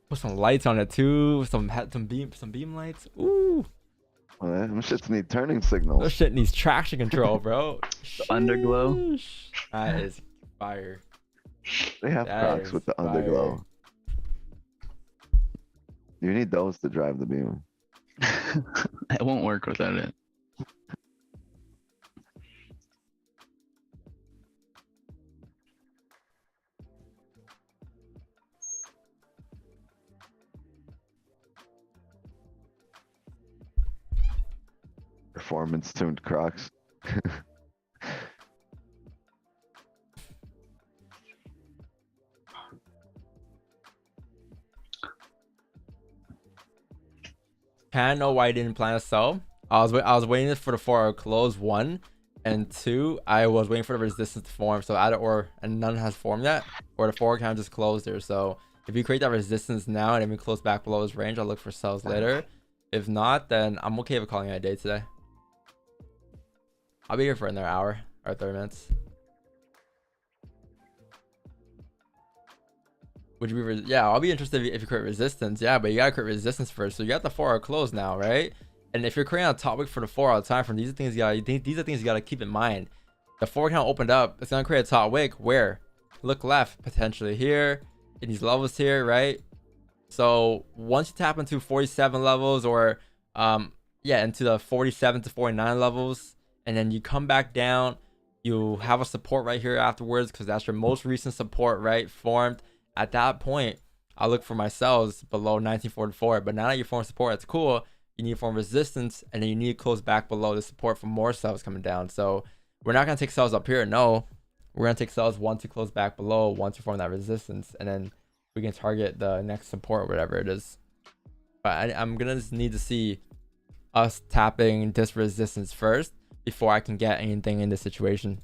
Put some lights on it too. Some beam lights. Ooh. Well, them shits need turning Those signals. shit needs traction control, bro. The underglow. Sheesh. That is fire. They have That Crocs is with the fire. underglow. You need those to drive the beam. It won't work without it. Performance tuned Crocs. Kinda know why I didn't plan to sell. I was waiting for the 4-hour close, 1, and 2. I was waiting for the resistance to form. So either or, and none has formed yet, or the 4 kind of just closed there. So if you create that resistance now and then we close back below this range, I'll look for sells later. If not, then I'm okay with calling it a day today. I'll be here for another hour or 30 minutes. Would you be? Yeah, I'll be interested if you create resistance. Yeah, but you gotta create resistance first. So you got the 4-hour close now, right? And if you're creating a top wick for the 4-hour time frame, these are things you gotta keep in mind. The 4 count opened up. It's gonna create a top wick where? Look left, potentially here, in these levels here, right? So once you tap into 47 levels or into the 47 to 49 levels, and then you come back down, you have a support right here afterwards because that's your most recent support, right? Formed. At that point, I look for my sells below 1944. But now that you form support, it's cool. You need to form resistance, and then you need to close back below the support for more sells coming down. So we're not gonna take sells up here. No, we're gonna take sells once you close back below, once you form that resistance, and then we can target the next support, whatever it is. But I'm gonna just need to see us tapping this resistance first before I can get anything in this situation.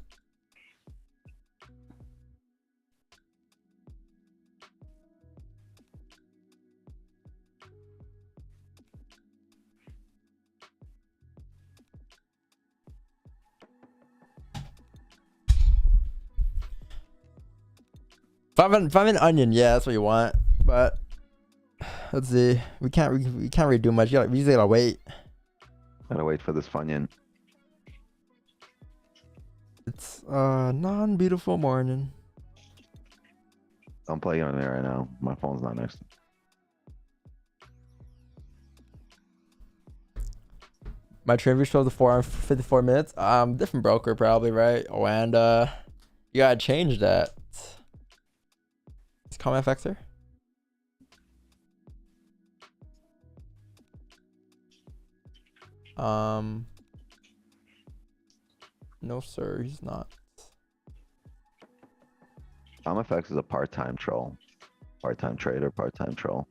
If I'm an onion, yeah, that's what you want. But let's see, we can't really do much. We just gotta wait. Gotta wait for this Funyun. It's non-beautiful morning. Don't play on me right now. My phone's not next to me. My trade view shows the 4 hour 54 minutes. Different broker probably, right? Oh, and you gotta change that. Is Calm FX here? No sir, he's not. FX is a part-time troll. Part-time trader, part-time troll.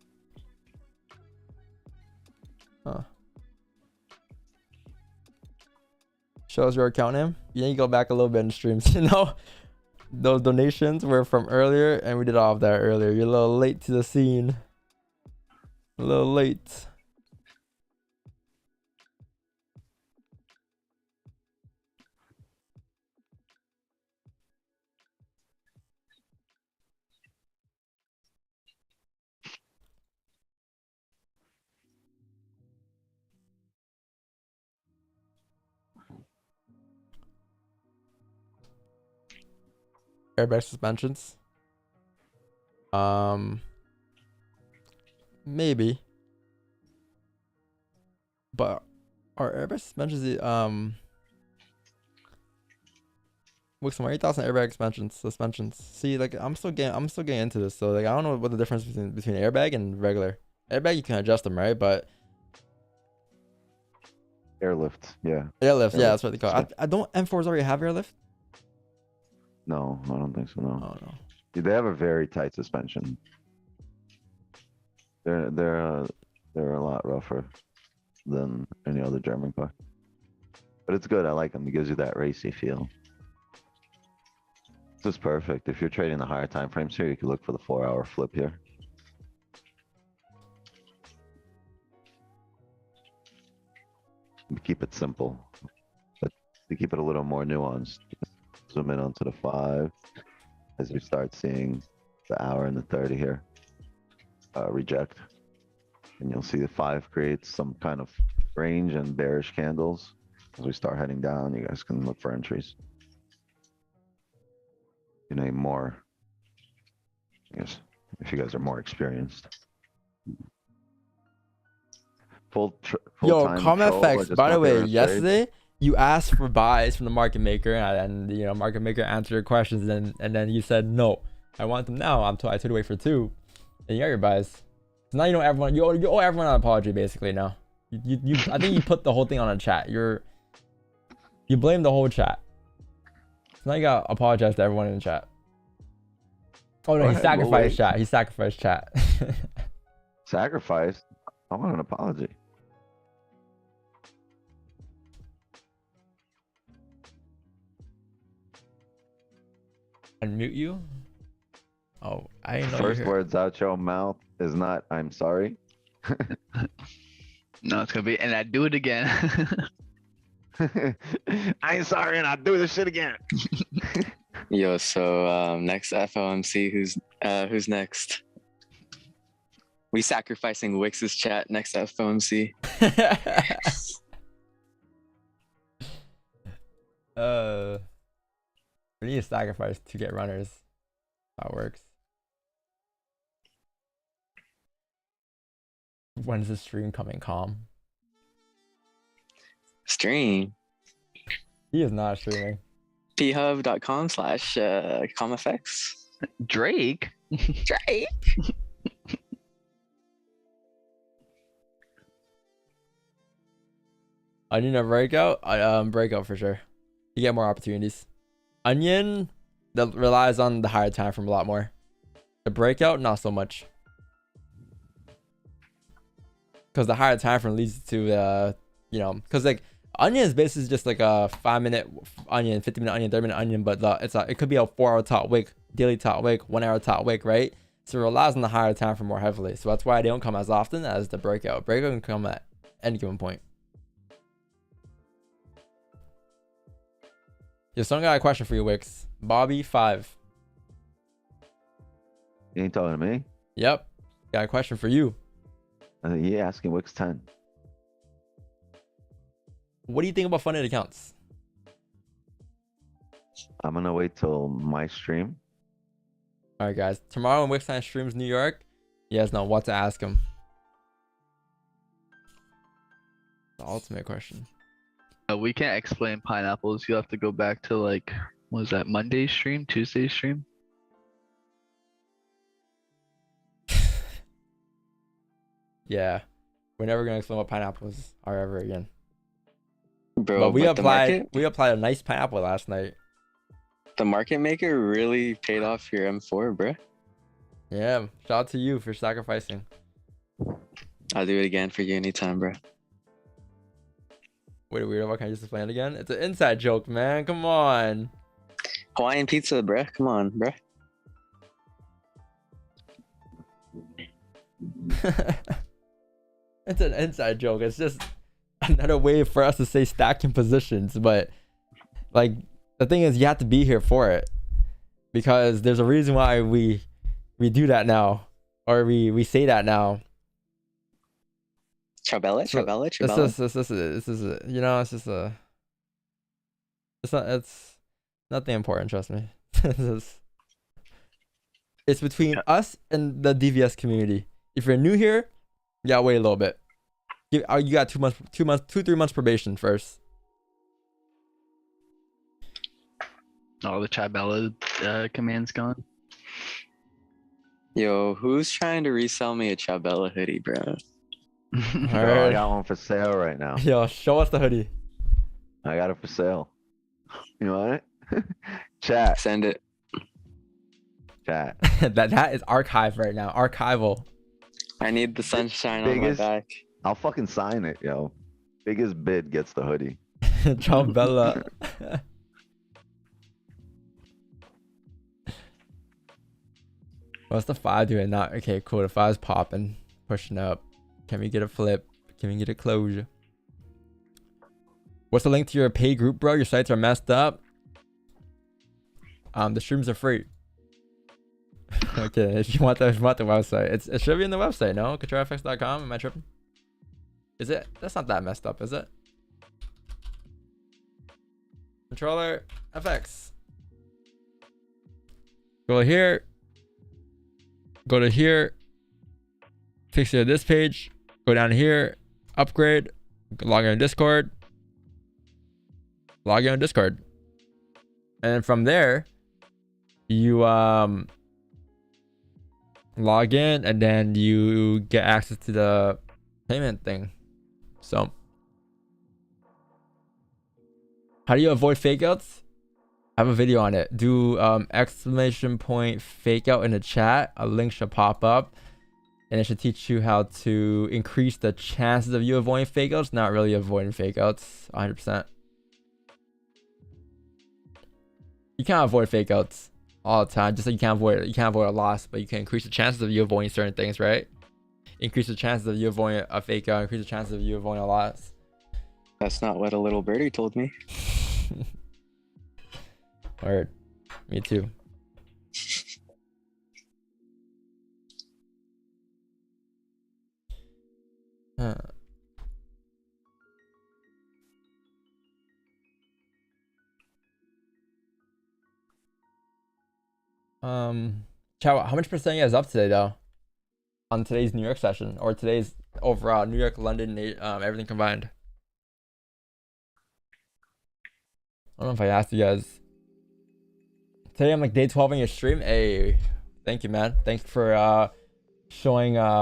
Huh. Shows your account name. You need to go back a little bit in streams. You know, those donations were from earlier, and we did all of that earlier. You're a little late to the scene. A little late. Airbag suspensions. Maybe. But are airbag suspensions Wixon, what are your thoughts on airbag suspensions? See, like I'm still getting into this, so like I don't know what the difference between airbag and regular. Airbag you can adjust them, right? But Airlift, yeah. airlift, yeah, that's what they call it. I don't M4s already have airlift? No, I don't think so. No. Oh no. They have a very tight suspension. They're a lot rougher than any other German car, but it's good. I like them. It gives you that racy feel. This is perfect. If you're trading the higher time frames here, you can look for the 4-hour flip here. Keep it simple, but to keep it a little more nuanced. Zoom in onto the 5 as we start seeing the hour and the 30 here reject, and you'll see the 5 creates some kind of range and bearish candles. As we start heading down, you guys can look for entries. You know, more, I guess, if you guys are more experienced. Yo, comment effects. By the way, yesterday you asked for buys from the market maker, and you know, market maker answered your questions, and then you said no, I want them now. I told you to wait for 2, and you got your buys. So now you know everyone. You owe everyone an apology basically now. You I think you put the whole thing on a chat. You blame the whole chat. So now you gotta apologize to everyone in the chat. Oh no, he sacrificed chat. He sacrificed chat. Sacrifice? I want an apology. Unmute you? Oh, I didn't know. First words out your mouth is not "I'm sorry." No, it's gonna be, and I do it again. I ain't sorry, and I do this shit again. Yo, so next FOMC, who's next? We sacrificing Wix's chat next FOMC. We need to sacrifice to get runners. That works. When's the stream coming, calm? Stream. He is not streaming. phub.com/comfx. Drake. Drake. Onion or breakout? Breakout for sure. You get more opportunities. Onion that relies on the higher time frame a lot more. The breakout, not so much. Because the higher time frame leads to you know, because like onion is basically just like a 5-minute onion, 50-minute onion, 30-minute onion, but it could be a 4-hour top wick, daily top wick, 1-hour top wick, right? So it relies on the higher time frame more heavily. So that's why they don't come as often as the breakout. Breakout can come at any given point. Yo, someone got a question for you, Wix. Bobby 5. You ain't talking to me. Yep. Got a question for you. Yeah, asking Wix 10. What do you think about funded accounts? I'm gonna wait till my stream. All right, guys. Tomorrow when Wix streams New York, you guys know what to ask him. The ultimate question. We can't explain pineapples. You have to go back to like, what was that, Monday's stream, Tuesday's stream? Yeah, we're never gonna explain what pineapples are ever again. Bro, But we applied a nice pineapple last night. The market maker really paid off your M4, bro. Yeah, shout out to you for sacrificing. I'll do it again for you anytime, bro. Wait, weirdo. Why can't I just explain it again? It's an inside joke, man. Come on. Hawaiian pizza, bruh. Come on, bruh. It's an inside joke. It's just another way for us to say stacking positions. But like the thing is, you have to be here for it because there's a reason why we do that now, or we say that now. Chabella, So, Chabella, This Chabella. is you know, it's just a it's nothing important. Trust me. It's between us and the DVS community. If you're new here, you gotta wait a little bit. You got 2 months, 3 months probation first. All the Chabella commands gone. Yo, who's trying to resell me a Chabella hoodie, bro? Bro, I Alright. got one for sale right now. Yo, show us the hoodie. I got it for sale. You want it? Chat, Send it. chat. that is archived right now. Archival. I need the sunshine on my Biggest- back. I'll fucking sign it, yo. Biggest bid gets the hoodie. Chabella. What's the 5 doing? Not okay. Cool. The 5's popping, pushing up. Can we get a flip? Can we get a closure? What's the link to your paid group, bro? Your sites are messed up. The streams are free. Okay, if you want the website, it should be in the website. No, controlfx.com. Am I tripping? Is it? That's not that messed up, is it? Controller FX. Go here. Go to here. Fix it to this page. Go down here. Upgrade. Log in Discord. Log in on Discord. And then from there, you log in and then you get access to the payment thing. So how do you avoid fake outs? I have a video on it. Do exclamation point fake out in the chat. A link should pop up and it should teach you how to increase the chances of you avoiding fake outs. Not really avoiding fake outs 100%. You can't avoid fake outs all the time. Just like you can't avoid a loss, but you can increase the chances of you avoiding certain things, right? Increase the chances of you avoiding a fake out, increase the chances of you avoiding a loss. That's not what a little birdie told me. Word. Me too. Huh. Chow, how much percent you guys up today though? On today's New York session or today's overall New York, London, everything combined. I don't know if I asked you guys. Today I'm like day 12 on your stream. Hey, thank you, man. Thanks for showing a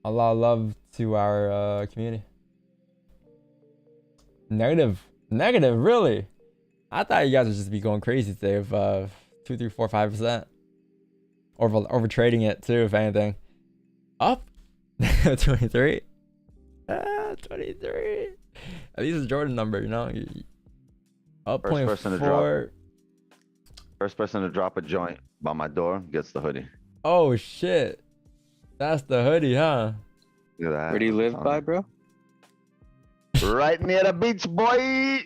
lot of love to our community. Negative, really? I thought you guys would just be going crazy today with 2, 3, 4, 5%. Over trading it too, if anything. Up 23. 23. At least it's a Jordan number, you know. Up First person to 0.4. drop. First person to drop a joint by my door gets the hoodie. Oh shit. That's the hoodie, huh? Look at that. Where do you live by, bro? Right near the beach, boy.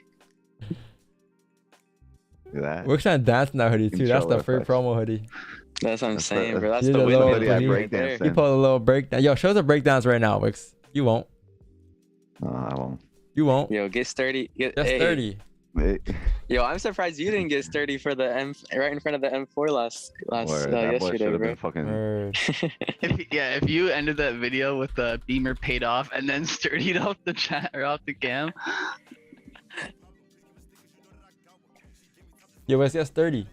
Look at that. We're trying to dance in that hoodie too. That's the Controller free effects. promo hoodie. That's what I'm That's saying, the- bro. That's You the did a win little hoodie hoodie right there. breakdancing. You put a little breakdown. Yo, show us the breakdowns right now, Wix. You won't. I won't. You won't. Yo, get sturdy. Just Hey, 30. Yo, I'm surprised you didn't get sturdy for the M right in front of the M4 last Word, that boy yesterday, should have bro. been fucking. Word. If you ended that video with the beamer paid off and then sturdied off the chat or off the cam, Yo, Wix gets 30.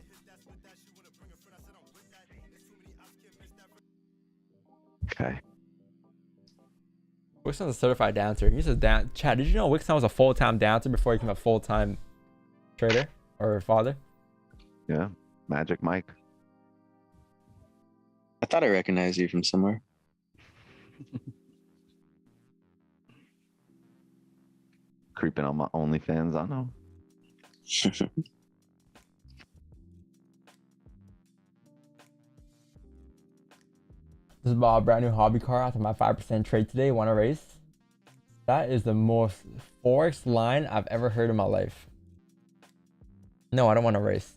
Okay. Wixon is a certified dancer. He's a Chad, did you know Wixon was a full-time dancer before he became a full-time trader or father? Yeah. Magic Mike. I thought I recognized you from somewhere. creeping on my OnlyFans. I know. Just bought a brand new hobby car after my 5% trade today. Want to race? That is the most FOREX line I've ever heard in my life. No, I don't want to race.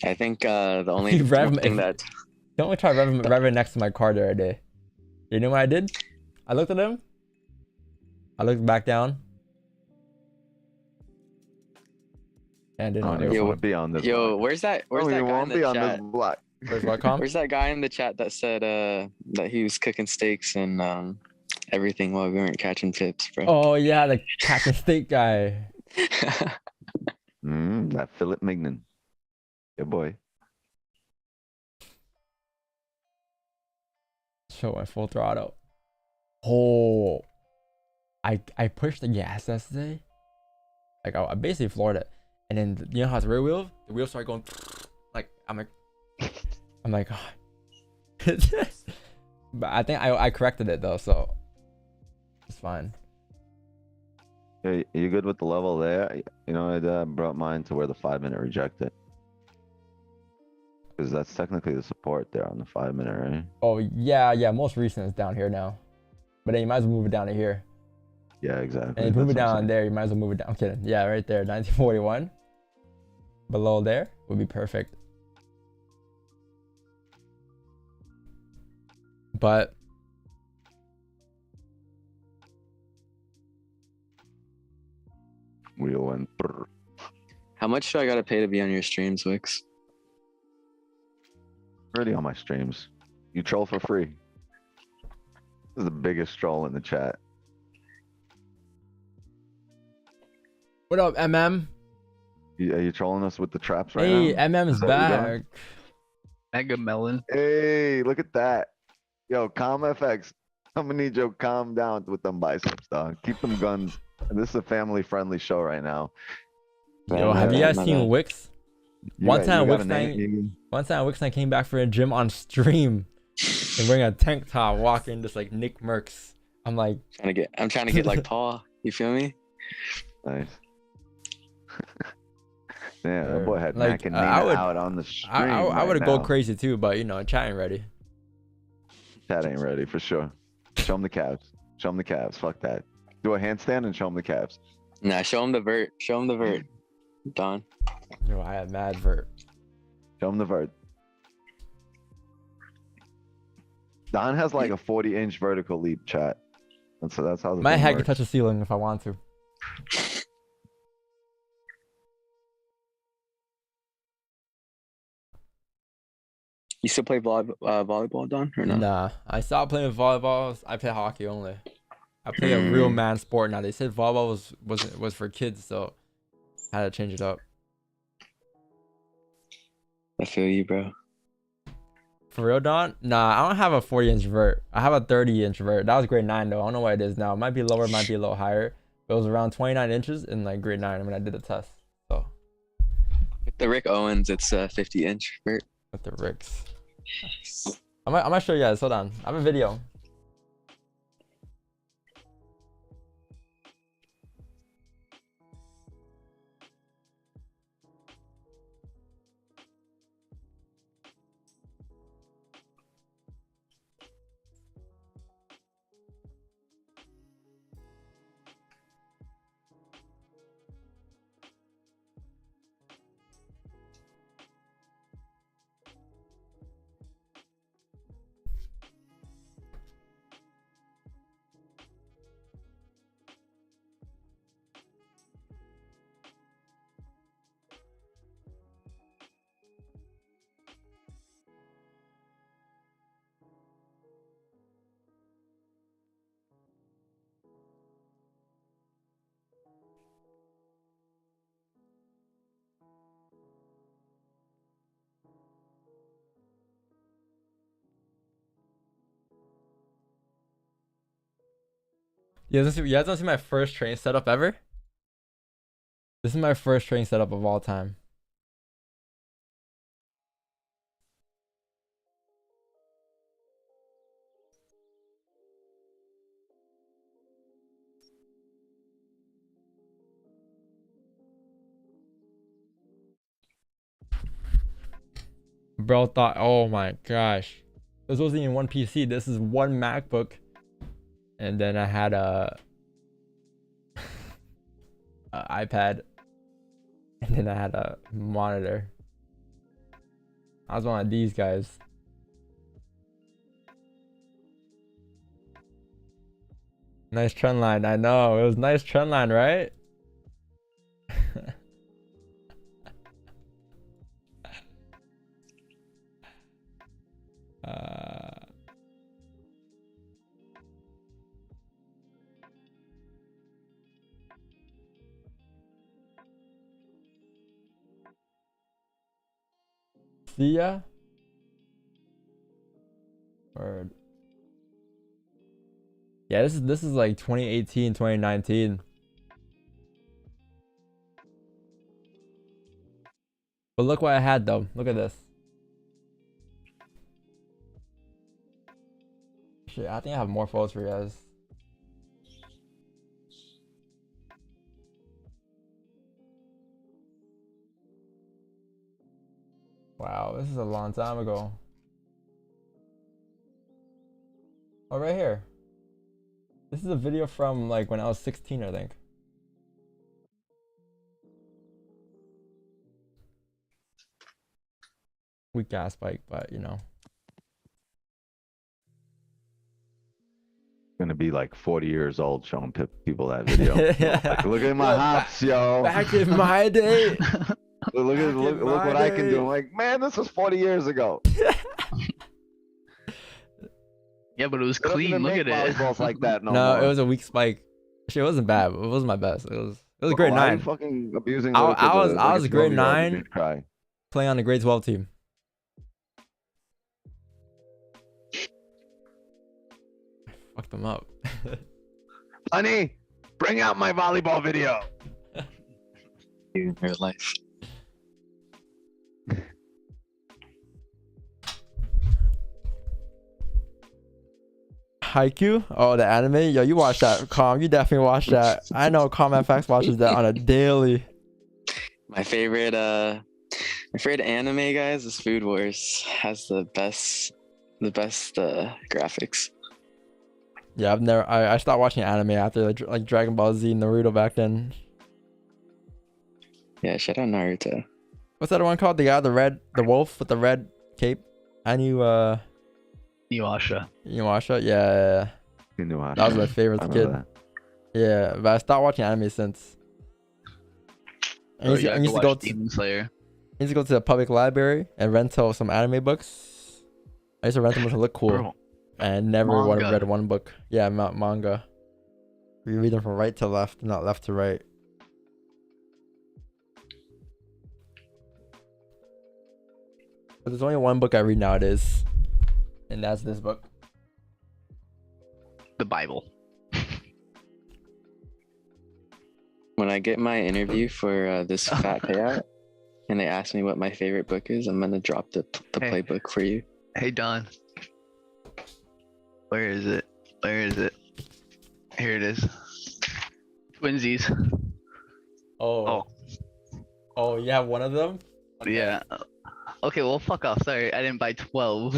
I think the only thing that Don't try revving next to my car the other day. You know what I did? I looked at him. I looked back down. And didn't want to to be on this. Yo, block. where's that guy in the chat? Where's what, Calm? Where's that guy in the chat that said that he was cooking steaks and everything while we weren't catching tips, bro? Oh yeah, the catch and steak guy. That Philip Mignon. Good boy. Show my full throttle. Oh, I pushed the gas yesterday. Like I basically floored it, and then you know how it's rear wheel? The wheels start going like I'm like, oh. But I think I corrected it though, so it's fine. Hey, you good with the level there? You know, I brought mine to where the 5-minute rejected. Because that's technically the support there on the 5-minute, right? Oh yeah, most recent is down here now. But then you might as well move it down to here. Yeah, exactly. And if you move it down there, you might as well move it down. I'm kidding. Yeah, right there, 1941. Below there would be perfect. But wheel went. How much do I gotta pay to be on your streams, Wix? Already on my streams. You troll for free. This is the biggest troll in the chat. what up, MM? Are you trolling us with the traps right Hey, now? MM is back. Mega melon. Hey, look at that. Yo, calm FX. I'm gonna need you to calm down with them biceps, dog. Keep them guns. And this is a family-friendly show right now. Yo, have you guys seen Wix? One time Wix and I came back for a gym on stream and wearing a tank top, walking just like Nick Merckx. I'm like, I'm trying to get like Paul. You feel me? Nice. Yeah, that boy had like, Mac and Nina out on the stream. I would have go crazy too, but you know, chat ain't ready. Chat ain't ready for sure. Show him the calves. Show him the calves. Fuck that. Do a handstand and show him the calves. Nah, show him the vert. Show him the vert. Don. Yo, I had mad vert. Show him the vert. Don has like a 40-inch vertical leap, chat. And so that's how the My thing head can works. touch the ceiling if I want to. You still play volleyball, Don, or no? Nah, I stopped playing volleyball. I play hockey only. I play a real man sport now. They said volleyball was for kids, so I had to change it up. I feel you, bro. For real, Don? Nah, I don't have a 40-inch vert. I have a 30-inch vert. That was grade 9 though. I don't know what it is now. It might be lower, it might be a little higher. But it was around 29 inches in like grade 9 when I did the test. So With the Rick Owens, it's a 50-inch vert. with the Ricks. I might show you guys. Hold on. I have a video. You guys don't see my first train setup ever? This is my first train setup of all time. Bro thought, oh my gosh, this wasn't even one PC. This is one MacBook, and then I had a iPad, and then I had a monitor. I was one of these guys. Nice trend line. I know it was nice trend line, right? See ya. Word. Yeah, this is like 2018, 2019. But look what I had though. Look at this. Shit, I think I have more photos for you guys. Wow, this is a long time ago. Oh, right here. This is a video from like when I was 16, I think. Weak ass bike, but you know. Gonna be like 40 years old showing people that video. Like, look at my hops, yo. Back in my day. Look what I can do. I'm like, man, this was 40 years ago. Yeah, but it was They don't clean. even Look make at it. volleyballs like that no No, more. it was a weak spike. Shit, it wasn't bad. It wasn't my best. It was grade Why are 9. you fucking abusing I little kids was like was a grade 12-year-old 9. did cry. Playing on the grade 12 team. I fucked them up. Honey, bring out my volleyball video. In real life. Haikyuu? Oh, the anime? Yo, you watch that, Calm. You definitely watch that. I know Calm FX watches that on a daily. My favorite anime, guys, is Food Wars. Has the best graphics. Yeah, I stopped watching anime after like Dragon Ball Z and Naruto back then. Yeah, shout out Naruto. What's that one called? The guy, the wolf with the red cape? Inuyasha. Inuyasha? Yeah. That was my favorite as a kid. Yeah, but I stopped watching anime since. I used to go to Demon Slayer. I used to go to the public library and rent some anime books. I used to rent them to look cool. Bro. And never Manga. read one book. Yeah, manga. We read them from right to left, not left to right. But there's only one book I read nowadays, and that's this book. The Bible. When I get my interview for this fat payout, and they ask me what my favorite book is, I'm gonna drop the Hey. playbook for you. Hey Don. Where is it? Where is it? Here it is. Twinsies. Oh, you have one of them? Okay. Yeah. Okay, well fuck off. Sorry, I didn't buy 12.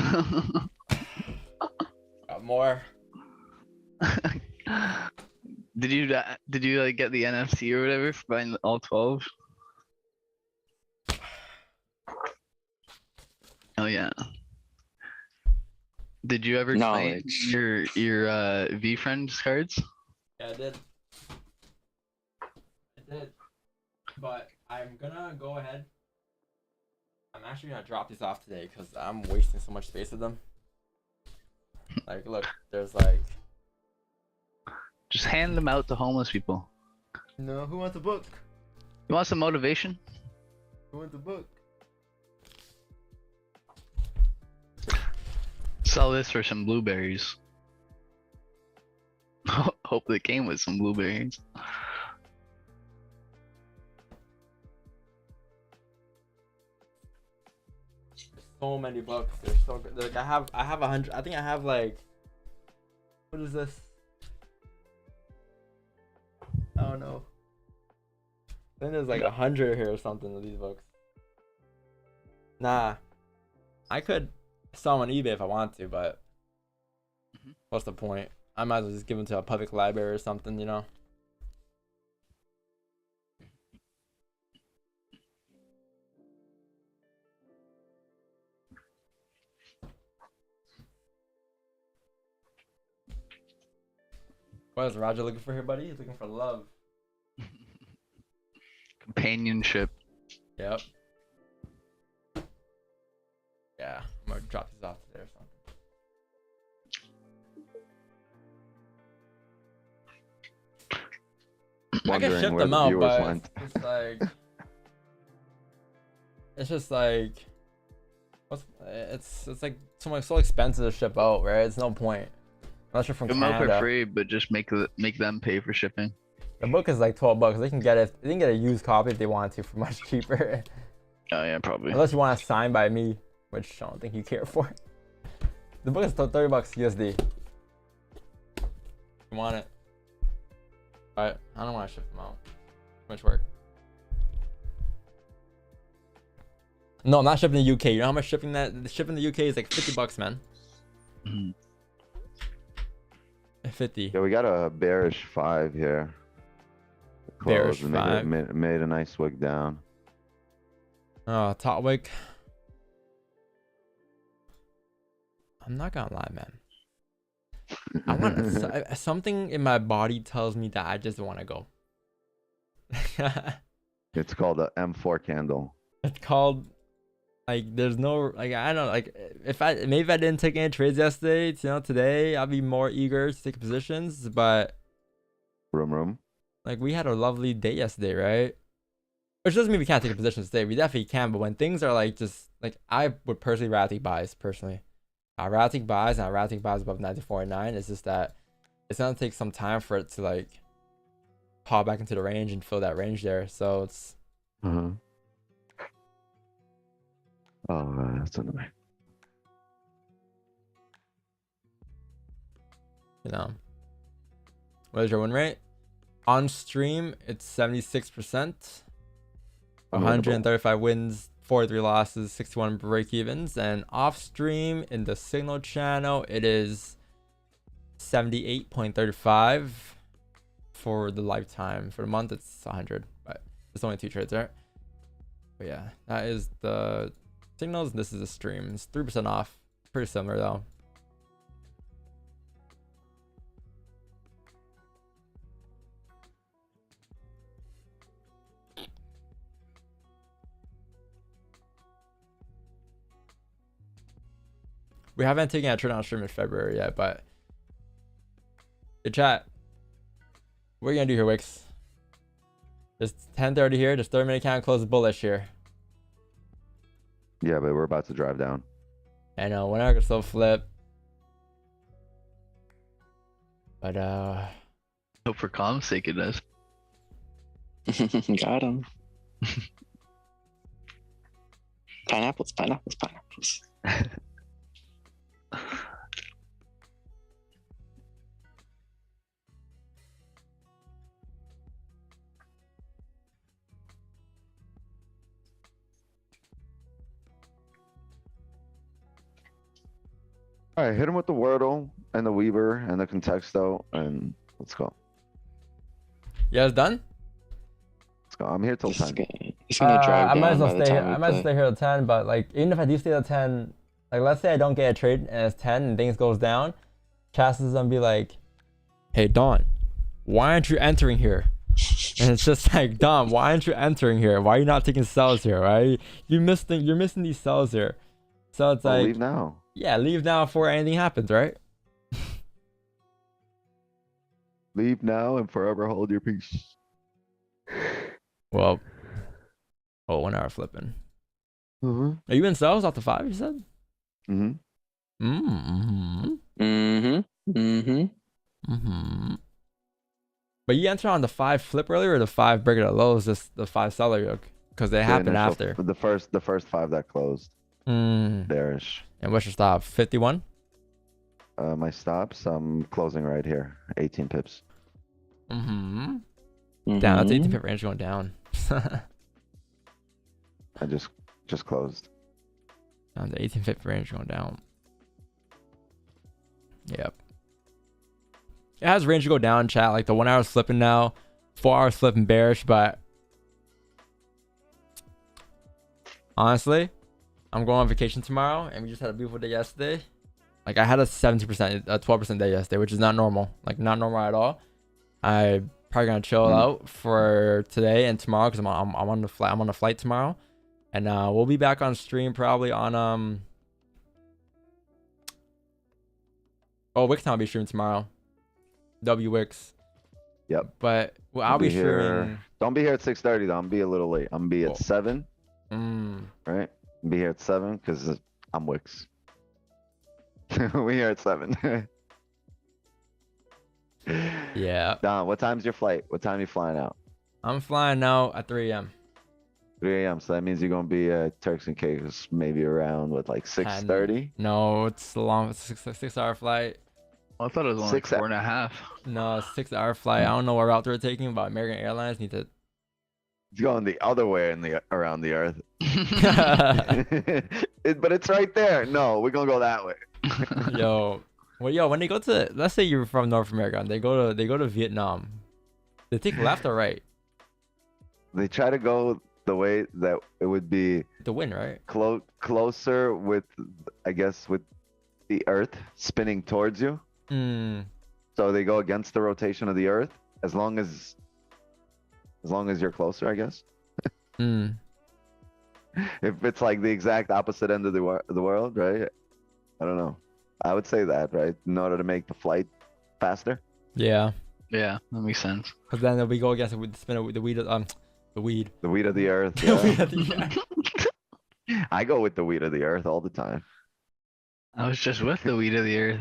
Got more. Did you like get the NFC or whatever for buying all 12? Oh yeah. Did you ever claim Knowledge. your VFriends cards? Yeah, I did. But I'm gonna go ahead. I'm actually gonna drop these off today because I'm wasting so much space with them. Like, look, there's like. Just hand them out to homeless people. No, who wants a book? You want some motivation? Who wants a book? Sell this for some blueberries. Hope they came with some blueberries. So many books. They're so good. Like I have 100. I think I have like. What is this? I don't know. I think there's like 100 here or something of these books. Nah. I could sell them on eBay if I want to, but what's the point? I might as well just give them to a public library or something, you know? What is Roger looking for here, buddy? He's looking for love. Companionship. Yep. Yeah, I'm gonna drop these off there or something. I can ship them out, but it's like, it's just like, it's like so expensive to ship out, right? It's no point. Unless you're from Give them out Canada. for free, but just make them pay for shipping. The book is like $12. They can get it. They can get a used copy if they want to for much cheaper. Oh yeah, probably. Unless you want it signed by me, which I don't think you care for. The book is $30 USD. You want it? Alright, I don't want to ship them out. Too much work. No, I'm not shipping the UK. You know how much shipping that? The shipping the UK is like $50, man. 50. Yeah, we got a bearish 5 here. Bearish Closed, and they 5. made a nice wick down. Oh, top wick. I'm not gonna lie, man. I want something in my body tells me that I just want to go. It's called a M4 candle. It's called, like, there's no, like, I don't know, like, if I didn't take any trades yesterday, you know, today I'll be more eager to take positions, but Room. like, we had a lovely day yesterday, right? Which doesn't mean we can't take a position today. We definitely can, but when things are like just like, I would personally rather take buys personally. I rather take buys and I rather take buys above 94.9. It's just that it's gonna take some time for it to like pop back into the range and fill that range there. So it's Oh, that's annoying. you know, what is your win rate? On stream, it's 76%, 135 wins, 43 losses, 61 break evens, and off stream in the signal channel, it is 78.35 for the lifetime. For the month, it's 100, but it's only 2 trades, right? But yeah, that is the signals. This is the stream. It's 3% off. Pretty similar though. We haven't taken a trade on stream in February yet, but good chat. What are you gonna do here, Wix? It's 10:30 here. Just 30-minute count, close bullish here. Yeah, but we're about to drive down. I know, we're not gonna still flip. But Hope for calm's sake it does. Got him. Pineapples. All right, hit him with the Wordle and the Weaver and the Contexto, and let's go. you guys done? Let's go. I'm here till 10. He's gonna drive I might as down well by the stay. time we I might as well play. stay here till 10. But like, even if I do stay till 10, like, let's say I don't get a trade and it's 10 and things goes down, Chas is gonna be like, "Hey Don, why aren't you entering here?" And it's just like, Don, why aren't you entering here? Why are you not taking sells here? Right? You're missing these sells here. So it's I'll like, leave now. yeah, leave now before anything happens, right? Leave now and forever hold your peace. Well, 1 hour flipping. Mm-hmm. Are you in sells off the 5? You said. Mm-hmm. But you enter on the 5 flip earlier or the 5 break at lows, just the 5 seller yoke, because they happen after. The first 5 that closed. Bearish. And what's your stop? 51? My stops, I'm closing right here. 18 pips. Down. That's 18 pip range going down. I just closed. Down to 1850 range going down. Yep. It has range to go down, chat. Like the 1 hour slipping now, 4 hours slipping bearish, but honestly, I'm going on vacation tomorrow, and we just had a beautiful day yesterday. Like I had a 70%, a 12% day yesterday, which is not normal. Like not normal at all. I probably gonna chill out for today and tomorrow because I'm on the flight. I'm on a flight tomorrow, and we'll be back on stream probably on Oh, Wix Town will be streaming tomorrow. Wix. Yep. But well, I'll be streaming. Don't be here at 6:30 though. I'm be a little late. I'm be at 7. Right? Be here at 7 because I'm Wix. We here at 7. Yeah. Don, what time's your flight? What time are you flying out? I'm flying out at 3 a.m. 3 a.m. So that means you're gonna be at Turks&CAICOS maybe around what, like 6:30? No, it's a long 6-hour flight. Well, I thought it was only like 4.5. No, 6-hour flight. I don't know what route they're taking, but American Airlines need to. It's going the other way around the earth. But it's right there. No, we're gonna go that way. Yo, when they go to, let's say you're from North America and they go to Vietnam, they take left or right? They try to go the way that it would be The wind, right? closer with, I guess, with the earth spinning towards you. So they go against the rotation of the earth as long as you're closer, I guess. If it's like the exact opposite end of the world, right? I don't know. I would say that, right? In order to make the flight faster. Yeah. Yeah, that makes sense. Because then we go against the spin of the weed. The weed. The weed of the earth. The weed of the earth. I go with the weed of the earth all the time. I was just with the weed of the earth.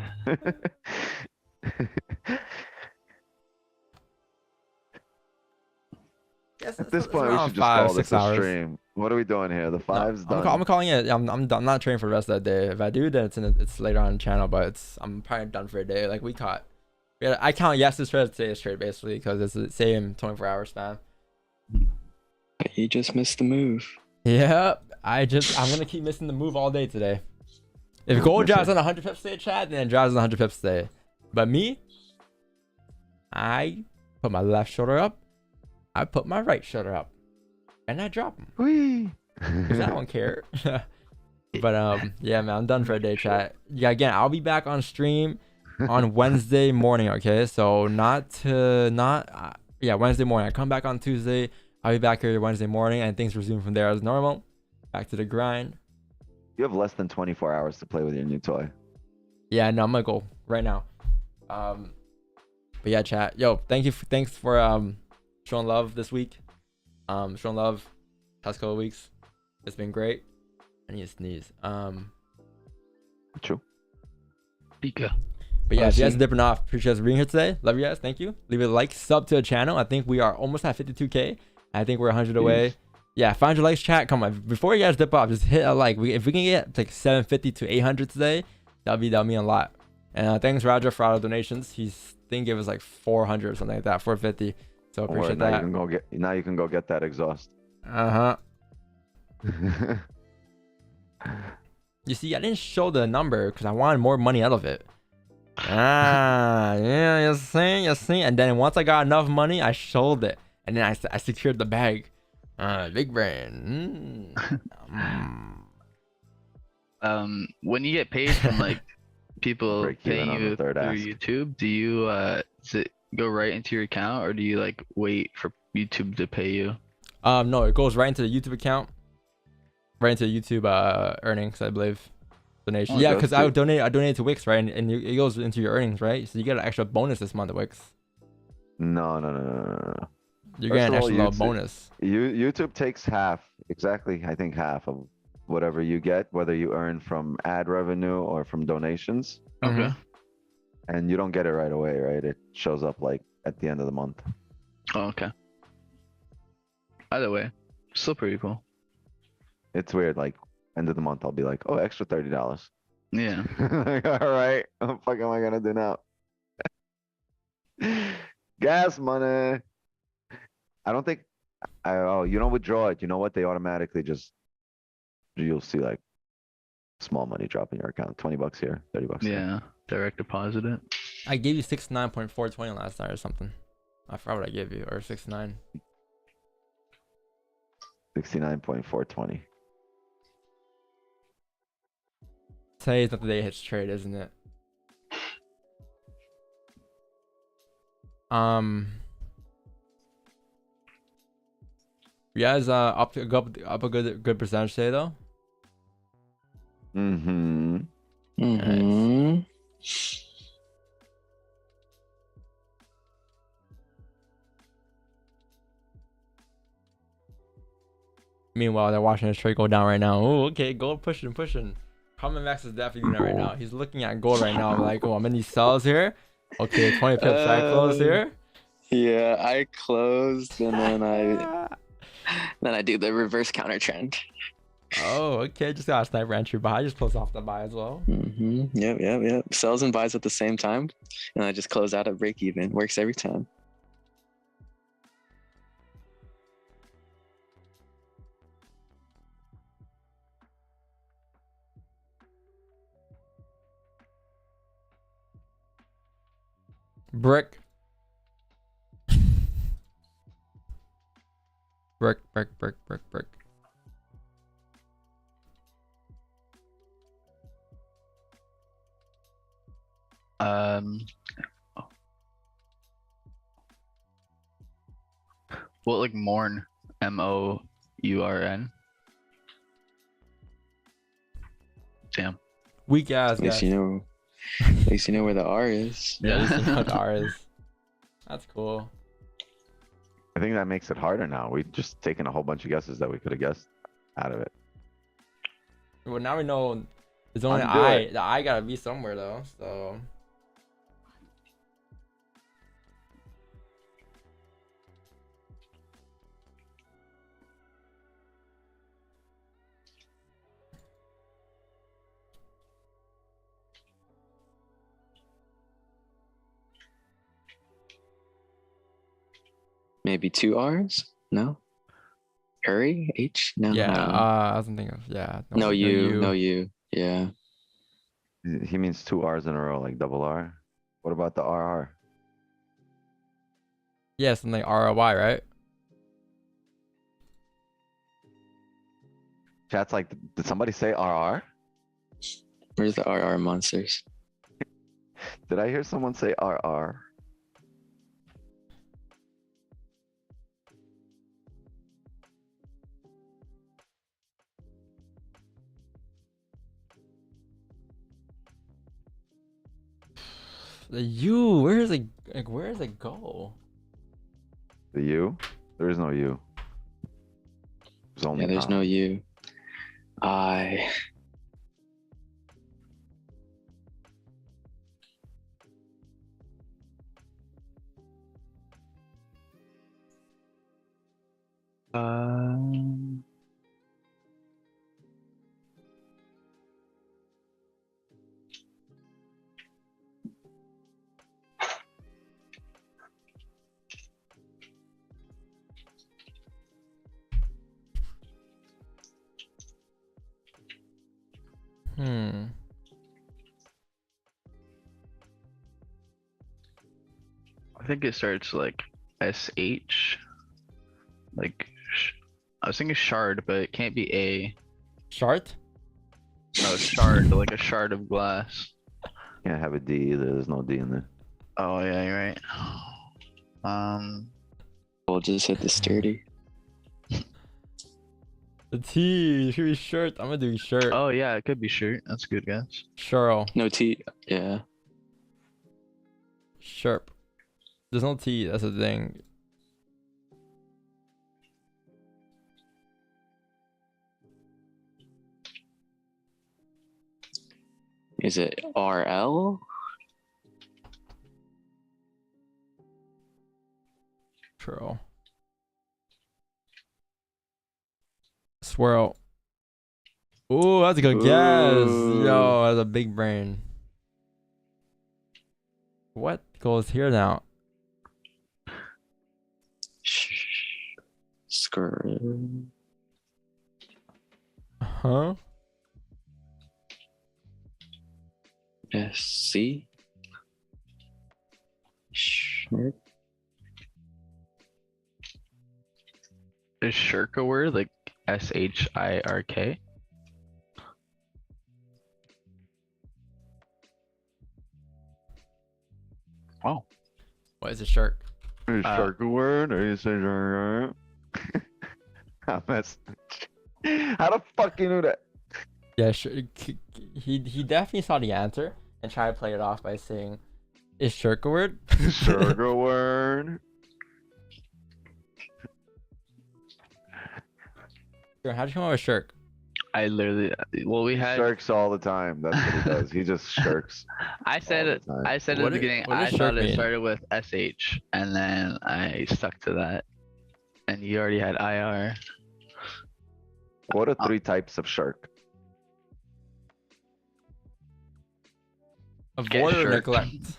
At this point, we should just call this a stream. What are we doing here? The five's done. I'm calling it. I'm done. I'm not training for the rest of the day. If I do, then it's later on the channel. But I'm probably done for a day. Like I count yesterday's trade, today's trade basically because it's the same 24-hour span. You just missed the move. Yeah, I'm gonna keep missing the move all day today. If gold drops on 100 pips today, chat, then it drops on 100 pips today. But me, I put my left shoulder up, I put my right shoulder up, and I drop them. Whee! Cause I don't care. But yeah, man, I'm done for a day, chat. Yeah, again, I'll be back on stream on Wednesday morning. Okay, so Wednesday morning. I come back on Tuesday. I'll be back here Wednesday morning, and things resume from there as normal. Back to the grind. You have less than 24 hours to play with your new toy. Yeah, no, I'm gonna go right now. But yeah, chat. Yo, thanks for showing love this week. Showing love past couple of weeks. It's been great. I need to sneeze. True. Pika. But yeah, if you guys are dipping off, appreciate you being here today. Love you guys. Thank you. Leave a like, sub to the channel. I think we are almost at 52K. I think we're 100 away. Yeah, 500 likes, chat. Come on, before you guys dip off, just hit a like. If we can get like 750 to 800 today, that'll mean a lot. And thanks Roger for all the donations. He's gave us like 400 or something like that, 450. So appreciate that. Now you can go get that exhaust. You see, I didn't show the number because I wanted more money out of it. Yeah, you see. And then once I got enough money, I showed it, and then I secured the bag. Big brain. When you get paid from like people paying you through YouTube, do you does it go right into your account, or do you like wait for YouTube to pay you? No, it goes right into the YouTube account, right into the YouTube earnings, I believe. Donation. Yeah, because I donated to Wix, right? And it goes into your earnings, right? So you get an extra bonus this month at Wix. No. You're getting an extra little bonus. YouTube takes half, exactly, I think half of whatever you get, whether you earn from ad revenue or from donations. Okay. And you don't get it right away, right? It shows up like at the end of the month. Oh, okay. Either way, still pretty cool. It's weird, like end of the month I'll be like, oh, extra $30. Yeah. Like, all right, what the fuck am I gonna do now? Gas money. I don't think you don't withdraw it. You know what? They automatically you'll see like small money drop in your account. 20 bucks here, 30 bucks here. Yeah, direct deposit it. I gave you 69.420 last night or something. I forgot what I gave you, or 69. 69.420. Today is not the day it hits trade, isn't it? You guys up a good percentage today though. Mm-hmm. Mm-hmm. Meanwhile, they're watching the trade go down right now. Oh, okay, gold pushing. Common Max is definitely doing that right now. He's looking at gold right now, like, oh, I'm in these sells here. Okay, 20 pips. I close here. Yeah, I closed and then I do the reverse counter trend. Oh, okay. Just got a sniper entry buy. I just closed off the buy as well. Yep. Sells and buys at the same time, and I just close out at break even. Works every time. Brick. Brick. What, like Mourn? MOURN? Damn. Weak ass At least guys. at least you know where the R is. Yeah, at least you know what the R is. That's cool. I think that makes it harder now. We've just taken a whole bunch of guesses that we could have guessed out of it. Well, now we know there's only Undo I. it. The I gotta be somewhere though. So Maybe 2 R's? No. Hurry? H? No. yeah, I don't know. I wasn't thinking of No you. Yeah. He means 2 R's in a row, like double R. What about the RR? Yeah, something like ROY, right? Chat's like, did somebody say RR? Where's the RR monsters? Did I hear someone say RR? The U, where does it go? The U? There is no U. There's only Yeah, there's no U. I. I think it starts like SH. Like, I was thinking shard, but it can't be A. Shart? No, shard, like a shard of glass. Can't have a D either. There's no D in there. Oh yeah, you're right. We'll just hit the sturdy. The T should be shirt. I'm gonna do shirt. Oh yeah, it could be shirt. That's a good guess. Shurl. No T. Yeah. Sherp. There's no T, that's the thing. Is it RL? True. Swirl. Ooh, that's a good guess. Yo, that's a big brain. What goes here now? Skirt. Huh? C. Shark. Is shirk a word? Like SHIRK? Oh. What is a shark? Is shark a word? Or you say shark? I messed. How the fuck you knew that? Yeah, sure. He definitely saw the answer and tried to play it off by saying, "Is shirk a word?" Shark a word? Sure, how'd you come up with shirk? I literally, well, we had, Sharks all the time. That's what he does. He just shirks. I said all it, the time. I said at What the it- beginning, what I does thought shirk it mean? started with SH, and then I stuck to that. And you already had IR. What are 3 types of shark? Avoid or shirked. neglect?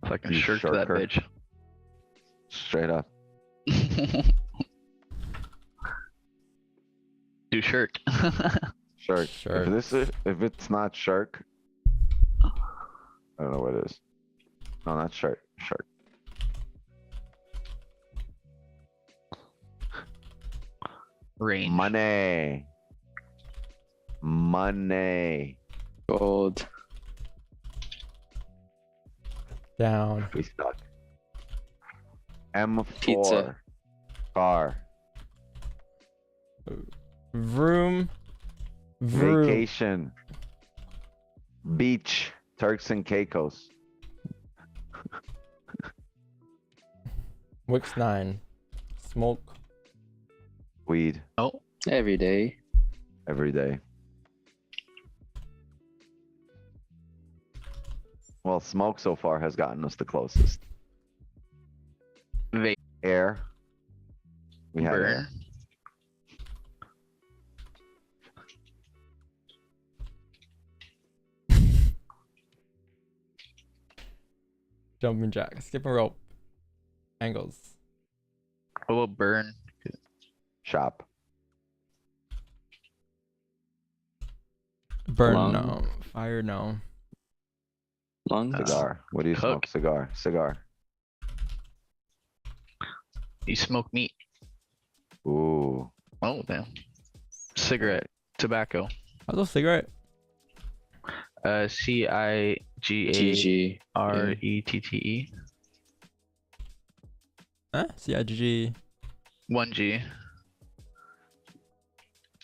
Fucking You shirked that shirker. bitch. Straight up. Do shirk. Shark. Shark. If it's not shark, I don't know what it is. No, not shark. Shark. Range. Money. Money. Gold. Down. We stuck. M4. Pizza. Car. Vroom. Vroom. Vacation. Beach. Turks and Caicos. Wix 9. Smoke. Weed. Oh, Every day. Every day. Well, smoke so far has gotten us the closest. vape. Air. We had air. Burn. Jumping jack. Skipping rope. Angles. What about burn? Shop. Burn Lung. no. Fire no. Lungs. Cigar. What do you smoke? Cook. Cigar. Cigar. You smoke meat. Ooh. Oh, damn. Cigarette. Tobacco. How's a cigarette? CIGARETTE. GG. Huh? CIGG. 1G.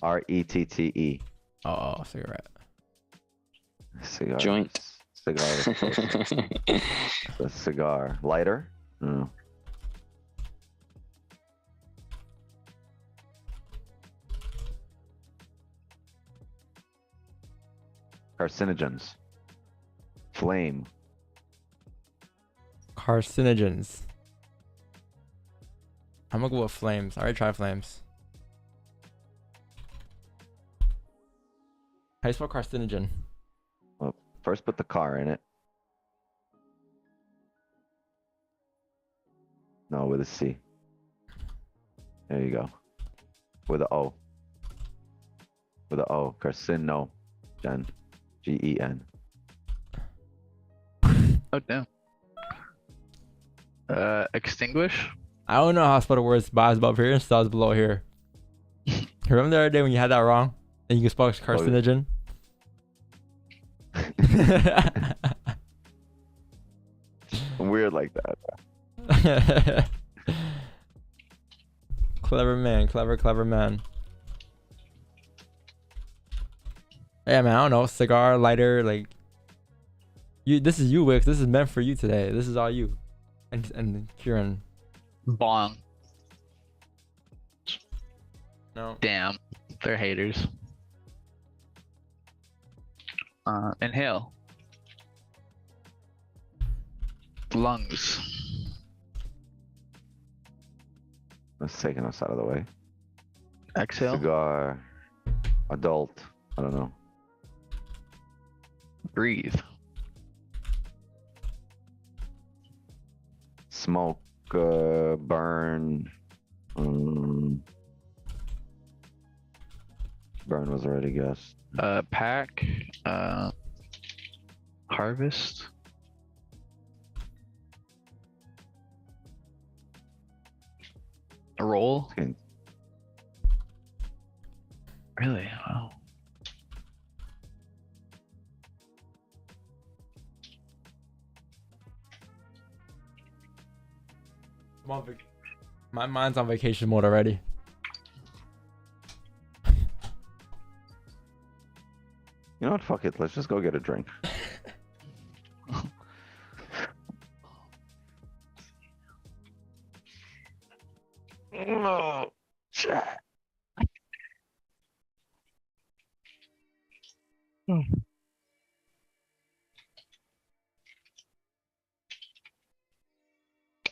RETTE. Oh, cigarette. Cigar. Joint. Cigar. is close. A cigar. Lighter? No. Carcinogens. Flame. Carcinogens. I'm gonna go with flames. I already tried flames. How do you spell carcinogen? First put the car in it. No, with a C. There you go. With a O. With a O. Carcino. Gen. GEN. Oh, damn. Extinguish? I don't know how to spell the words, but I was above here and stars below here. Remember the other day when you had that wrong? And you can spell carcinogen? Weird like that. Clever man, clever man. Yeah, man, I don't know. Cigar, lighter, like you. This is you, Wix. This is meant for you today. This is all you, and Kieran. Bong. No. Damn. They're haters. Inhale. Lungs. That's taking us out of the way. Exhale. Cigar. Adult. I don't know. Breathe. Smoke. Burn. Burn was already guessed. Pack. Harvest. Roll. Okay. Really? Wow. My mind's on vacation mode already. You know what? Fuck it. Let's just go get a drink. No. Chat.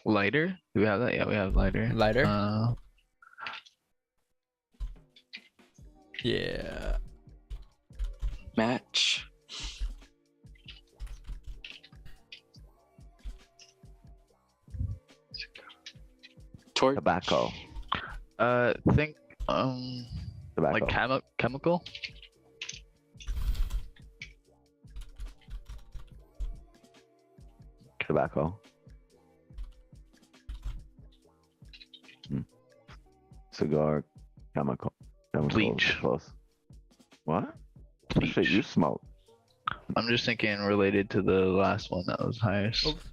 Lighter? Do we have that? Yeah, we have lighter. Lighter? Uh, Yeah. Match. Torch. Tobacco. think Tobacco. like chemical. Tobacco. Cigar. Chemical. Chemical. Bleach. Close. What? Bleach. Shit, you smoke. I'm just thinking related to the last one that was highest. Oops.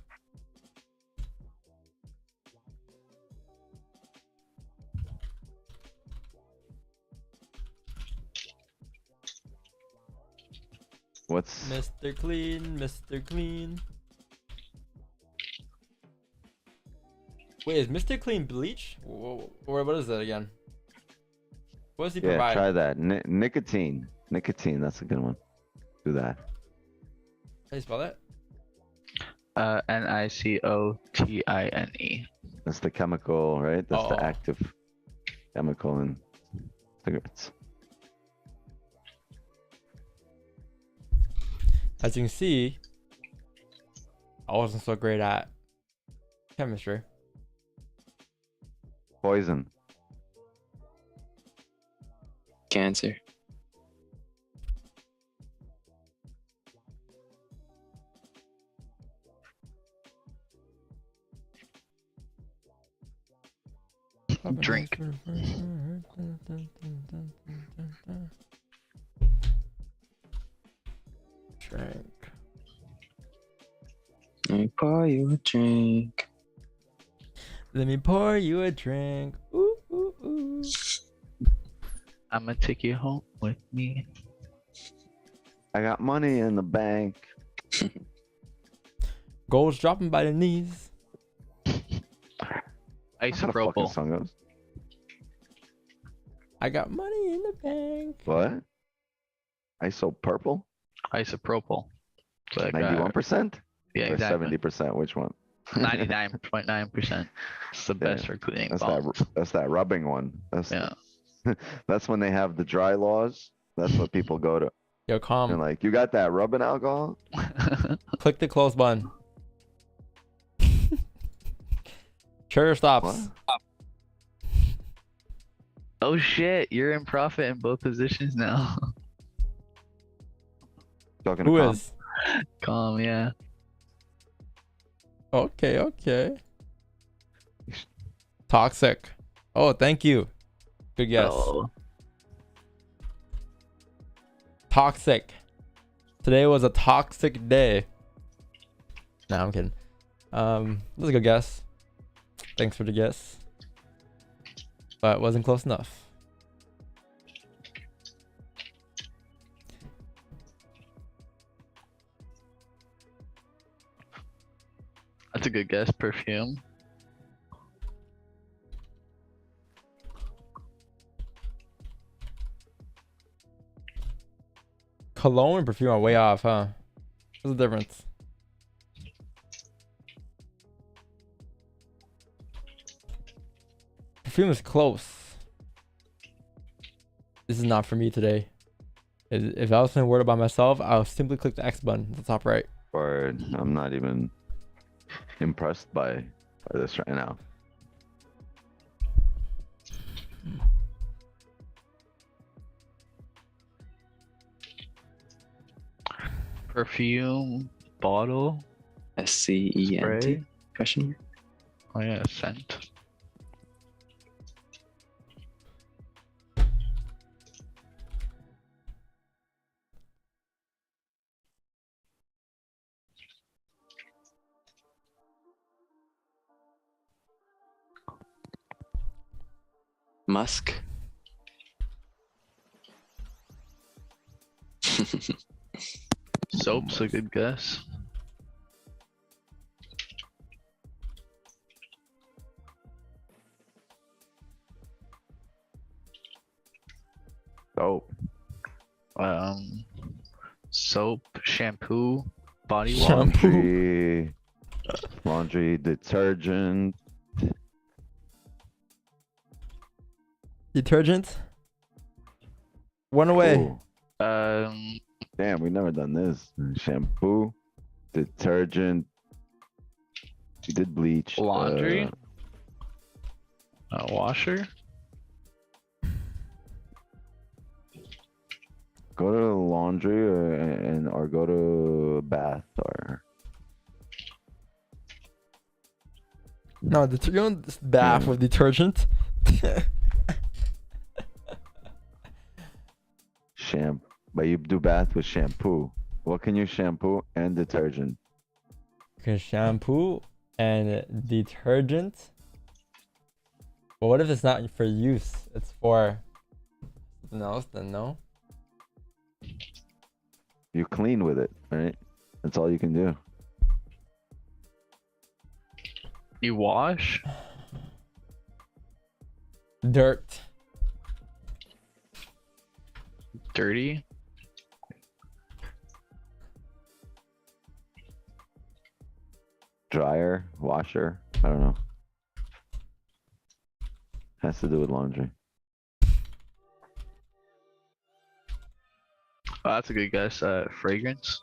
What's Mr. Clean, Mr. Clean. Wait, is Mr. Clean bleach? Or what is that again? What does he yeah? provide? Try that. Nicotine. Nicotine. That's a good one. Do that. How do you spell that? NICOTINE. That's the chemical, right? That's Oh. the active chemical in cigarettes. As you can see, I wasn't so great at chemistry. Poison. Cancer. Drink. Drink. Let me pour you a drink. Let me pour you a drink. Ooh, ooh, ooh. I'ma take you home with me. I got money in the bank. Gold's dropping by the knees. How the fucking Isopropyl. song goes? I got money in the bank. What? ISO purple? Isopropyl. It's like, 91%? yeah, Or exactly. 70%? Which one? 99.9%. It's the best for cleaning balls. That's that rubbing one. That's Yeah. that's when they have the dry laws. That's what people go to. Yo, And calm. like, you got that rubbing alcohol? Click the close button. Sure stops. What? Oh shit, you're in profit in both positions now. Talking to Who Calm. is? Calm, yeah. Okay, okay. Toxic. Oh, thank you. Good guess. Oh, Toxic. Today was a toxic day. Nah, I'm kidding. That's a good guess. Thanks for the guess. But it wasn't close enough. that's a good guess. Perfume. Cologne and perfume are way off, huh? What's the difference? Perfume is close. This is not for me today. If I was playing Word about myself, I'll simply click the X button at the top right. Or I'm not even impressed by this right now. Perfume bottle SCENT? spray. Question mark? Oh yeah, scent. Musk. Soap's a good guess. Oh, Um, soap, shampoo, body wash. Shampoo. laundry detergent. Detergent. One away. Ooh, damn, we never done this. Shampoo, detergent. We did bleach. Laundry. Washer. Go to laundry or go to bath or No, you don't bath with detergent. shampoo. But you do bath with shampoo. What can you shampoo and detergent? Okay, shampoo and detergent. But what if it's not for use? It's for something else, then no. You clean with it, right? That's all you can do. You wash. Dirt. Dirty. Dryer, washer. I don't know. Has to do with laundry. Oh, that's a good guess. Fragrance.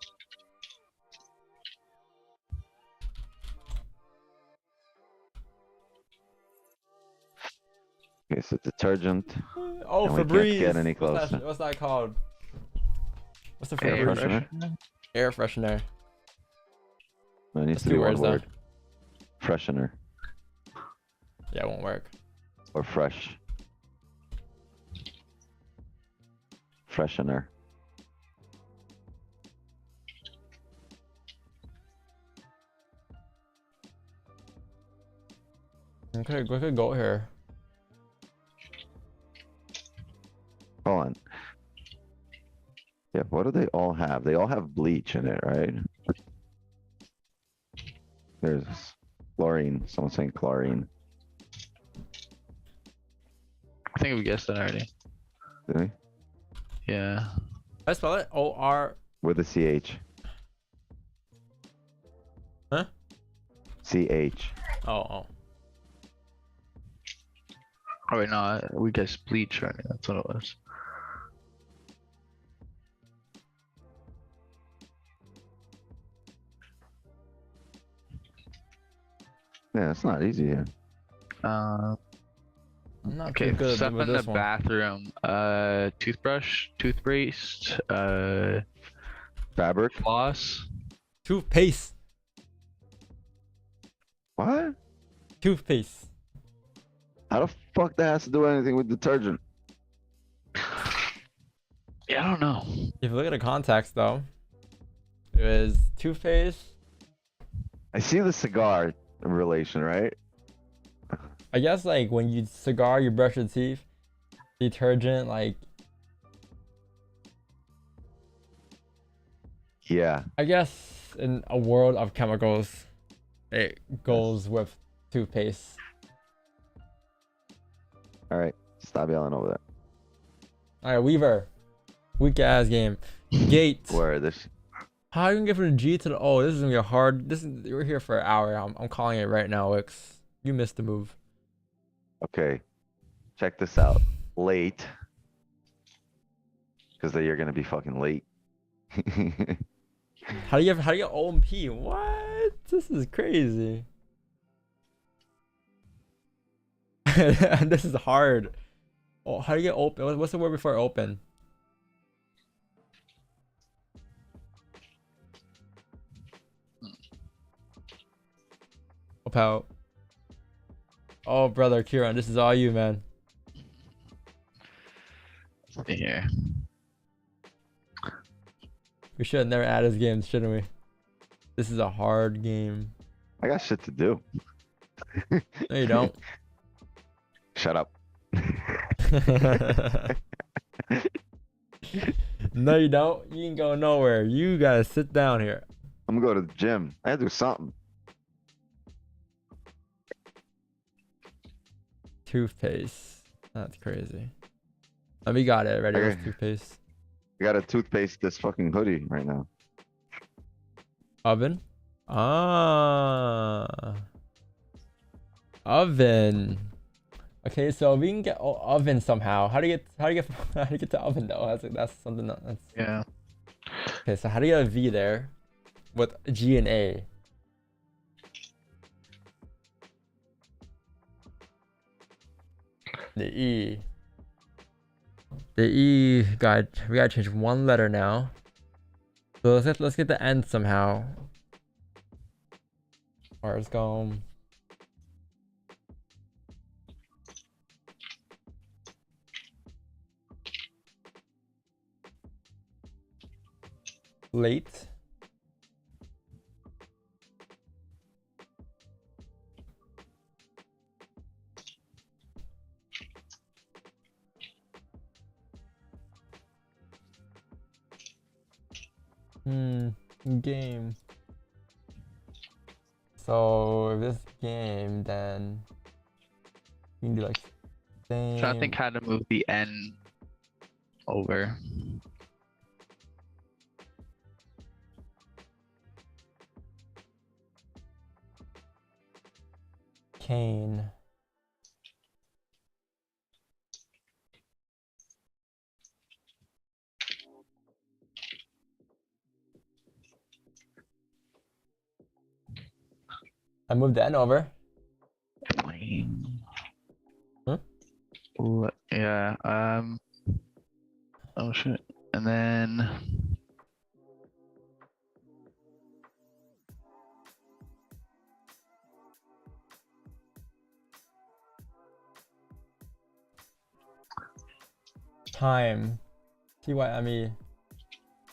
Okay, so detergent. Oh, And we can't Febreze. get any What's closer. that called? What's the Air Febreze? freshener? Air freshener. No, it needs That's to be two one words, though. word. Freshener Yeah, it won't work. or fresh. Freshener. Okay, we could go here. Hold on. Yeah, what do they all have? They all have bleach in it, right? There's chlorine. Someone's saying chlorine. I think we guessed that already. Did we? Yeah. I spell it O-R. With a CH. Huh? CH. Oh. Oh wait, no, we guessed bleach, right? That's what it was. Yeah, it's not easy here. Uh, I'm not okay, too good stuff with in the this one. bathroom. Toothbrush, toothpaste, Fabric? floss. Toothpaste. What? Toothpaste. How the fuck that has to do anything with detergent? Yeah, I don't know. If you look at the context, though, it was toothpaste. I see the cigar relation, right? I guess like when you cigar, you brush your teeth. Detergent, like Yeah. I guess in a world of chemicals, it goes with toothpaste. All right. Stop yelling over there. All right, Weaver. Weak ass game. Gate. Where this? How are you gonna get from the G to the O? This is gonna be a hard. We're here for an hour. I'm calling it right now, Wix. You missed the move. Okay. Check this out. Late. Because you're gonna be fucking late. How do you get O and P? What? This is crazy. This is hard. Oh, how do you get open? What's the word before open? Help out. Oh, brother Kieran, this is all you, man. Let's see here. We should have never added this game, shouldn't we? This is a hard game. I got shit to do. No, you don't. Shut up. No, you don't. You can go nowhere. You gotta sit down here. I'm gonna go to the gym. I gotta do something. Toothpaste. That's crazy. Oh, we got it. Ready? Okay. What's toothpaste? I gotta toothpaste this fucking hoodie right now. Oven? Ah. Oven. Okay, so we can get oven somehow. How do you get to oven though? That's something that's Yeah. okay. So how do you get a V there with G and A? The E. The E got we gotta change one letter now. So let's get the N somehow. Or let's go. Late. Game. So if this game, then you can do like same. Trying to think how to move the N over. Cane. I moved the N over. Huh? Yeah. Oh shit. And then Time. TYME.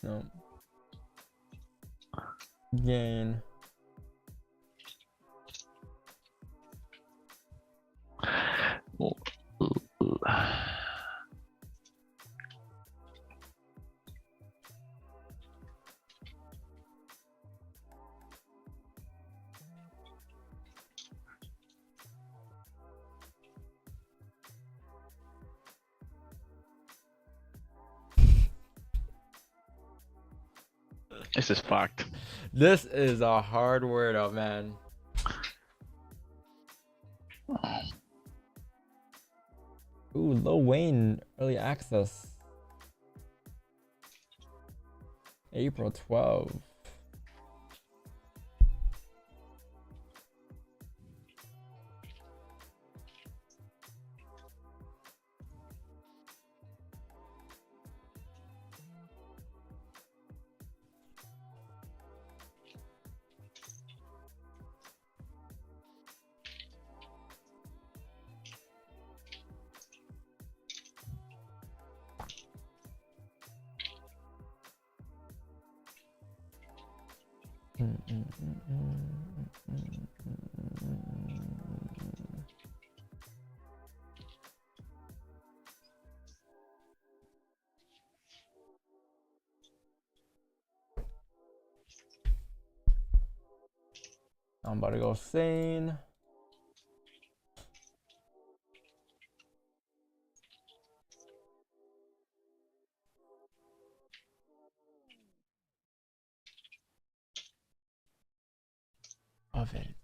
No. Gain. this is fucked. This is a hard word out, man. Ooh, Lil Wayne early access. April 12th. I'm about to go sane. Oven.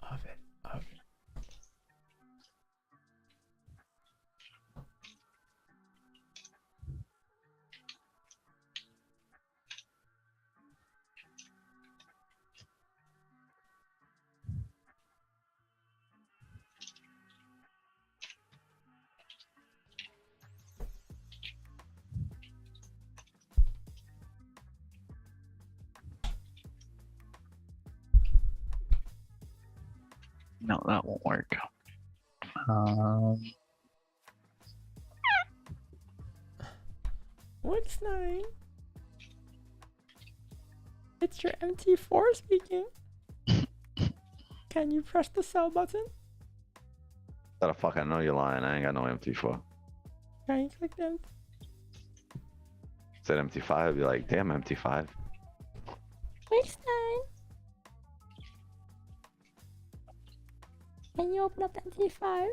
No, that won't work. What's 9? It's your MT4 speaking. Can you press the sell button? What the fuck? I know you're lying. I ain't got no MT4. Can you click them? Said MT5. You're like, damn, MT5. What's 9? Can you open up MT5?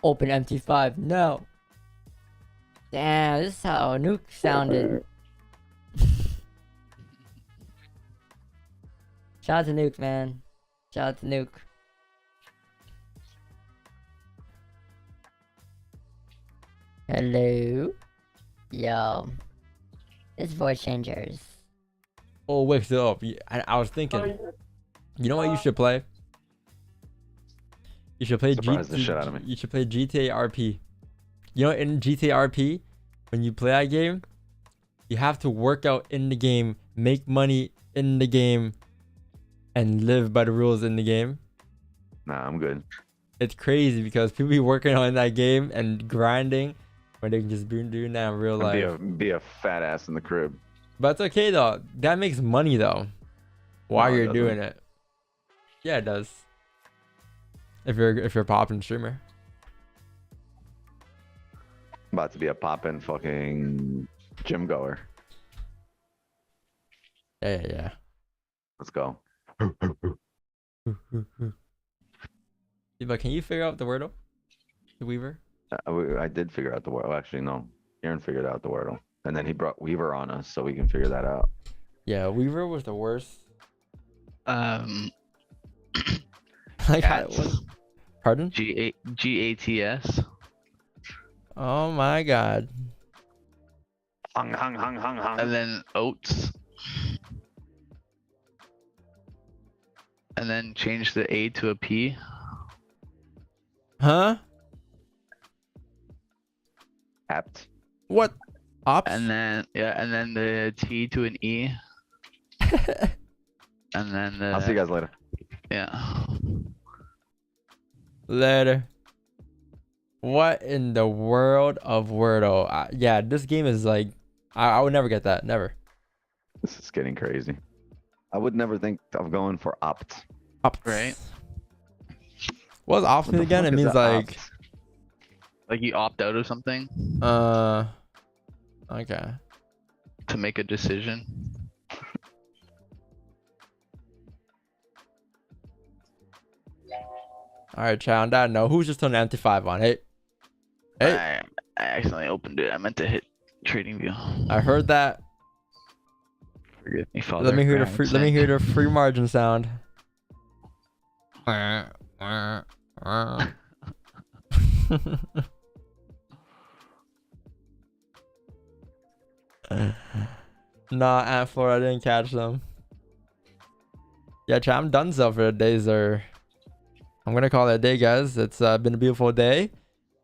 Open MT5. No. Damn, this is how Nuke sounded. Shout out to Nuke, man. Shout out to Nuke. Hello? Yo. It's voice changers. Oh, wakes it up. I was thinking, you know what you should play? You should play Surprise the shit out of me. You should play GTA RP. You know, in GTA RP, when you play that game, you have to work out in the game, make money in the game, and live by the rules in the game. Nah, I'm good. It's crazy because people be working on that game and grinding when they can just be doing that in real life. Be a fat ass in the crib. But it's okay though. That makes money though. While No, it you're doesn't. doing it. Yeah, it does. If you're a poppin' streamer. I'm about to be a poppin' fucking gym goer. Yeah. Let's go. But can you figure out the Wordle? The Weaver? I did figure out the Wordle. Actually, no. Aaron figured out the Wordle. And then he brought Weaver on us so we can figure that out. Yeah, Weaver was the worst. Like, Cats. Pardon? GATS. Oh my god. Hung. And then oats. And then change the A to a P. Huh? Apt. What? Ops? And then the T to an E. And then the I'll see you guys later. yeah. Later. What in the world of Wordle? Yeah, this game is like, I would never get that. Never. This is getting crazy. I would never think of going for opt. Ops. Right. What does ops What mean the again? fuck It is means a like, opt? Like you opt out of something okay. to make a decision. All right, chat. On that note, who's just turned MT5 on? Hey. I accidentally opened it. I meant to hit trading view. I heard that. Forgive me, Father. Let me hear the for free. having Let me sinned. hear the free margin sound. Nah, Aunt Flora, I didn't catch them. Yeah, chat. I'm done so for the day, sir. I'm gonna call it a day, guys. It's been a beautiful day.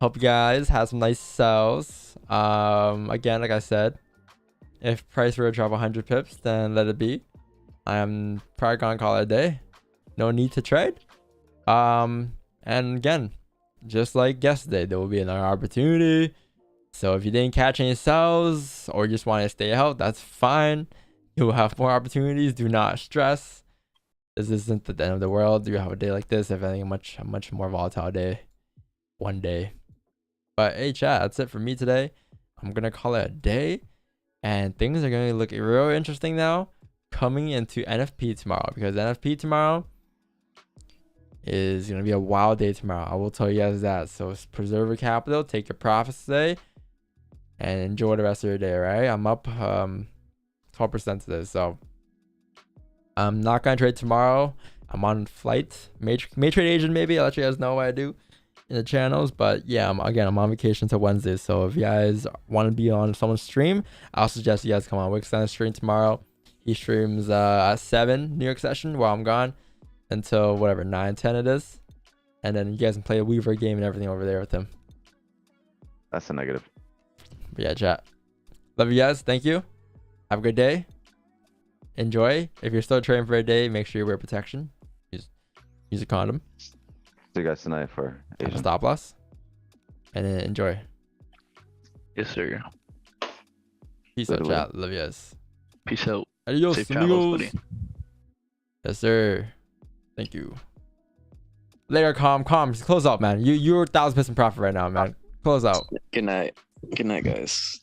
Hope you guys have some nice sells. Again, like I said, if price were to drop 100 pips, then let it be. I am probably gonna call it a day. No need to trade. And again, just like yesterday, there will be another opportunity. So if you didn't catch any sells or just want to stay out, that's fine. You will have more opportunities. Do not stress. This isn't the end of the world. You have a day like this. If anything, a much more volatile day. One day. But hey, chat, that's it for me today. I'm gonna call it a day, and things are gonna look real interesting now coming into NFP tomorrow, because NFP tomorrow is gonna be a wild day tomorrow. I will tell you guys that. So preserve your capital, take your profits today, and enjoy the rest of your day. Right? I'm up 12% today, so I'm not gonna trade tomorrow. I'm on flight. May trade agent maybe. I'll let you guys know what I do in the channels, but yeah, I'm on vacation till Wednesday. So if you guys want to be on someone's stream, I'll suggest you guys come on Wick's stream tomorrow. He streams at 7 New York session while I'm gone until whatever 9-10 it is, and then you guys can play a Weaver game and everything over there with him. That's a negative. But yeah, chat, love you guys. Thank you. Have a good day. enjoy. If you're still trading for a day, make sure you wear protection. Use a condom. See you guys tonight for Have a Asian. stop loss. And then enjoy. Yes, sir. Peace out, Literally. chat. Love you guys. Peace out. Adios, Safe travels, amigos. buddy. Yes, sir. Thank you. Later, calm. Close out, man. You're 1,000% profit right now, man. Close out. Good night. Good night, guys.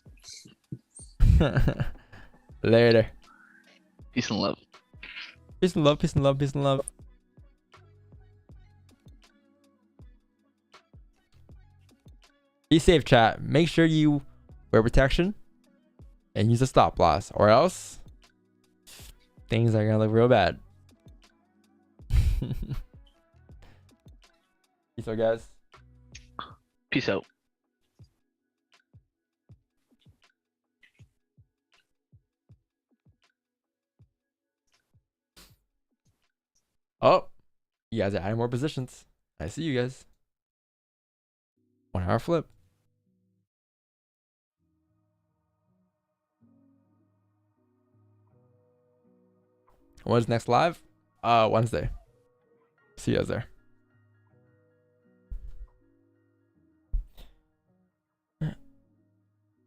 Later. Peace and love. Peace and love. Peace and love. Peace and love. Be safe, chat. Make sure you wear protection and use a stop loss, or else things are gonna look real bad. Peace out, guys. Peace out. Oh, you guys are adding more positions. I see you guys. 1 hour flip. When's next live? Wednesday. See you guys there.